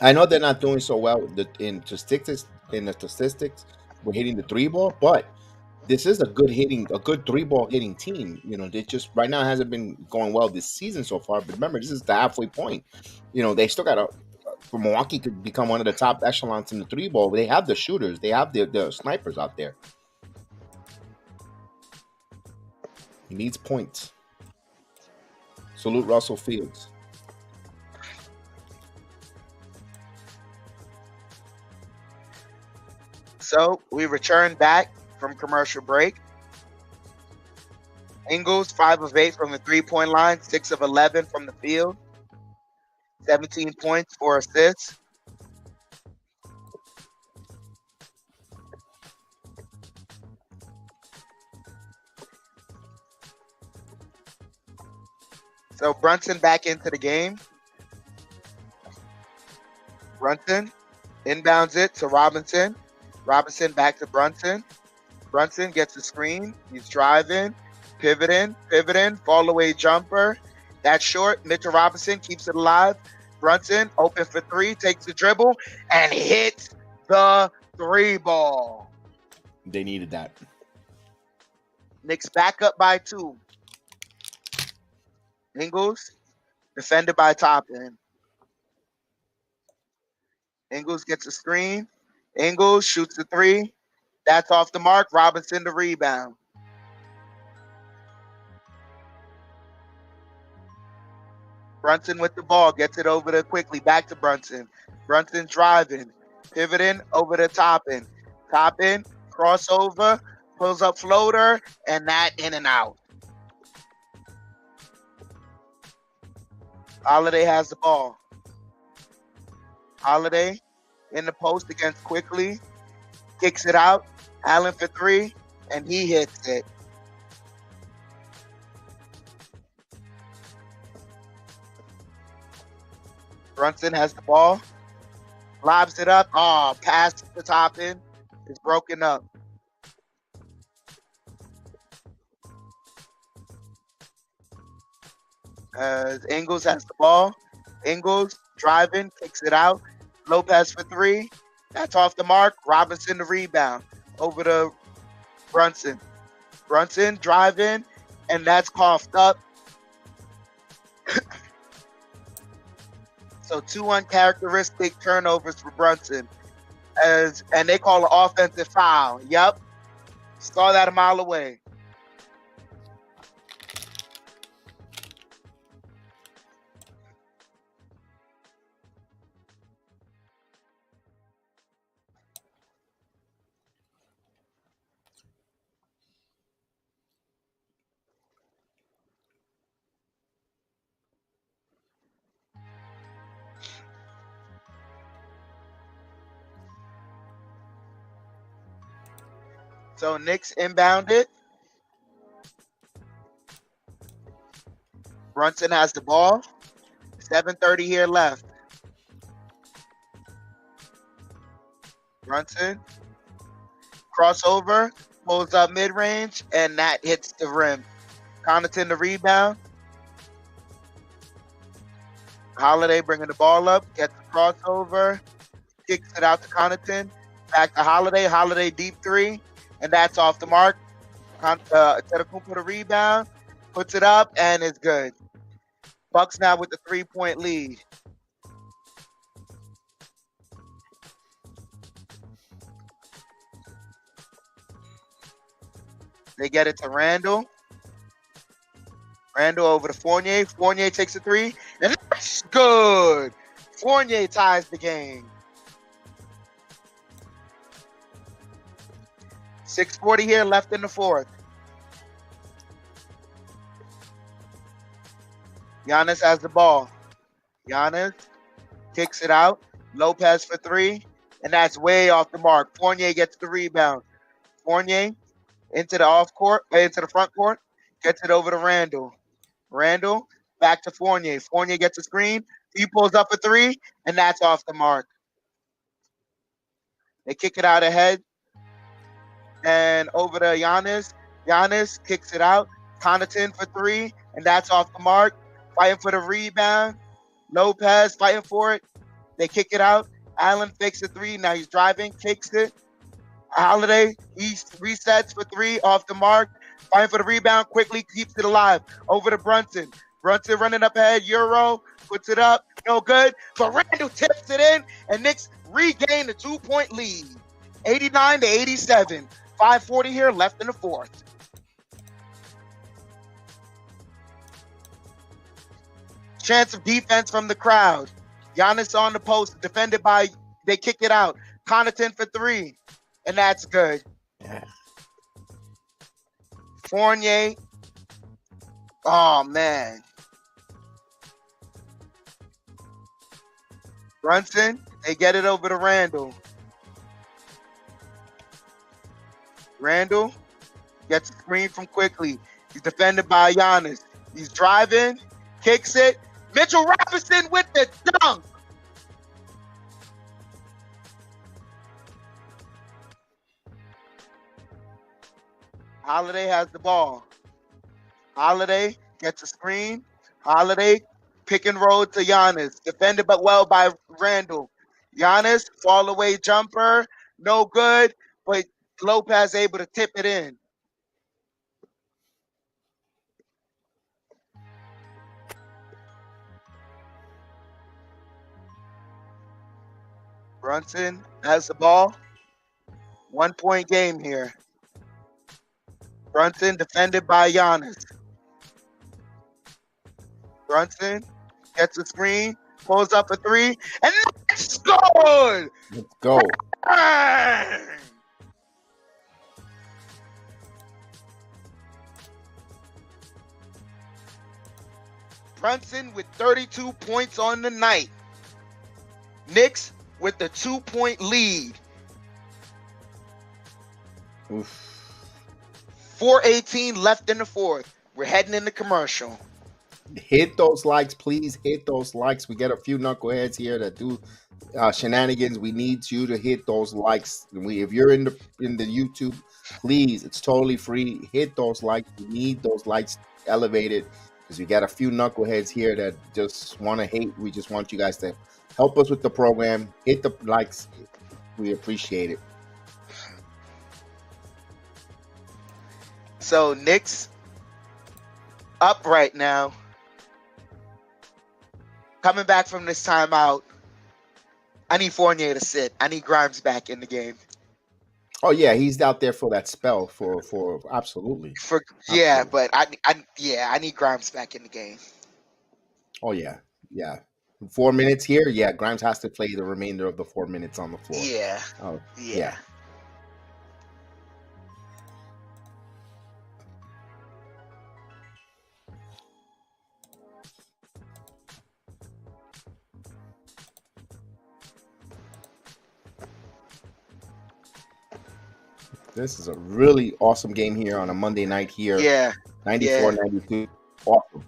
I know they're not doing so well in the statistics. We're hitting the three ball, but this is a good three ball hitting team. They just right now hasn't been going well this season so far. But remember, this is the halfway point. They still got for Milwaukee to become one of the top echelons in the three ball. They have the shooters, they have the snipers out there. He needs points. Salute Russell Fields. So we return back from commercial break. Ingles, 5 of 8 from the 3-point line, 6 of 11 from the field, 17 points, 4 assists. So Brunson back into the game. Brunson inbounds it to Robinson. Robinson back to Brunson. Brunson gets the screen. He's driving, pivoting, fall away jumper. That's short. Mitchell Robinson keeps it alive. Brunson open for three, takes the dribble, and hits the three ball. They needed that. Knicks back up by 2. Ingles defended by Toppin. Ingles gets a screen. Ingles shoots the three. That's off the mark. Robinson the rebound. Brunson with the ball. Gets it over to quickly. Back to Brunson. Brunson driving. Pivoting over to Toppin. Toppin. Crossover. Pulls up floater. And that in and out. Holiday has the ball. Holiday in the post against Quickly. Kicks it out. Allen for three. And he hits it. Brunson has the ball. Lobs it up. Oh, pass to the top end. It's broken up. Ingles has the ball. Ingles driving, kicks it out. Lopez for three. That's off the mark. Robinson the rebound. Over to Brunson. Brunson driving, and that's coughed up. So 2 uncharacteristic turnovers for Brunson. And they call an offensive foul. Yep. Saw that a mile away. So Knicks inbounded. Brunson has the ball. 7:30 here left. Brunson. Crossover. Pulls up mid-range. And that hits the rim. Connaughton the rebound. Holiday bringing the ball up. Gets the crossover. Kicks it out to Connaughton. Back to Holiday. Holiday deep three. And that's off the mark. Antetokounmpo the rebound. Puts it up. And it's good. Bucks now with the 3-point lead. They get it to Randle. Randle over to Fournier. Fournier takes a three. And that's good. Fournier ties the game. 6:40 here left in the fourth. Giannis has the ball. Giannis kicks it out. Lopez for three. And that's way off the mark. Fournier gets the rebound. Fournier into the front court. Gets it over to Randle. Randle back to Fournier. Fournier gets a screen. He pulls up a three. And that's off the mark. They kick it out ahead. And over to Giannis. Giannis kicks it out. Connaughton for three. And that's off the mark. Fighting for the rebound. Lopez fighting for it. They kick it out. Allen fakes a three. Now he's driving. Kicks it. Holiday. He resets for three. Off the mark. Fighting for the rebound. Quickly keeps it alive. Over to Brunson. Brunson running up ahead. Euro. Puts it up. No good. But Randle tips it in. And Knicks regain the 2-point lead. 89-87. 5:40 here left in the fourth. Chance of defense from the crowd. Giannis on the post, defended by, they kick it out. Connaughton for three, and that's good. Yeah. Fournier. Oh, man. Brunson, they get it over to Randle. Randle gets a screen from Quickly. He's defended by Giannis. He's driving, Kicks it. Mitchell Robinson with the dunk. Holiday has the ball. Holiday gets a screen. Holiday pick and roll to Giannis. Defended but well by Randle. Giannis, fall away jumper. No good, but Lopez able to tip it in. Brunson has the ball. 1 point game here. Brunson defended by Giannis. Brunson gets a screen, pulls up a three, and scored! Let's go. Brunson with 32 points on the night. Knicks with the 2-point lead. Oof. 4:18 left in the fourth. We're heading into commercial. Hit those likes, please. Hit those likes. We get a few knuckleheads here that do shenanigans. We need you to hit those likes. If you're in the YouTube, please, it's totally free. Hit those likes. We need those likes elevated because we got a few knuckleheads here that just want to hate. We just want you guys to help us with the program. Hit the likes. We appreciate it. So Knicks up right now. Coming back from this timeout, I need Fournier to sit. I need Grimes back in the game. Oh yeah, he's out there for that spell for absolutely. Yeah, but I need Grimes back in the game. Oh yeah. 4 minutes here. Yeah, Grimes has to play the remainder of the 4 minutes on the floor. Yeah. Oh Yeah. This is a really awesome game here on a Monday night here. Yeah. 94-92. Awesome.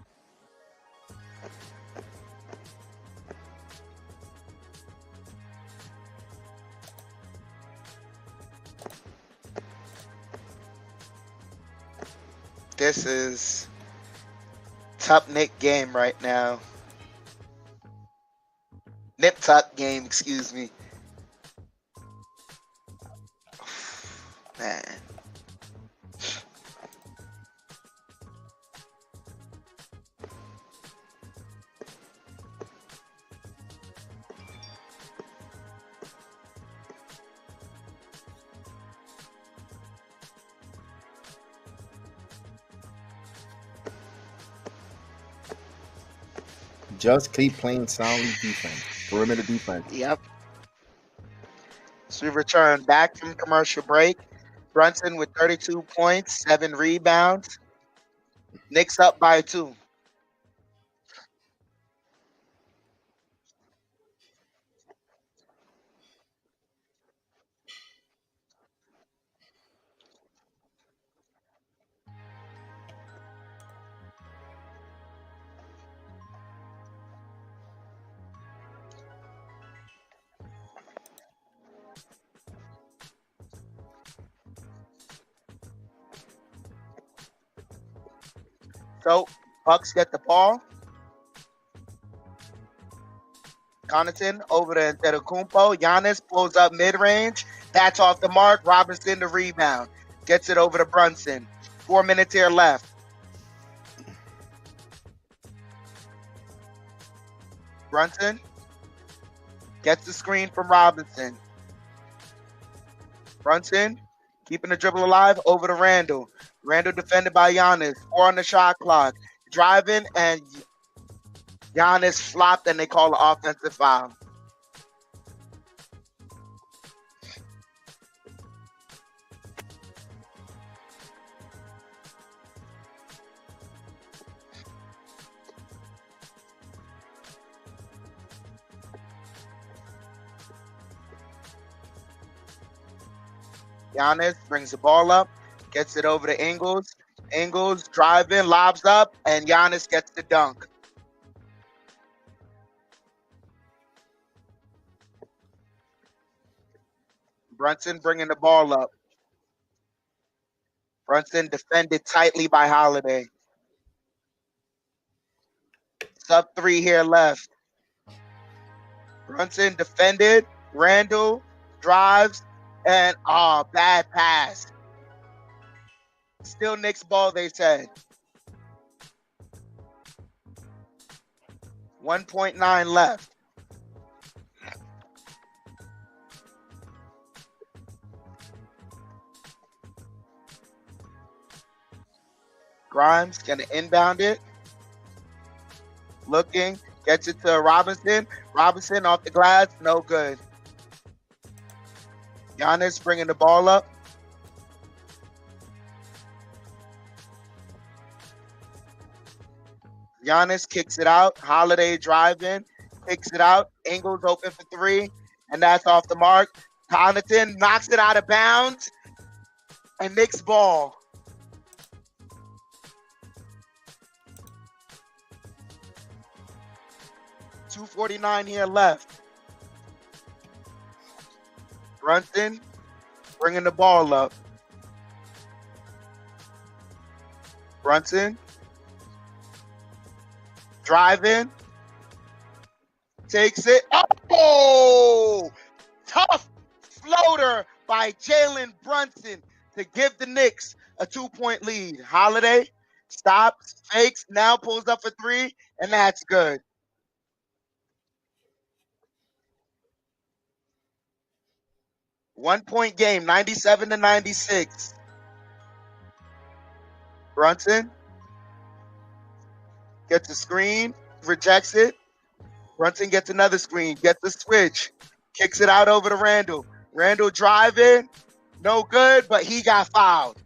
This is top Knick game right now. Nip tuck game, excuse me. Man. Just keep playing soundly defense. Perimeter defense. Yep. So we return back from commercial break. Brunson with 32 points, 7 rebounds. Knicks up by 2. So Bucks get the ball. Connaughton over to Antetokounmpo. Giannis pulls up mid-range. That's off the mark. Robinson the rebound. Gets it over to Brunson. 4 minutes here left. Brunson gets the screen from Robinson. Brunson keeping the dribble alive over to Randle. Randle defended by Giannis. 4 on the shot clock. Driving and Giannis flopped and they call an offensive foul. Giannis brings the ball up, gets it over to Ingles. Ingles driving, lobs up, and Giannis gets the dunk. Brunson bringing the ball up. Brunson defended tightly by Holiday. Sub 3 here left. Brunson defended. Randle drives. And, bad pass. Still Knicks ball, they said. 1.9 left. Grimes going to inbound it. Looking. Gets it to Robinson. Robinson off the glass. No good. Giannis bringing the ball up. Giannis kicks it out. Holiday driving. Kicks it out. Ingles open for 3. And that's off the mark. Connaughton knocks it out of bounds. And Knicks ball. .249 here left. Brunson bringing the ball up. Brunson driving. Takes it. Oh! Tough floater by Jalen Brunson to give the Knicks a 2-point lead. Holiday stops, fakes, now pulls up for 3, and that's good. One-point game, 97-96. Brunson gets a screen, rejects it. Brunson gets another screen, gets the switch, kicks it out over to Randle. Randle driving, no good, but he got fouled.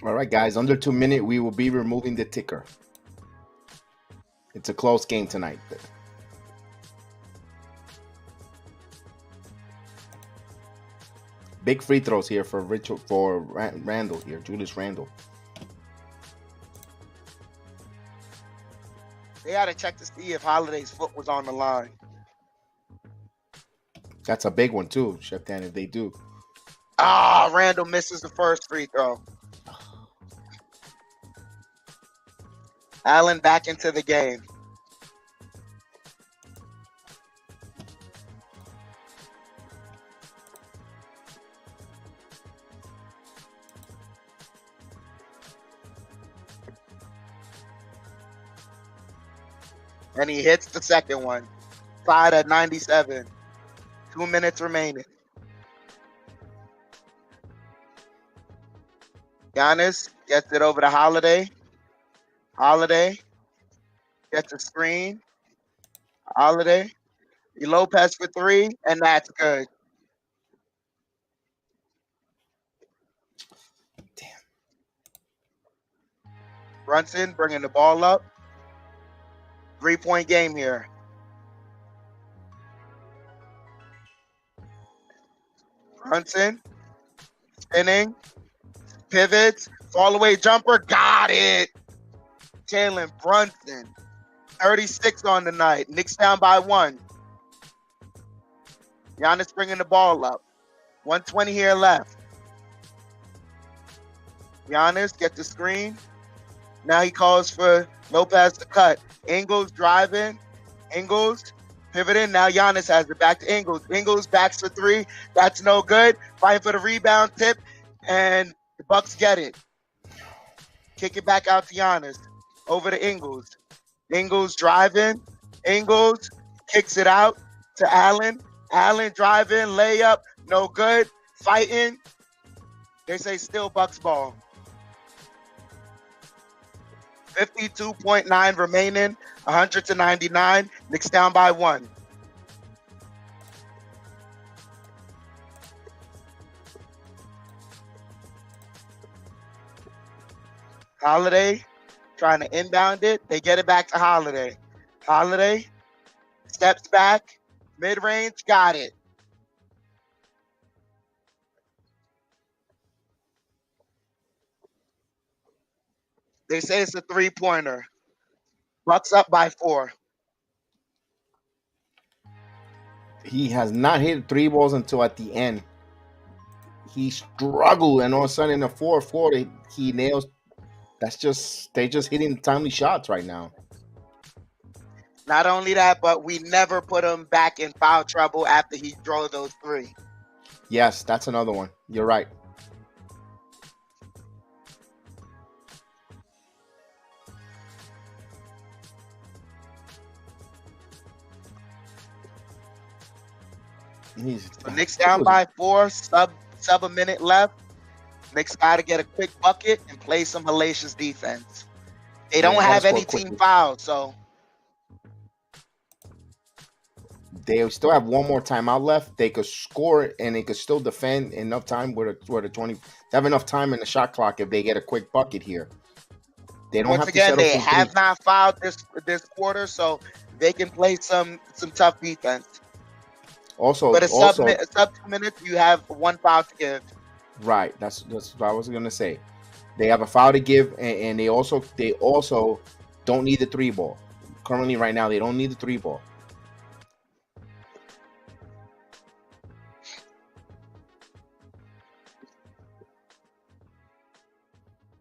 All right, guys, under 2 minutes, we will be removing the ticker. It's a close game tonight. Big free throws here for Randle here, Julius Randle. They had to check to see if Holiday's foot was on the line. That's a big one too, Chef Dan, if they do. Randle misses the first free throw. Allen back into the game. And he hits the second one. Tied at 97. 2 minutes remaining. Giannis gets it over to Holiday. Holiday gets a screen. Holiday. Lopez for 3, and that's good. Damn. Brunson bringing the ball up. 3-point game here. Brunson spinning, pivots, fall away jumper, got it. Jalen Brunson, 36 on the night. Knicks down by 1. Giannis bringing the ball up. 1:20 here left. Giannis gets the screen. Now he calls for Lopez to cut. Ingles driving. Ingles pivoting. Now Giannis has it back to Ingles. Ingles backs for 3. That's no good. Fighting for the rebound tip. And the Bucks get it. Kick it back out to Giannis. Over to Ingles. Ingles driving. Ingles kicks it out to Allen. Allen driving. Layup. No good. Fighting. They say still Bucks ball. 52.9 remaining, 100-99. Knicks down by 1. Holiday trying to inbound it. They get it back to Holiday. Holiday steps back, mid-range, got it. They say it's a 3-pointer. Bucks up by 4. He has not hit 3 balls until at the end. He struggled, and all of a sudden in the fourth quarter, he nails. That's just they just hitting timely shots right now. Not only that, but we never put him back in foul trouble after he drove those 3. Yes, that's another one. You're right. So Knicks down by 4, sub a minute left. Knicks got to get a quick bucket and play some hellacious defense. They don't have any team fouls, so they still have one more timeout left. They could score and they could still defend enough time with the 20. They have enough time in the shot clock if they get a quick bucket here. They don't once have again, to they have not fouled this quarter, so they can play some tough defense. Also, but a sub 2 minutes, you have 1 foul to give. Right, that's what I was gonna say. They have a foul to give, and they also don't need the 3 ball. Currently, right now, they don't need the 3 ball.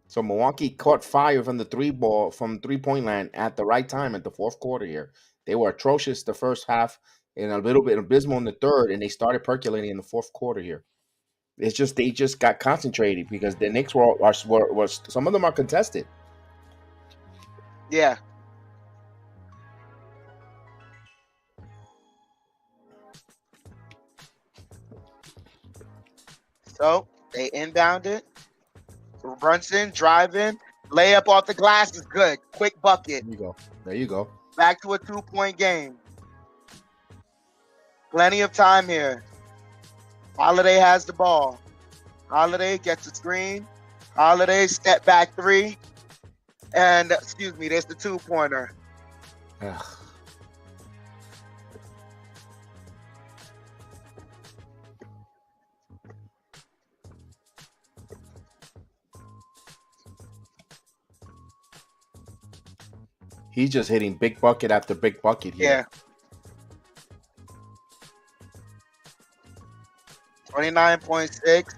So Milwaukee caught fire from the 3 ball from 3-point line at the right time at the fourth quarter here. They were atrocious the first half and a little bit abysmal in the third, and they started percolating in the fourth quarter here. It's just they just got concentrated because the Knicks were some of them are contested. Yeah. So they inbound it. Brunson driving, layup off the glass is good. Quick bucket. There you go. Back to a 2-point game. Plenty of time here. Holiday has the ball. Holiday gets a screen. Holiday step back 3. And excuse me, there's the 2-pointer. He's just hitting big bucket after big bucket here. Yeah. 29.6.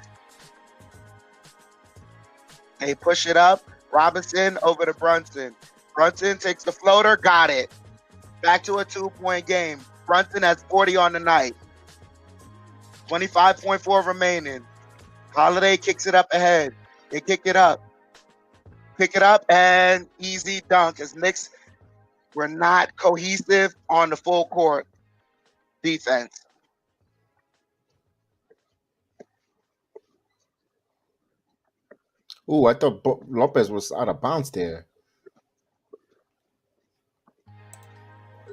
They push it up. Robinson over to Brunson. Brunson takes the floater. Got it. Back to a 2-point game. Brunson has 40 on the night. 25.4 remaining. Holiday kicks it up ahead. They kick it up. Pick it up and easy dunk. As Knicks were not cohesive on the full court defense. Ooh, I thought Lopez was out of bounds there.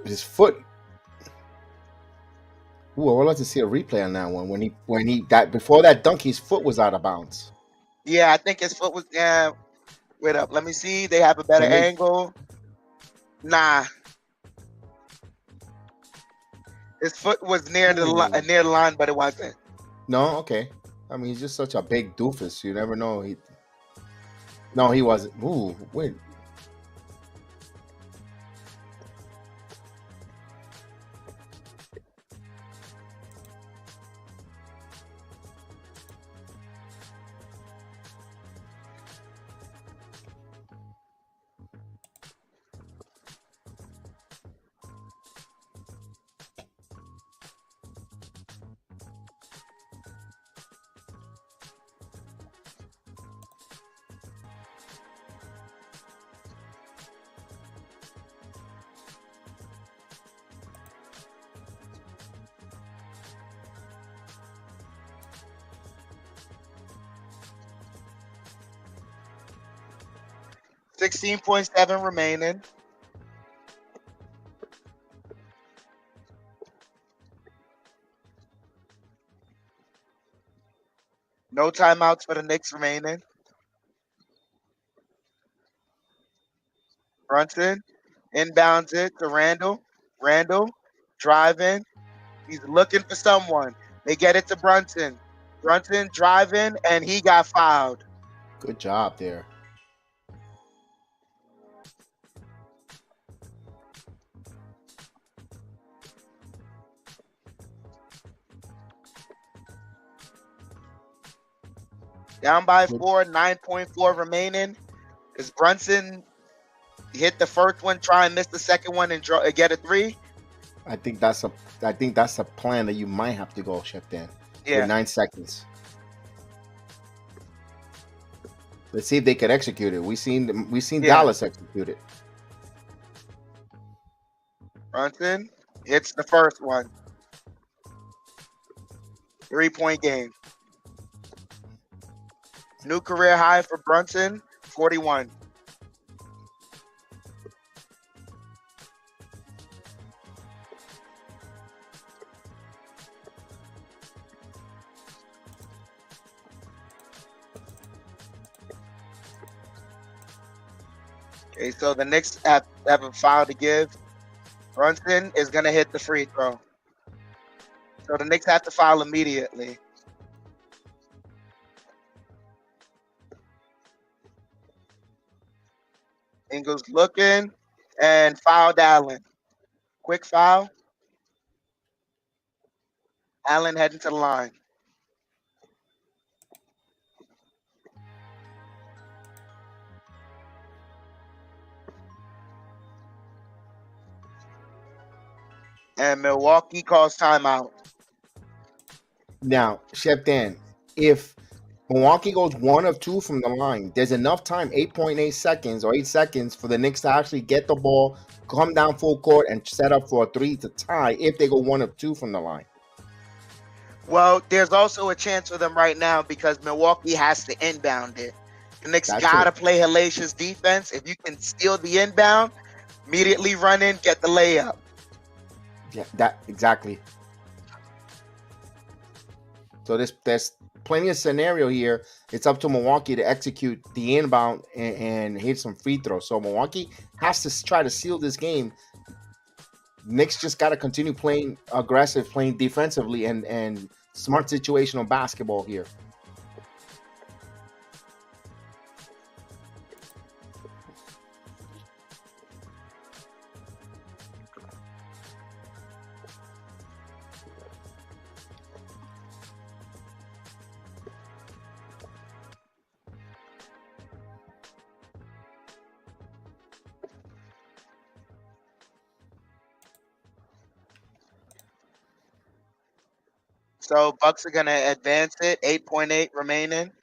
His foot. Ooh, I would like to see a replay on that one. When he that before that dunk, his foot was out of bounds. Yeah, I think his foot was. Yeah, wait up. Let me see. They have a better angle. Nah. His foot was near the line, but it wasn't. No, okay. I mean, he's just such a big doofus. You never know. No, he wasn't. Ooh, wait. $16.7 remaining. No timeouts for the Knicks remaining. Brunson inbounds it to Randle. Randle driving. He's looking for someone. They get it to Brunson. Brunson driving, and he got fouled. Good job there. Down by 4, 9.4 remaining. Does Brunson hit the first one, try and miss the second one, and get a 3? I think that's a plan that you might have to go, Chef Dan, with Yeah. 9 seconds. Let's see if they could execute it. We seen Dallas execute it. Brunson hits the first one. 3-point game. New career high for Brunson, 41. Okay, so the Knicks have a foul to give. Brunson is going to hit the free throw. So the Knicks have to foul immediately. Ingles looking and fouled Allen. Quick foul. Allen heading to the line. And Milwaukee calls timeout. Now, Chef Dan, if Milwaukee goes 1 of 2 from the line, there's enough time, 8.8 seconds or 8 seconds, for the Knicks to actually get the ball, come down full court, and set up for a 3 to tie if they go 1 of 2 from the line. Well, there's also a chance for them right now because Milwaukee has to inbound it. The Knicks got to play hellacious defense. If you can steal the inbound, immediately run in, get the layup. Yeah, that exactly. So there's plenty of scenario here. It's up to Milwaukee to execute the inbound and hit some free throws. So Milwaukee has to try to seal this game. Knicks just got to continue playing aggressive, playing defensively, and smart situational basketball here. So Bucks are going to advance it. 8.8 remaining.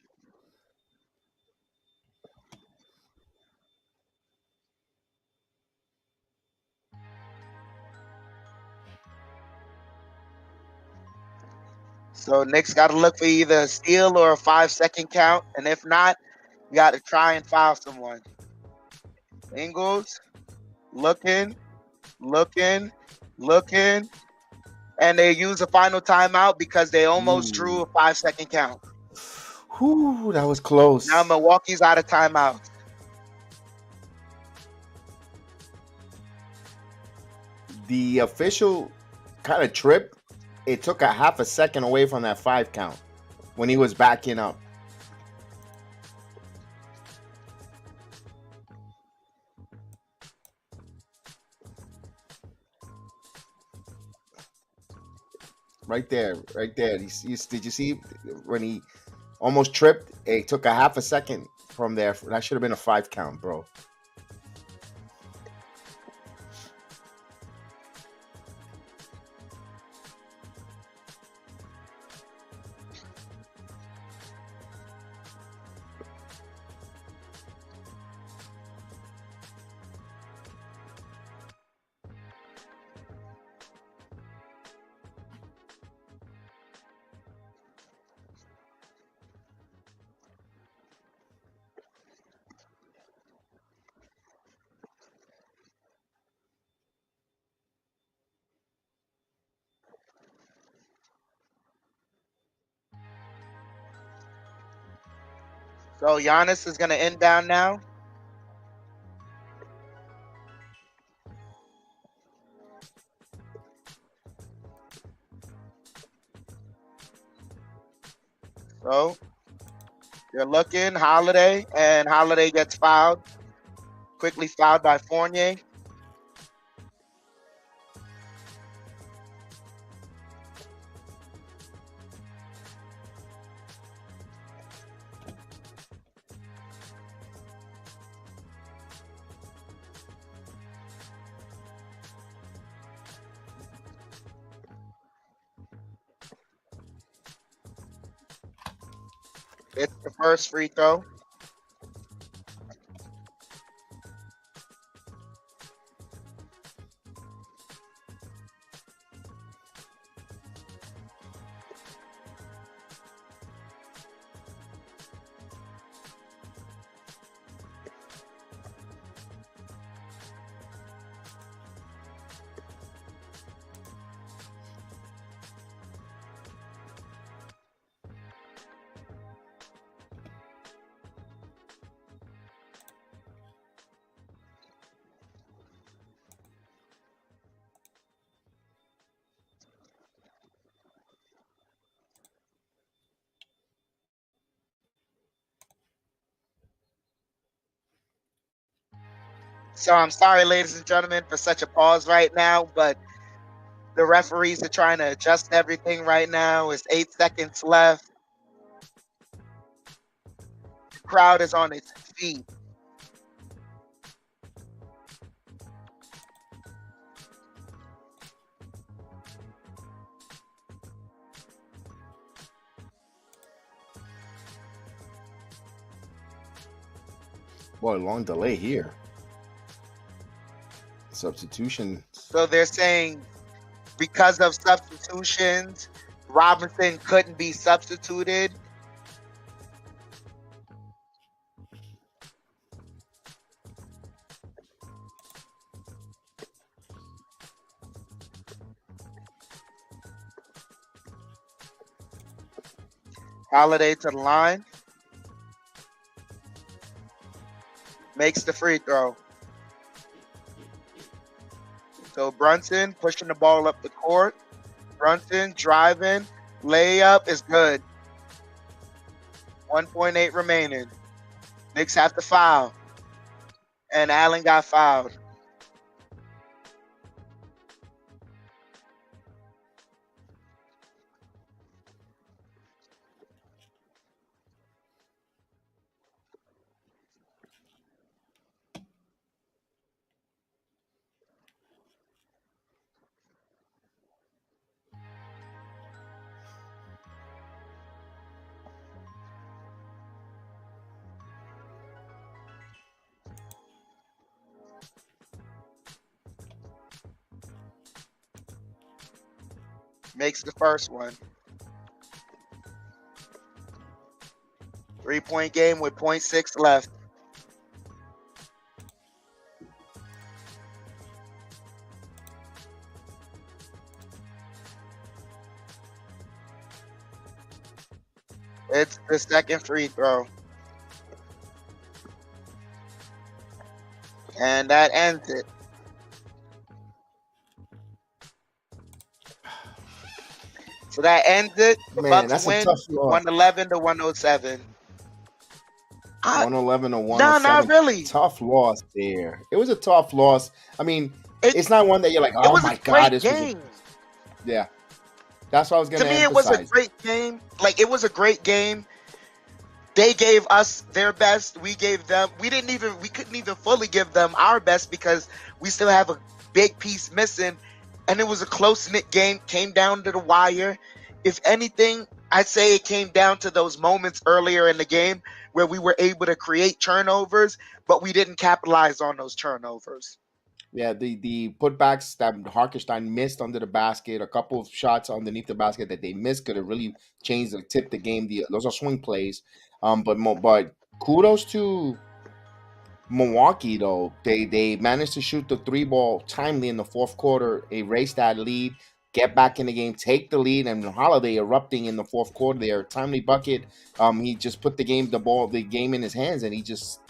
So Knicks got to look for either a steal or a 5-second count. And if not, you got to try and foul someone. Ingles looking. And they use a final timeout because they almost drew a 5-second count. Whew, that was close. Now Milwaukee's out of timeout. The official kind of tripped. It took a half a second away from that 5 count when he was backing up. Right there. Did you see when he almost tripped? It took a half a second from there. That should have been a 5 count, bro. So Giannis is going to inbound now. So they're looking, Holiday, and Holiday gets fouled. Quickly fouled by Fournier. It's the first free throw. So I'm sorry, ladies and gentlemen, for such a pause right now, but the referees are trying to adjust everything right now. It's 8 seconds left. The crowd is on its feet. Boy, long delay here. Substitution. So they're saying because of substitutions, Robinson couldn't be substituted. Holiday to the line. Makes the free throw. So Brunson pushing the ball up the court. Brunson driving. Layup is good. 1.8 remaining. Knicks have to foul. And Allen got fouled. Makes the first one. 3-point game with 0.6 left. It's the second free throw. And that ends it. So that ends it. The Man, Bucks that's a win tough loss. 111 to 107. 111 to 107. No, not really. Tough loss there. It was a tough loss. I mean, it's not one that you're like, It oh was my a God, great this game. was yeah. That's what I was gonna To me, emphasize. it was a great game. Like, it was a great game. They gave us their best. We gave them. We couldn't even fully give them our best because we still have a big piece missing. And it was a close-knit game. Came down to the wire. If anything, I'd say it came down to those moments earlier in the game where we were able to create turnovers, but we didn't capitalize on those turnovers. Yeah, the putbacks that Harkenstein missed under the basket, a couple of shots underneath the basket that they missed could have really changed or tipped the game. Those are swing plays. But kudos to Milwaukee though. They managed to shoot the three ball timely in the fourth quarter, erase that lead, get back in the game, take the lead, and Holiday erupting in the fourth quarter there. Timely bucket. He just put the game in his hands, and he just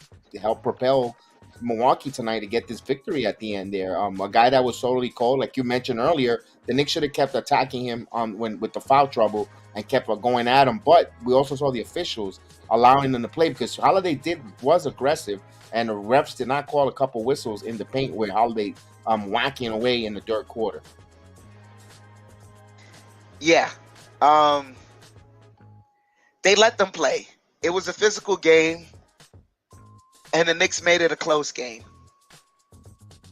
helped propel Milwaukee tonight to get this victory at the end there. A guy that was totally cold, like you mentioned earlier, the Knicks should have kept attacking him with the foul trouble and kept going at him. But we also saw the officials allowing them to play because Holiday was aggressive, and the refs did not call a couple whistles in the paint where Holiday whacking away in the third quarter. Yeah. They let them play. It was a physical game, and the Knicks made it a close game.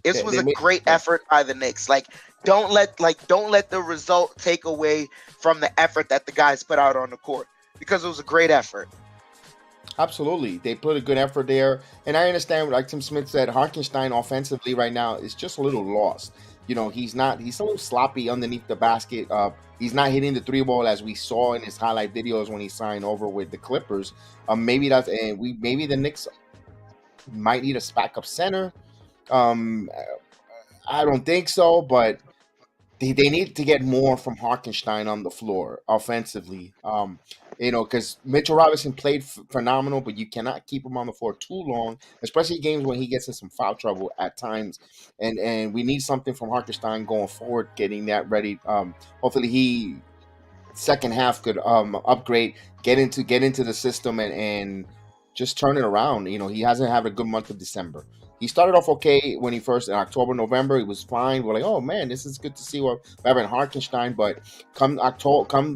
This was a great effort by the Knicks. Like, don't let the result take away from the effort that the guys put out on the court because it was a great effort. Absolutely, they put a good effort there, and I understand, like Tim Smith said, Hartenstein offensively right now is just a little lost. He's not. He's a little sloppy underneath the basket. He's not hitting the three ball as we saw in his highlight videos when he signed over with the Clippers. Maybe that's and we maybe the Knicks might need a backup center. Um, I don't think so, but they need to get more from Hartenstein on the floor offensively. Because Mitchell Robinson played phenomenal, but you cannot keep him on the floor too long, especially games when he gets in some foul trouble at times. And we need something from Hartenstein going forward, getting that ready. Hopefully he second half could upgrade, get into the system and just turn it around. He hasn't had a good month of December. He started off okay when he first in October, November, he was fine. We're like, oh man, this is good to see what we're having Hartenstein, but come October,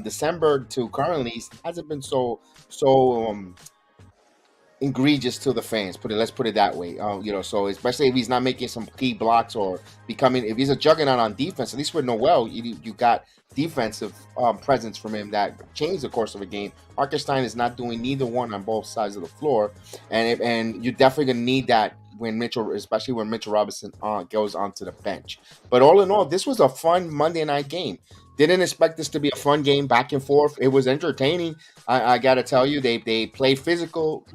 December to currently hasn't been so egregious to the fans. Let's put it that way. So especially if he's not making some key blocks or becoming, if he's a juggernaut on defense, at least with Noel, you got defensive presence from him that changed the course of a game. Hartenstein is not doing neither one on both sides of the floor, and you're definitely gonna need that especially when Mitchell Robinson goes onto the bench. But all in all, this was a fun Monday night game. Didn't expect this to be a fun game, back and forth. It was entertaining. I got to tell you, they played physical.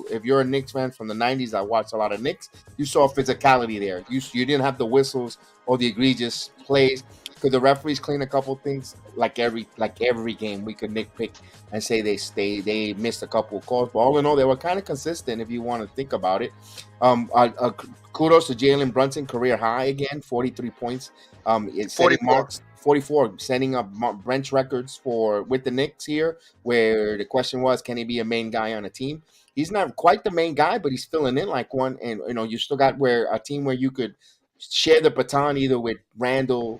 If you're a Knicks fan from the '90s, I watched a lot of Knicks. You saw physicality there. You didn't have the whistles or the egregious plays. Could the referees clean a couple things? Like every game, we could nitpick and say they missed a couple of calls. But all in all, they were kind of consistent if you want to think about it. Kudos to Jalen Brunson, career high again, 43 points. It's setting 44. marks. 44, setting up bench records with the Knicks here, where the question was, can he be a main guy on a team? He's not quite the main guy, but he's filling in like one. And you still got a team where you could share the baton either with Randle,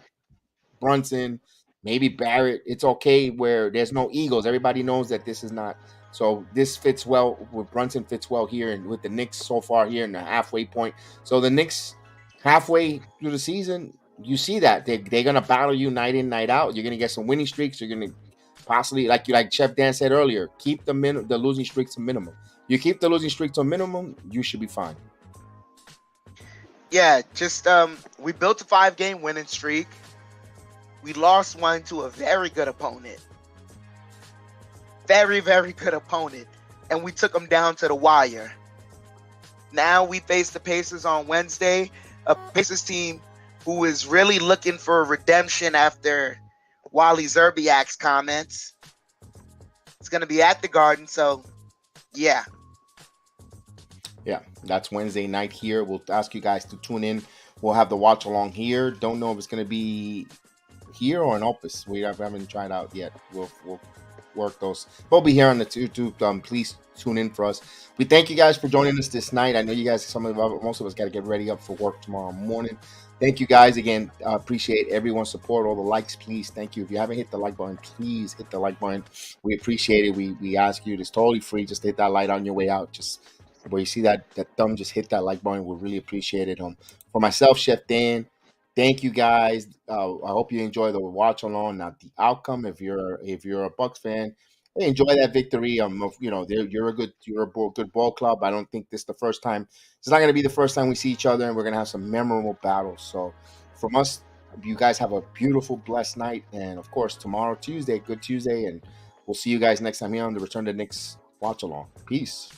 Brunson, maybe Barrett. It's okay where there's no egos. Everybody knows that this is not. So this fits well with Brunson, fits well here, and with the Knicks so far here in the halfway point. So the Knicks halfway through the season, you see that they're gonna battle you night in, night out. You're gonna get some winning streaks. You're gonna possibly, like Chef Dan said earlier, keep the losing streaks to minimum. You keep the losing streak to a minimum, you should be fine. Yeah, just we built a 5-game winning streak. We lost one to a very good opponent. Very, very good opponent. And we took them down to the wire. Now we face the Pacers on Wednesday. A Pacers team who is really looking for redemption after Wally Zerbiak's comments. It's going to be at the Garden, so yeah. Yeah, that's Wednesday night here. We'll ask you guys to tune in. We'll have the watch along here. Don't know if it's going to be here or in Opus. We haven't tried out yet. We'll work those. We'll be here on the YouTube. Please tune in for us. We thank you guys for joining us this night. I know you guys, most of us got to get ready up for work tomorrow morning. Thank you guys again. Appreciate everyone's support. All the likes, please. Thank you. If you haven't hit the like button, please hit the like button. We appreciate it. We ask you. It's totally free. Just hit that light on your way out. Just where you see that thumb, just hit that like button. We'll really appreciate it. For myself, Chef Dan, thank you guys. I hope you enjoy the watch along. Not the outcome. If you're a Bucks fan, hey, enjoy that victory. You're a good ball club. I don't think this is the first time. It's not going to be the first time we see each other, and we're going to have some memorable battles. So, from us, you guys have a beautiful, blessed night, and of course, tomorrow, Tuesday, good Tuesday, and we'll see you guys next time here on the Return to Knicks watch along. Peace.